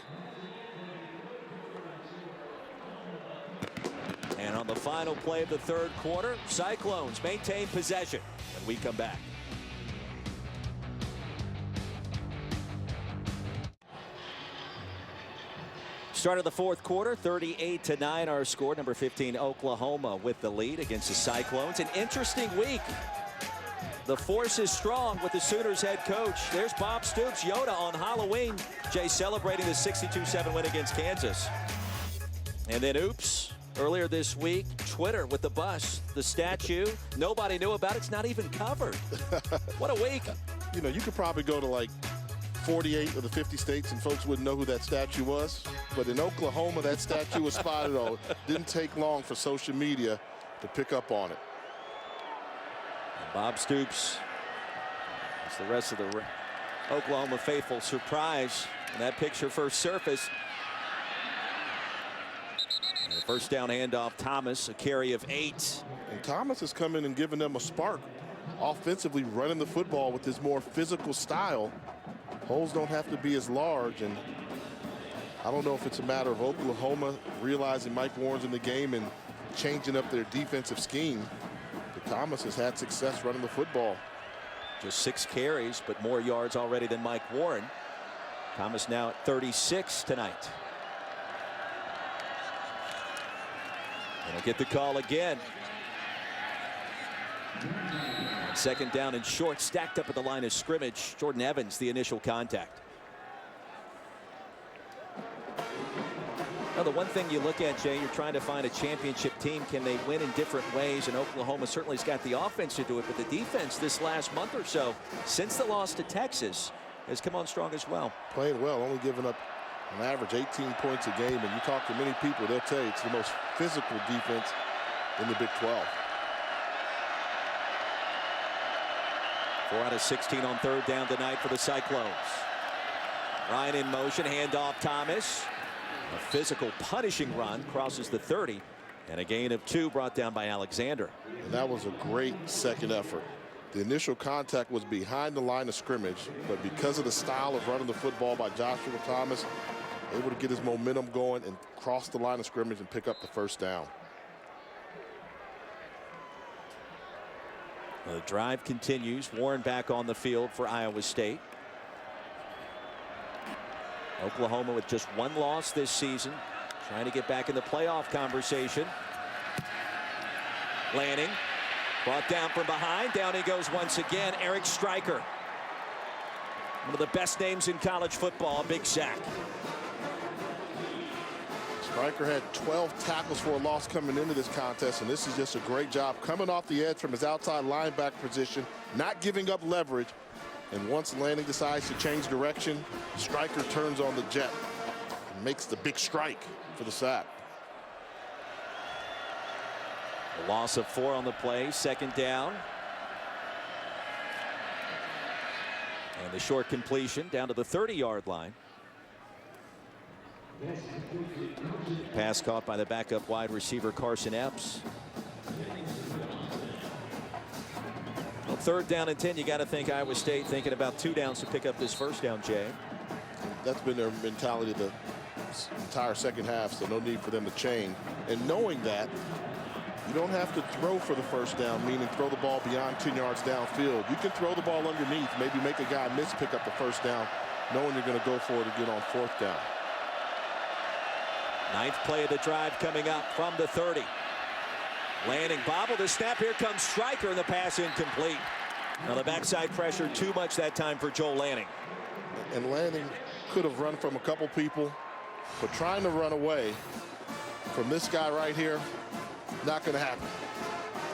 And on the final play of the third quarter, Cyclones maintain possession when we come back. Start of the fourth quarter, 38-9 our score. Number 15 Oklahoma with the lead against the Cyclones. An interesting week. The force is strong with the Sooners head coach. There's Bob Stoops, Yoda on Halloween. Jay celebrating the 62-7 win against Kansas. And then oops, earlier this week, Twitter with the bus, the statue. Nobody knew about it. It's not even covered. What a week. You know, you could probably go to like 48 of the 50 states and folks wouldn't know who that statue was. But in Oklahoma, that statue was spotted on. It didn't take long for social media to pick up on it. And Bob Stoops, as the rest of the Oklahoma faithful, surprise when that picture first surfaced. And the first down handoff, Thomas, a carry of 8. And Thomas has come in and given them a spark offensively, running the football with his more physical style. Holes don't have to be as large, and I don't know if it's a matter of Oklahoma realizing Mike Warren's in the game and changing up their defensive scheme. But Thomas has had success running the football. Just 6 carries, but more yards already than Mike Warren. Thomas now at 36 tonight. And he'll get the call again. Second down and short, stacked up at the line of scrimmage. Jordan Evans, the initial contact. Now, the one thing you look at, Jay, you're trying to find a championship team. Can they win in different ways? And Oklahoma certainly has got the offense to do it, but the defense this last month or so, since the loss to Texas, has come on strong as well. Playing well, only giving up an average 18 points a game. And you talk to many people, they'll tell you it's the most physical defense in the Big 12. 4 out of 16 on third down tonight for the Cyclones. Ryan in motion, handoff Thomas. A physical punishing run, crosses the 30, and a gain of 2 brought down by Alexander. And that was a great second effort. The initial contact was behind the line of scrimmage, but because of the style of running the football by Joshua Thomas, able to get his momentum going and cross the line of scrimmage and pick up the first down. The drive continues. Warren back on the field for Iowa State. Oklahoma with just 1 loss this season, trying to get back in the playoff conversation. Lanning brought down from behind. Down he goes once again. Eric Stryker, one of the best names in college football. Big sack. Stryker had 12 tackles for a loss coming into this contest, and this is just a great job coming off the edge from his outside linebacker position, not giving up leverage. And once Lanning decides to change direction, Stryker turns on the jet and makes the big strike for the sack. A loss of 4 on the play, second down. And the short completion down to the 30-yard line. Pass caught by the backup wide receiver Carson Epps. Well, third down and 10, you got to think Iowa State thinking about 2 downs to pick up this first down, Jay. That's been their mentality the entire second half, so no need for them to change. And knowing that, you don't have to throw for the first down, meaning throw the ball beyond 10 yards downfield. You can throw the ball underneath, maybe make a guy miss, pick up the first down, knowing you're going to go for it again on 4th down. 9th play of the drive coming up from the 30. Lanning bobbled the snap. Here comes Stryker, and the pass incomplete. Now the backside pressure too much that time for Joel Lanning. And Lanning could have run from a couple people, but trying to run away from this guy right here, not going to happen.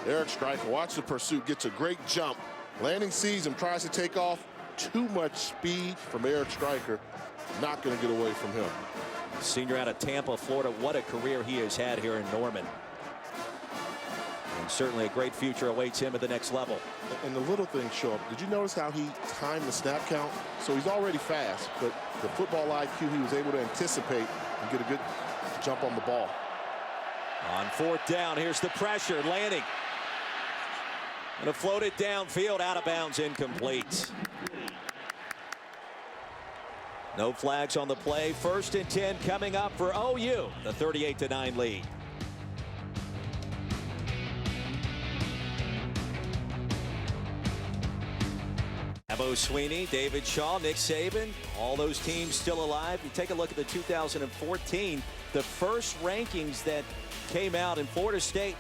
Eric Stryker, watch the pursuit, gets a great jump. Lanning sees him, tries to take off. Too much speed from Eric Stryker, not going to get away from him. Senior out of Tampa, Florida. What a career he has had here in Norman. And certainly a great future awaits him at the next level. And the little things show up. Did you notice how he timed the snap count? So he's already fast, but the football IQ, he was able to anticipate and get a good jump on the ball. On 4th down, here's the pressure. Lanning And to float it downfield, out of bounds, incomplete. No flags on the play. 1st and 10 coming up for OU. The 38-9 lead. Abo Sweeney, David Shaw, Nick Saban, all those teams still alive. You take a look at the 2014, the first rankings that came out in Florida State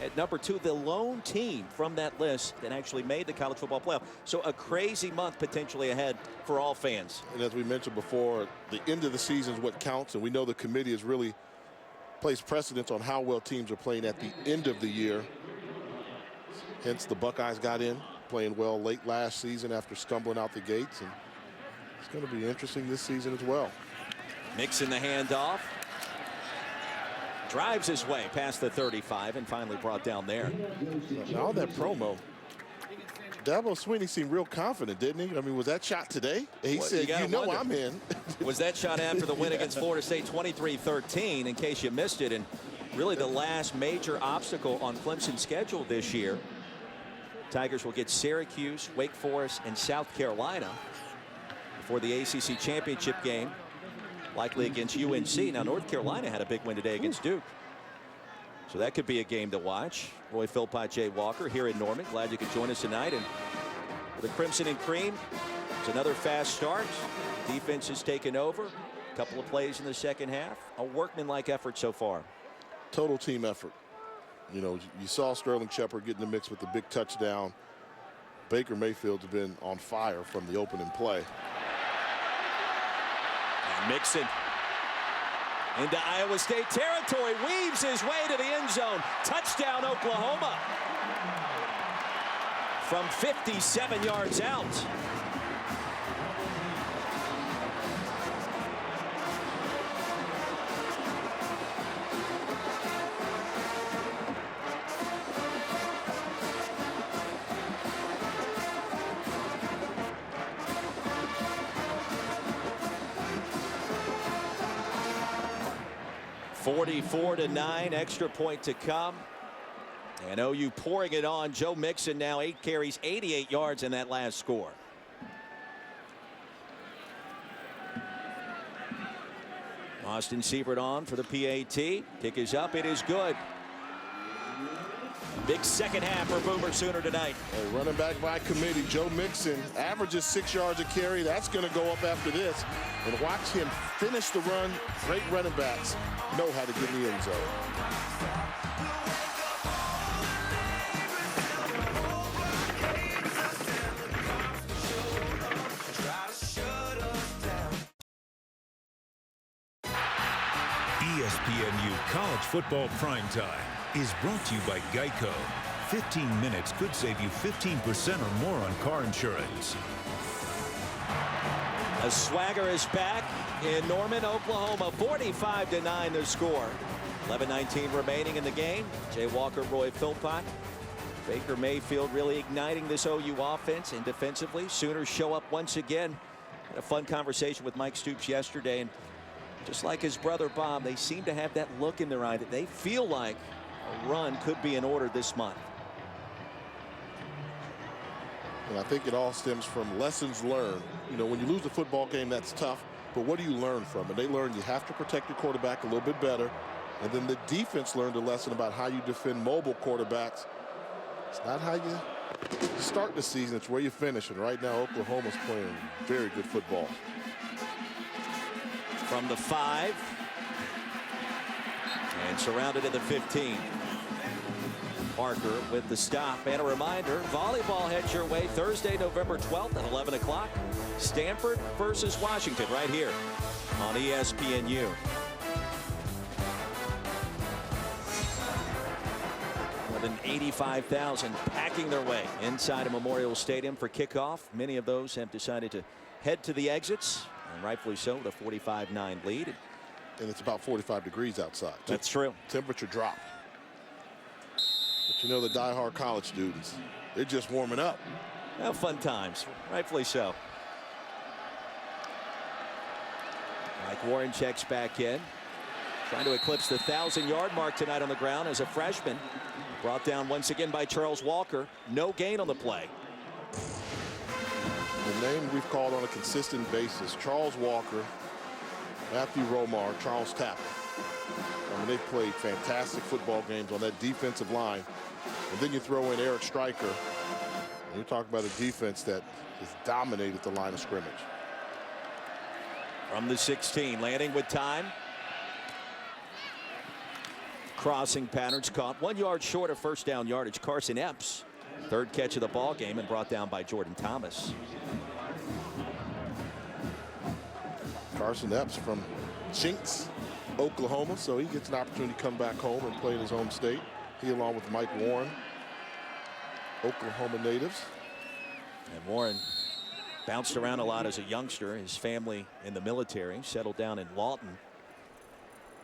at number 2, the lone team from that list that actually made the college football playoff. So a crazy month potentially ahead for all fans. And as we mentioned before, the end of the season is what counts, and we know the committee has really placed precedence on how well teams are playing at the end of the year. Hence the Buckeyes got in, playing well late last season after stumbling out the gates, and it's going to be interesting this season as well. Mixing the handoff. Drives his way past the 35 and finally brought down there. Now that promo, Dabo Sweeney seemed real confident, didn't he? I mean, was that shot today? He said, you know, I'm in. Was that shot after the win against Florida State 23-13, in case you missed it, and really the last major obstacle on Clemson's schedule this year. Tigers will get Syracuse, Wake Forest, and South Carolina before the ACC championship game, likely against UNC. Now, North Carolina had a big win today against Duke, so that could be a game to watch. Roy Philpott, Jay Walker here in Norman. Glad you could join us tonight. And for the Crimson and Cream, it's another fast start. Defense has taken over. A couple of plays in the second half. A workmanlike effort so far. Total team effort. You know, you saw Sterling Shepard get in the mix with the big touchdown. Baker Mayfield's been on fire from the opening play. And Mixon into Iowa State territory, weaves his way to the end zone. Touchdown, Oklahoma. From 57 yards out. (44-9), extra point to come. And OU pouring it on. Joe Mixon now 8 carries, 88 yards in that last score. Austin Siebert on for the PAT. Kick is up. It is good. Big second half for Boomer Sooner tonight. A running back by committee, Joe Mixon averages 6 yards a carry. That's going to go up after this. And watch him finish the run. Great running backs know how to get in the end zone. ESPNU College Football Primetime is brought to you by Geico. 15 minutes could save you 15% or more on car insurance. A swagger is back in Norman, Oklahoma. 45-9 the score. 11:19 remaining in the game. Jay Walker, Roy Philpott. Baker Mayfield really igniting this OU offense, and defensively Sooners show up once again. Had a fun conversation with Mike Stoops yesterday, and just like his brother Bob, they seem to have that look in their eye that they feel like a run could be in order this month. And I think it all stems from lessons learned. You know, when you lose a football game, that's tough, but what do you learn from it? They learn you have to protect your quarterback a little bit better, and then the defense learned a lesson about how you defend mobile quarterbacks. It's not how you start the season, it's where you finish, and right now Oklahoma's playing very good football. From the 5 and surrounded at the 15. Parker with the stop, and a reminder, volleyball heads your way Thursday, November 12th at 11 o'clock. Stanford versus Washington right here on ESPNU. More than 85,000 packing their way inside of Memorial Stadium for kickoff. Many of those have decided to head to the exits, and rightfully so, with a 45-9 lead. And it's about 45 degrees outside. That's true. Temperature dropped. But you know, the diehard college students, they're just warming up. Well, fun times, rightfully so. Mike Warren checks back in, trying to eclipse the 1,000-yard mark tonight on the ground as a freshman. Brought down once again by Charles Walker. No gain on the play. The name we've called on a consistent basis: Charles Walker, Matthew Romar, Charles Tapper. I mean, they've played fantastic football games on that defensive line. And then you throw in Eric Stryker, and you talk about a defense that has dominated the line of scrimmage. From the 16, Lanning with time. Crossing patterns caught 1 yard short of first down yardage. Carson Epps, third catch of the ball game, and brought down by Jordan Thomas. Carson Epps from Chinks, Oklahoma, so he gets an opportunity to come back home and play in his home state. He, along with Mike Warren, Oklahoma natives. And Warren bounced around a lot as a youngster. His family in the military, settled down in Lawton.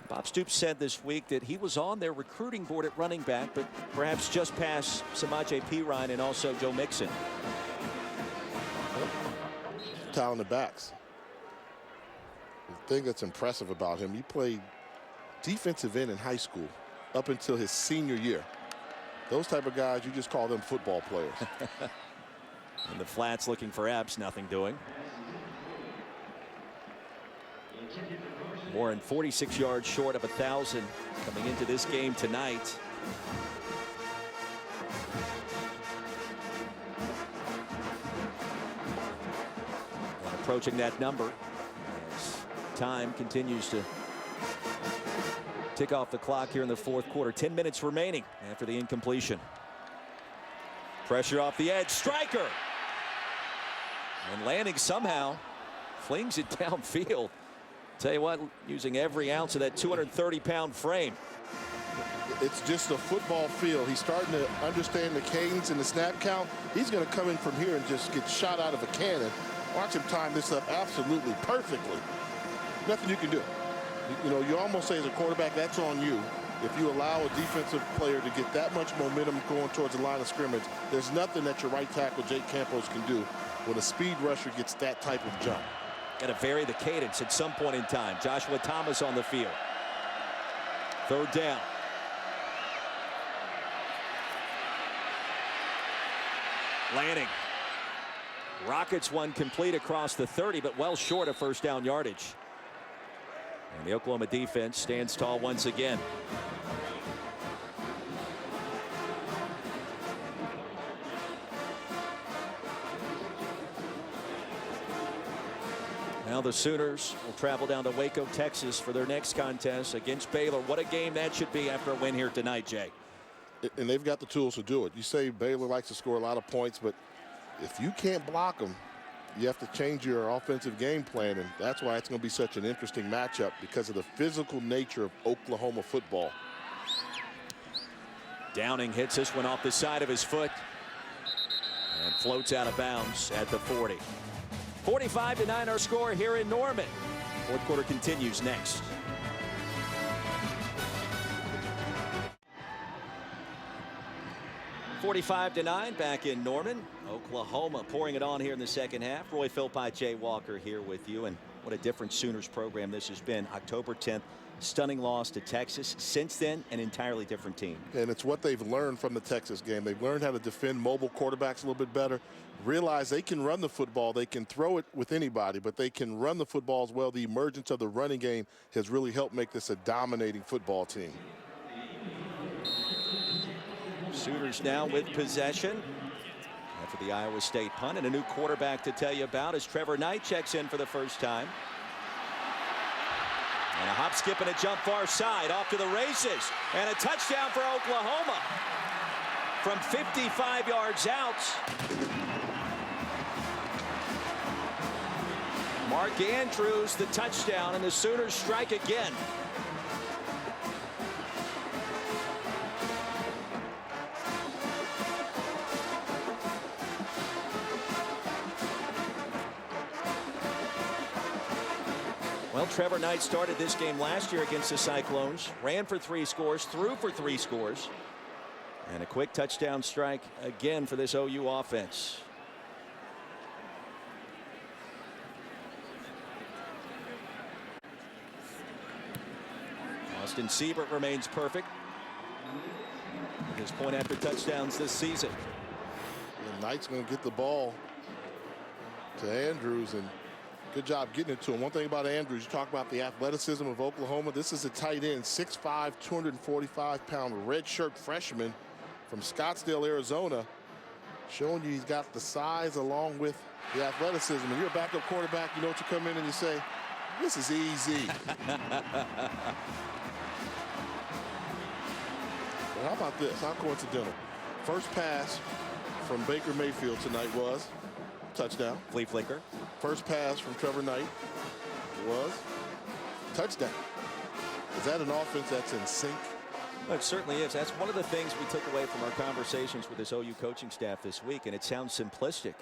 Bob Stoops said this week that he was on their recruiting board at running back, but perhaps just past Samaje Perine and also Joe Mixon. Talented backs. The thing that's impressive about him, he played defensive end in high school up until his senior year. Those type of guys, you just call them football players. And the flats looking for Epps, nothing doing. Warren 46 yards short of 1,000 coming into this game tonight. And approaching that number as time continues to tick off the clock here in the fourth quarter. 10 minutes remaining after the incompletion. Pressure off the edge. Stryker. And Lanning somehow flings it downfield. Tell you what, using every ounce of that 230-pound frame. It's just a football field. He's starting to understand the cadence and the snap count. He's going to come in from here and just get shot out of a cannon. Watch him time this up absolutely perfectly. Nothing you can do. You know, you almost say as a quarterback, that's on you. If you allow a defensive player to get that much momentum going towards the line of scrimmage, there's nothing that your right tackle, Jake Campos, can do when a speed rusher gets that type of jump. Got to vary the cadence at some point in time. Joshua Thomas on the field. Third down. Lanning. Rockets one complete across the 30, but well short of first down yardage. And the Oklahoma defense stands tall once again. Now the Sooners will travel down to Waco, Texas for their next contest against Baylor. What a game that should be after a win here tonight, Jay. And they've got the tools to do it. You say Baylor likes to score a lot of points, but if you can't block them, you have to change your offensive game plan, and that's why it's going to be such an interesting matchup, because of the physical nature of Oklahoma football. Downing hits this one off the side of his foot and floats out of bounds at the 40. 45-9 our score here in Norman. Fourth quarter continues next. (45-9) back in Norman. Oklahoma pouring it on here in the second half. Roy Philpott, Jay Walker here with you. And what a different Sooners program this has been. October 10th, stunning loss to Texas. Since then, an entirely different team. And it's what they've learned from the Texas game. They've learned how to defend mobile quarterbacks a little bit better. Realize they can run the football. They can throw it with anybody, but they can run the football as well. The emergence of the running game has really helped make this a dominating football team. Sooners now with possession after the Iowa State punt, and a new quarterback to tell you about as Trevor Knight checks in for the first time. And a hop, skip, and a jump far side, off to the races, and a touchdown for Oklahoma from 55 yards out. Mark Andrews the touchdown, and the Sooners strike again. Well, Trevor Knight started this game last year against the Cyclones, ran for 3 scores, threw for 3 scores, and a quick touchdown strike again for this OU offense. Austin Siebert remains perfect. his point after touchdowns this season. And Knight's going to get the ball to Andrews, and good job getting it to him. One thing about Andrews, you talk about the athleticism of Oklahoma. This is a tight end, 6'5", 245-pound redshirt freshman from Scottsdale, Arizona, showing you he's got the size along with the athleticism. And you're a backup quarterback, you know what, you come in and you say, this is easy. But how about this? How coincidental? First pass from Baker Mayfield tonight was touchdown. Flea flicker. First pass from Trevor Knight was touchdown. Is that an offense that's in sync? Well, it certainly is. That's one of the things we took away from our conversations with this OU coaching staff this week, and it sounds simplistic,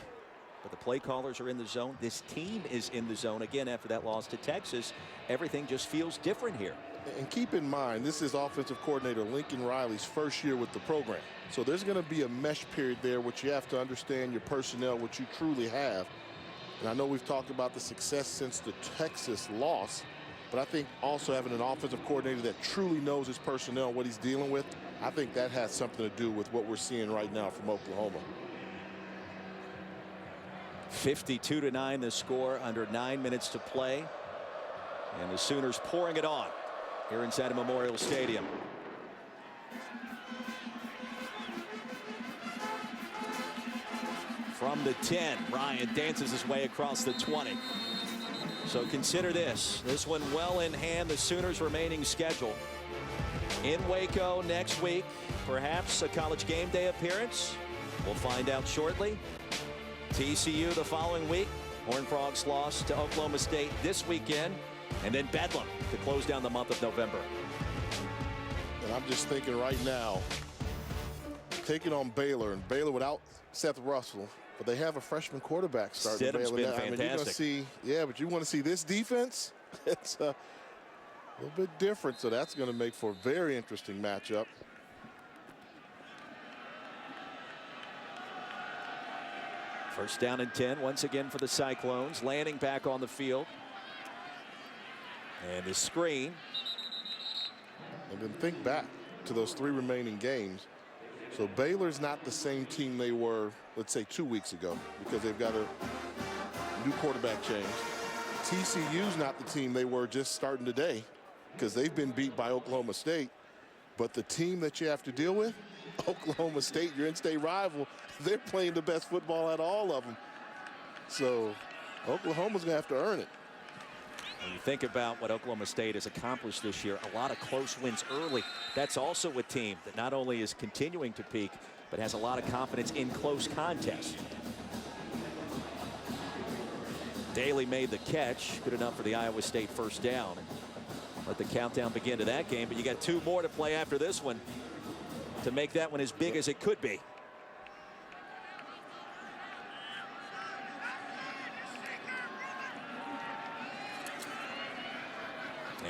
but the play callers are in the zone. This team is in the zone. Again, after that loss to Texas, everything just feels different here. And keep in mind, this is offensive coordinator Lincoln Riley's first year with the program. So there's going to be a mesh period there, which you have to understand your personnel, what you truly have. And I know we've talked about the success since the Texas loss, but I think also having an offensive coordinator that truly knows his personnel, what he's dealing with, I think that has something to do with what we're seeing right now from Oklahoma. 52-9 the score, under 9 minutes to play. And the Sooners pouring it on here inside of Memorial Stadium. From the 10, Ryan dances his way across the 20. So consider this one well in hand. The Sooners' remaining schedule in Waco next week, perhaps a College game day appearance. We'll find out shortly. TCU the following week. Horned Frogs lost to Oklahoma State this weekend, and then Bedlam to close down the month of November. And I'm just thinking right now, taking on Baylor, and Baylor without Seth Russell, but they have a freshman quarterback starting Stidham's Baylor. been I mean, fantastic. you're gonna see, yeah, but you want to see this defense? It's a little bit different, so that's going to make for a very interesting matchup. First down and 10 once again for the Cyclones. Lanning back on the field. And the screen. And then think back to those 3 remaining games. So Baylor's not the same team they were, let's say, 2 weeks ago, because they've got a new quarterback change. TCU's not the team they were just starting today, because they've been beat by Oklahoma State. But the team that you have to deal with, Oklahoma State, your in-state rival, they're playing the best football out of all of them. So Oklahoma's going to have to earn it. When you think about what Oklahoma State has accomplished this year, a lot of close wins early. That's also a team that not only is continuing to peak, but has a lot of confidence in close contests. Daly made the catch, good enough for the Iowa State first down. Let the countdown begin to that game, but you got 2 more to play after this one to make that one as big as it could be.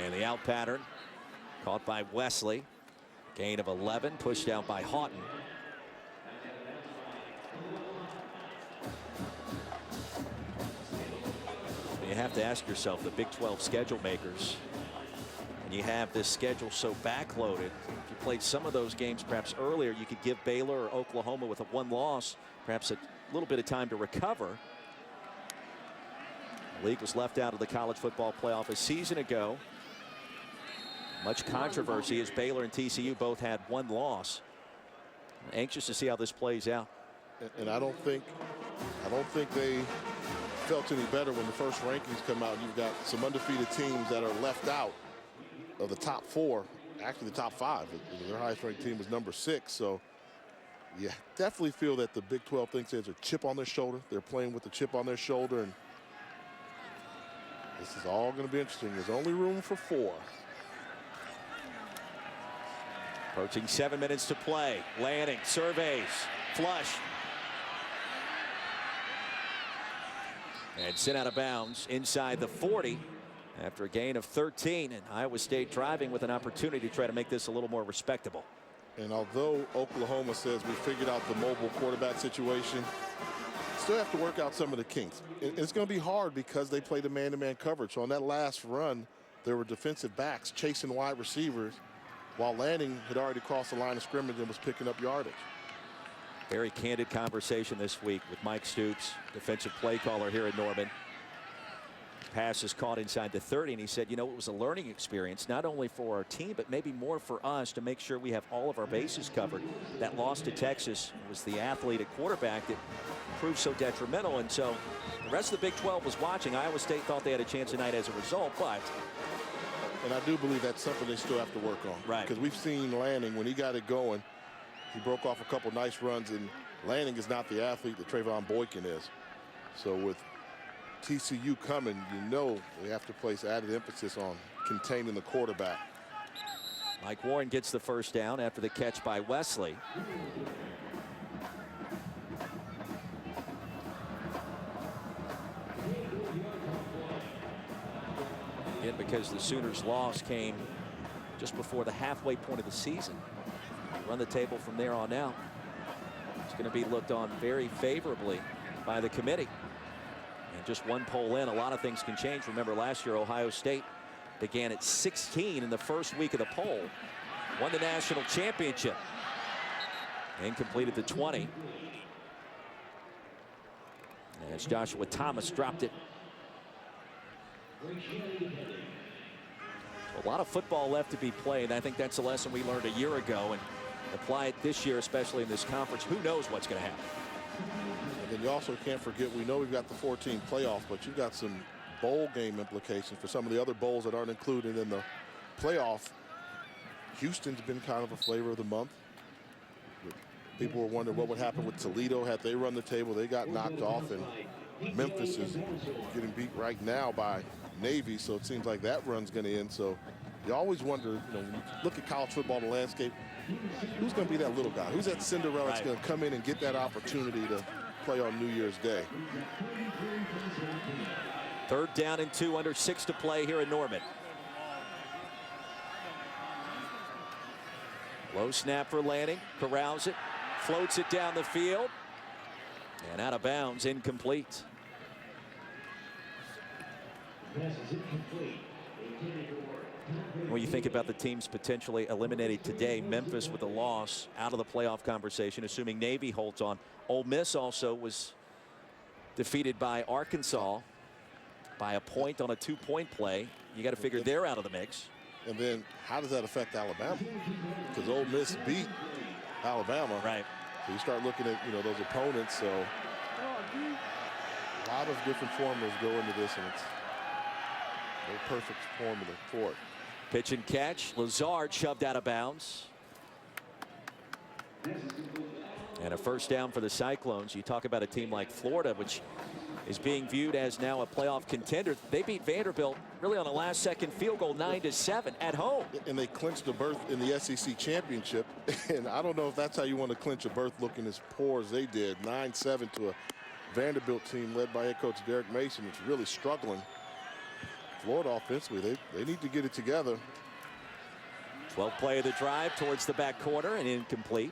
And the out pattern caught by Wesley. Gain of 11, pushed out by Houghton. You have to ask yourself, the Big 12 schedule makers, and you have this schedule so backloaded. If you played some of those games perhaps earlier, you could give Baylor or Oklahoma with a 1 loss perhaps a little bit of time to recover. The league was left out of the college football playoff a season ago. Much controversy as Baylor and TCU both had 1 loss. Anxious to see how this plays out. And I don't think they felt any better when the first rankings come out. You've got some undefeated teams that are left out of the top 4, actually the top 5. Their highest ranked team was number 6. So you definitely feel that the Big 12 thinks there's a chip on their shoulder. They're playing with the chip on their shoulder, and this is all going to be interesting. There's only room for 4. Approaching 7 minutes to play. Lanning surveys, flush. And sent out of bounds inside the 40 after a gain of 13. And Iowa State driving with an opportunity to try to make this a little more respectable. And although Oklahoma says we figured out the mobile quarterback situation, still have to work out some of the kinks. It's going to be hard because they play the man-to-man coverage. So on that last run, there were defensive backs chasing wide receivers. while Lanning had already crossed the line of scrimmage and was picking up yardage. Very candid conversation this week with Mike Stoops, defensive play caller here at Norman. Pass is caught inside the 30, and he said, you know, it was a learning experience, not only for our team, but maybe more for us to make sure we have all of our bases covered. That loss to Texas was the athlete at quarterback that proved so detrimental. And so the rest of the Big 12 was watching. Iowa State thought they had a chance tonight as a result, but. And I do believe that's something they still have to work on. Right. Because we've seen Lanning, when he got it going, he broke off a couple nice runs, and Lanning is not the athlete that Trayvon Boykin is. So with TCU coming, you know they have to place added emphasis on containing the quarterback. Mike Warren gets the first down after the catch by Wesley. And because the Sooners' loss came just before the halfway point of the season, run the table from there on out. It's going to be looked on very favorably by the committee. And just one poll in, a lot of things can change. Remember, last year Ohio State began at 16 in the first week of the poll, won the national championship, and completed the 20. As Joshua Thomas dropped it. A lot of football left to be played. I think that's a lesson we learned a year ago, and apply it this year, especially in this conference. Who knows what's going to happen? And then you also can't forget, we know we've got the 14 playoff, but you've got some bowl game implications for some of the other bowls that aren't included in the playoff. Houston's been kind of a flavor of the month. People were wondering what would happen with Toledo had they run the table. They got knocked off, and Memphis is getting beat right now by Navy, so it seems like that run's going to end. So you always wonder, you know, when you look at college football, the landscape, who's going to be that little guy? Who's that Cinderella that's going to come in and get that opportunity to play on New Year's Day? 3rd down and 2, under 6 to play here in Norman. Low snap for Lanning, corrals it, floats it down the field, and out of bounds, incomplete. When you think about the teams potentially eliminated today, Memphis with a loss out of the playoff conversation, assuming Navy holds on. Ole Miss also was defeated by Arkansas by a point on a 2-point play. You got to figure they're out of the mix. And then how does that affect Alabama? Because Ole Miss beat Alabama. Right. So you start looking at, you know, those opponents. So a lot of different formulas go into this, and it's no perfect formula for it. Pitch and catch. Lazard shoved out of bounds. And a first down for the Cyclones. You talk about a team like Florida, which is being viewed as now a playoff contender. They beat Vanderbilt really on a last-second field goal, 9-7 at home. And they clinched a berth in the SEC championship. And I don't know if that's how you want to clinch a berth looking as poor as they did. 9-7 to a Vanderbilt team led by head coach Derek Mason, which is really struggling. Florida offensively, they need to get it together. 12th play of the drive towards the back corner and incomplete.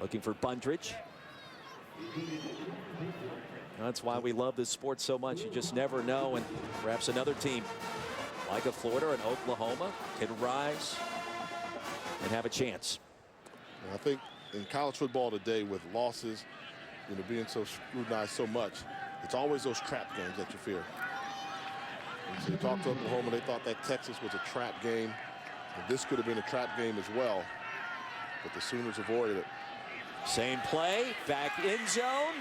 Looking for Bundridge. That's why we love this sport so much. You just never know, and perhaps another team like a Florida and Oklahoma can rise and have a chance. And I think in college football today, with losses, you know, being so scrutinized so much, it's always those trap games that you fear. And so you talk to Oklahoma, they thought that Texas was a trap game. And this could have been a trap game as well, but the Sooners avoided it. Same play, back end zone,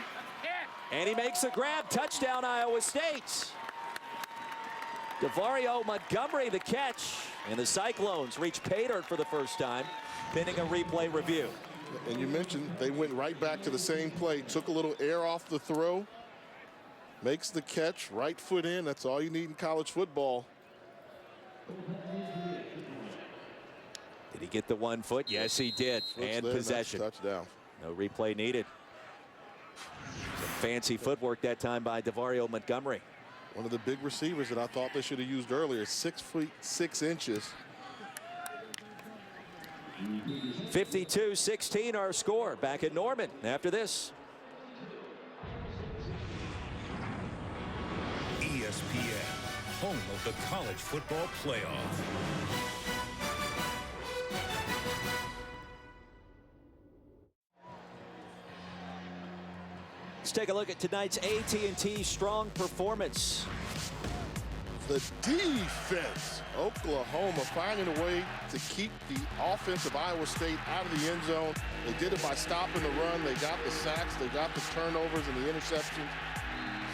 and he makes the grab. Touchdown, Iowa State. DeVario Montgomery the catch, and the Cyclones reach pay dirt for the first time, pending a replay review. And you mentioned they went right back to the same play, took a little air off the throw, makes the catch, right foot in. That's all you need in college football. Did he get the 1 foot? Yes, he did. And possession. Touchdown. No replay needed. Some fancy footwork that time by DeVario Montgomery. One of the big receivers that I thought they should have used earlier, 6 feet 6 inches. 52-16 our score. Back at Norman after this. ESPN, home of the college football playoff. Let's take a look at tonight's AT&T strong performance. The defense, Oklahoma finding a way to keep the offense of Iowa State out of the end zone. They did it by stopping the run. They got the sacks. They got the turnovers and the interceptions.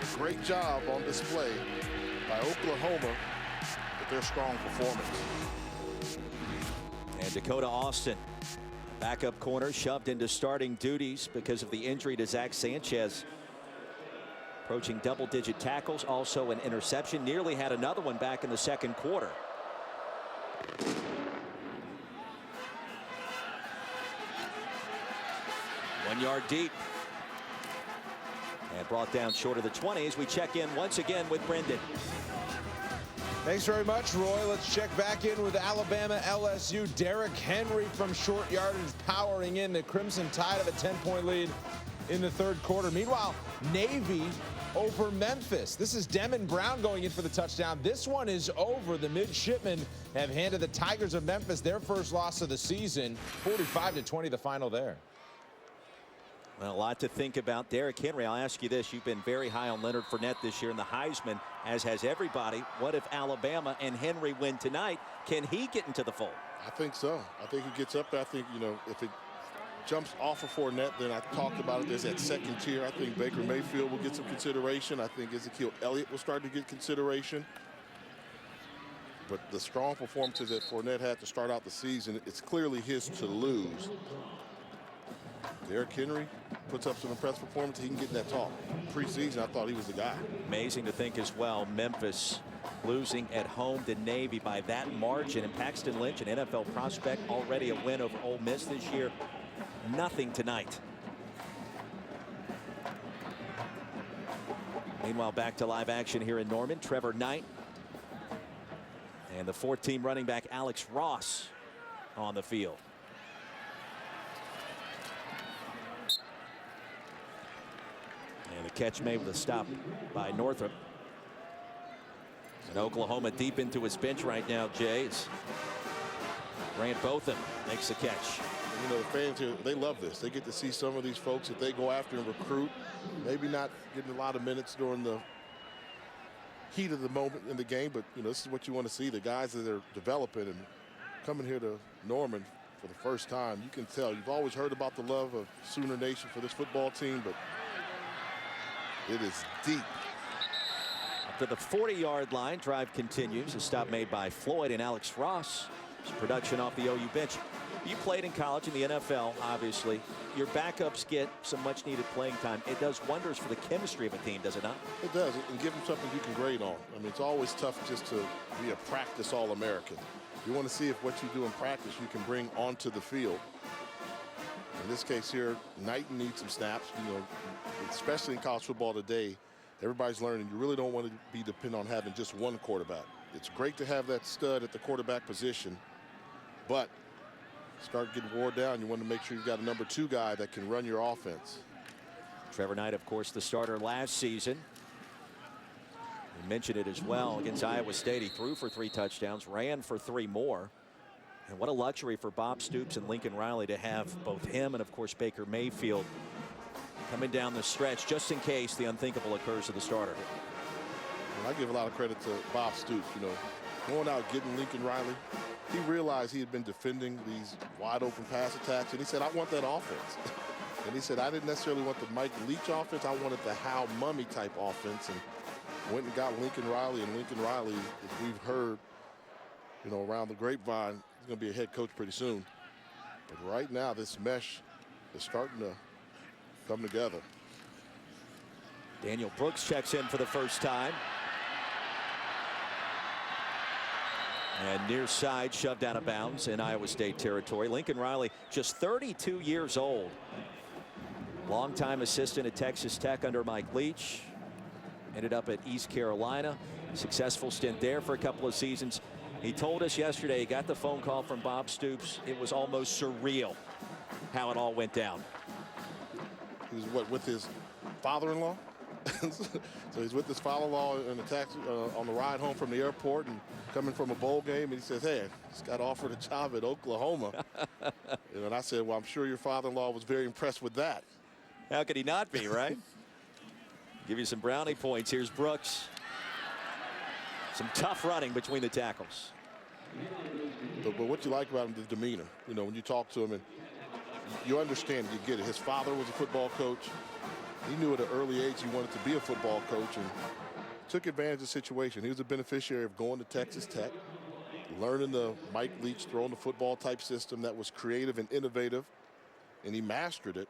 It's a great job on display by Oklahoma with their strong performance. And Dakota Austin, backup corner, shoved into starting duties because of the injury to Zach Sanchez. Approaching double-digit tackles, also an interception. Nearly had another one back in the second quarter. One yard deep. And brought down short of the 20 as we check in once again with Brendan. Thanks very much, Roy. Let's check back in with Alabama LSU. Derrick Henry from short yardage powering in. The Crimson Tide of a 10-point lead in the third quarter. Meanwhile, Navy over Memphis. This is Demon Brown going in for the touchdown. This one is over. The midshipmen have handed the Tigers of Memphis their first loss of the season. 45-20 the final there. Well, a lot to think about. Derrick Henry, I'll ask you this. You've been very high on Leonard Fournette this year in the Heisman, as has everybody. What if Alabama and Henry win tonight? Can he get into the fold? I think so. I think he gets up there. I think, you know, if it jumps off of Fournette, then I talked about it. There's that second tier. I think Baker Mayfield will get some consideration. I think Ezekiel Elliott will start to get consideration. But the strong performances that Fournette had to start out the season, it's clearly his to lose. Derrick Henry puts up some impressive performance. He can get that talk. Preseason, I thought he was the guy. Amazing to think as well. Memphis losing at home to Navy by that margin. And Paxton Lynch, an NFL prospect, already a win over Ole Miss this year. Nothing tonight. Meanwhile, back to live action here in Norman. Trevor Knight and the 14 running back Alex Ross on the field. And the catch made with a stop by Northrup. And Oklahoma deep into his bench right now, Jay. Grant Botham makes the catch. You know, the fans here, they love this. They get to see some of these folks that they go after and recruit. Maybe not getting a lot of minutes during the heat of the moment in the game, but, you know, this is what you want to see. The guys that are developing and coming here to Norman for the first time. You can tell. You've always heard about the love of Sooner Nation for this football team, but it is deep. Up to the 40-yard line, drive continues. A stop made by Floyd and Alex Ross. Some production off the OU bench. You played in college in the NFL, obviously. Your backups get some much-needed playing time. It does wonders for the chemistry of a team, does it not? It does, and give them something you can grade on. I mean, it's always tough just to be a practice All-American. You want to see if what you do in practice you can bring onto the field. In this case here, Knighton needs some snaps. You know, especially in college football today, everybody's learning you really don't want to be dependent on having just one quarterback. It's great to have that stud at the quarterback position, but start getting wore down. You want to make sure you've got a number 2 guy that can run your offense. Trevor Knight, of course, the starter last season. We mentioned it as well against Iowa State. He threw for 3 touchdowns, ran for 3 more. And what a luxury for Bob Stoops and Lincoln Riley to have both him and, of course, Baker Mayfield coming down the stretch just in case the unthinkable occurs to the starter. And I give a lot of credit to Bob Stoops. You know, going out getting Lincoln Riley, he realized he had been defending these wide open pass attacks, and he said, I want that offense. And he said, I didn't necessarily want the Mike Leach offense. I wanted the Hal Mummy type offense, and went and got Lincoln Riley. And Lincoln Riley, as we've heard, you know, around the grapevine, he's going to be a head coach pretty soon. But right now, this mesh is starting to come together. Daniel Brooks checks in for the first time. And near side shoved out of bounds in Iowa State territory. Lincoln Riley, just 32 years old. Longtime assistant at Texas Tech under Mike Leach. Ended up at East Carolina. Successful stint there for a couple of seasons. He told us yesterday he got the phone call from Bob Stoops. It was almost surreal how it all went down. He was with his father-in-law? So he's with his father-in-law in the taxi on the ride home from the airport and coming from a bowl game, and he says, hey, just got offered a job at Oklahoma. And I said, well, I'm sure your father-in-law was very impressed with that. How could he not be, right? Give you some brownie points. Here's Brooks. Some tough running between the tackles. But what you like about him is the demeanor. You know, when you talk to him and you understand, you get it. His father was a football coach. He knew at an early age he wanted to be a football coach and took advantage of the situation. He was a beneficiary of going to Texas Tech, learning the Mike Leach throwing the football type system that was creative and innovative, and he mastered it.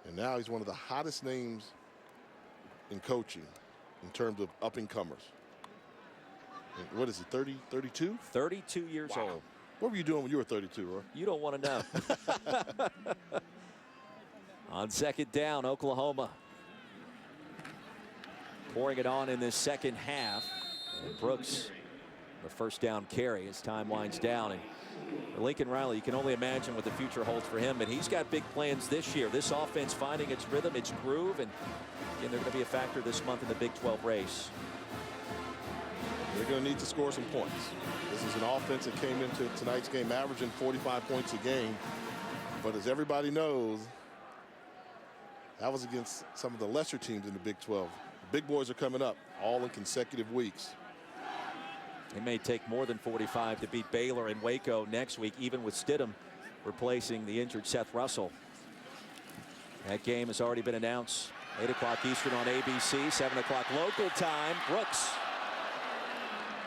And now he's one of the hottest names in coaching in terms of up-and-comers. What is he, 30, 32? 32 years old. What were you doing when you were 32, Roy? You don't want to know. On second down, Oklahoma pouring it on in this second half. And Brooks, the first down carry as time winds down. And Lincoln Riley, you can only imagine what the future holds for him, but he's got big plans this year. This offense finding its rhythm, its groove, and again, they're going to be a factor this month in the Big 12 race. They're going to need to score some points. This is an offense that came into tonight's game averaging 45 points a game. But as everybody knows, that was against some of the lesser teams in the Big 12. The big boys are coming up all in consecutive weeks. It may take more than 45 to beat Baylor and Waco next week, even with Stidham replacing the injured Seth Russell. That game has already been announced. 8 o'clock Eastern on ABC, 7 o'clock local time. Brooks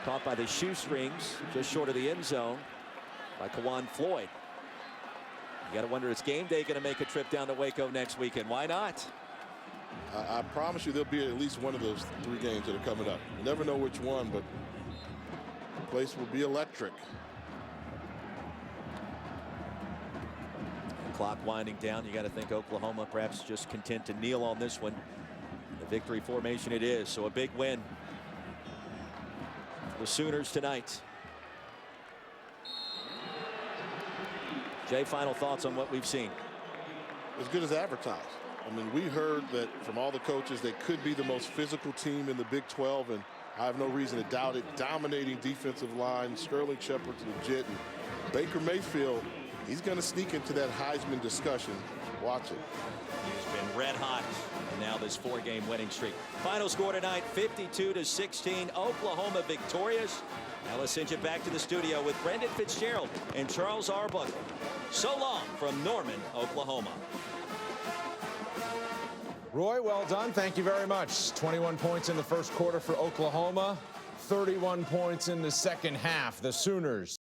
caught by the shoestrings just short of the end zone by Kawan Floyd. You got to wonder, is game day going to make a trip down to Waco next weekend? Why not? I promise you there'll be at least one of those 3 games that are coming up. You never know which one, but the place will be electric. The clock winding down. You got to think Oklahoma perhaps just content to kneel on this one. The victory formation it is, so a big win for the Sooners tonight. Jay, final thoughts on what we've seen? As good as advertised. I mean, we heard that from all the coaches they could be the most physical team in the Big 12, and I have no reason to doubt it. Dominating defensive line, Sterling Shepard's legit, and Baker Mayfield, he's going to sneak into that Heisman discussion. Watch it. He's been red hot, and now this 4-game winning streak. Final score tonight, 52-16. Oklahoma victorious. Now let's send you back to the studio with Brendan Fitzgerald and Charles Arbuckle. So long from Norman, Oklahoma. Roy, well done. Thank you very much. 21 points in the first quarter for Oklahoma, 31 points in the second half. The Sooners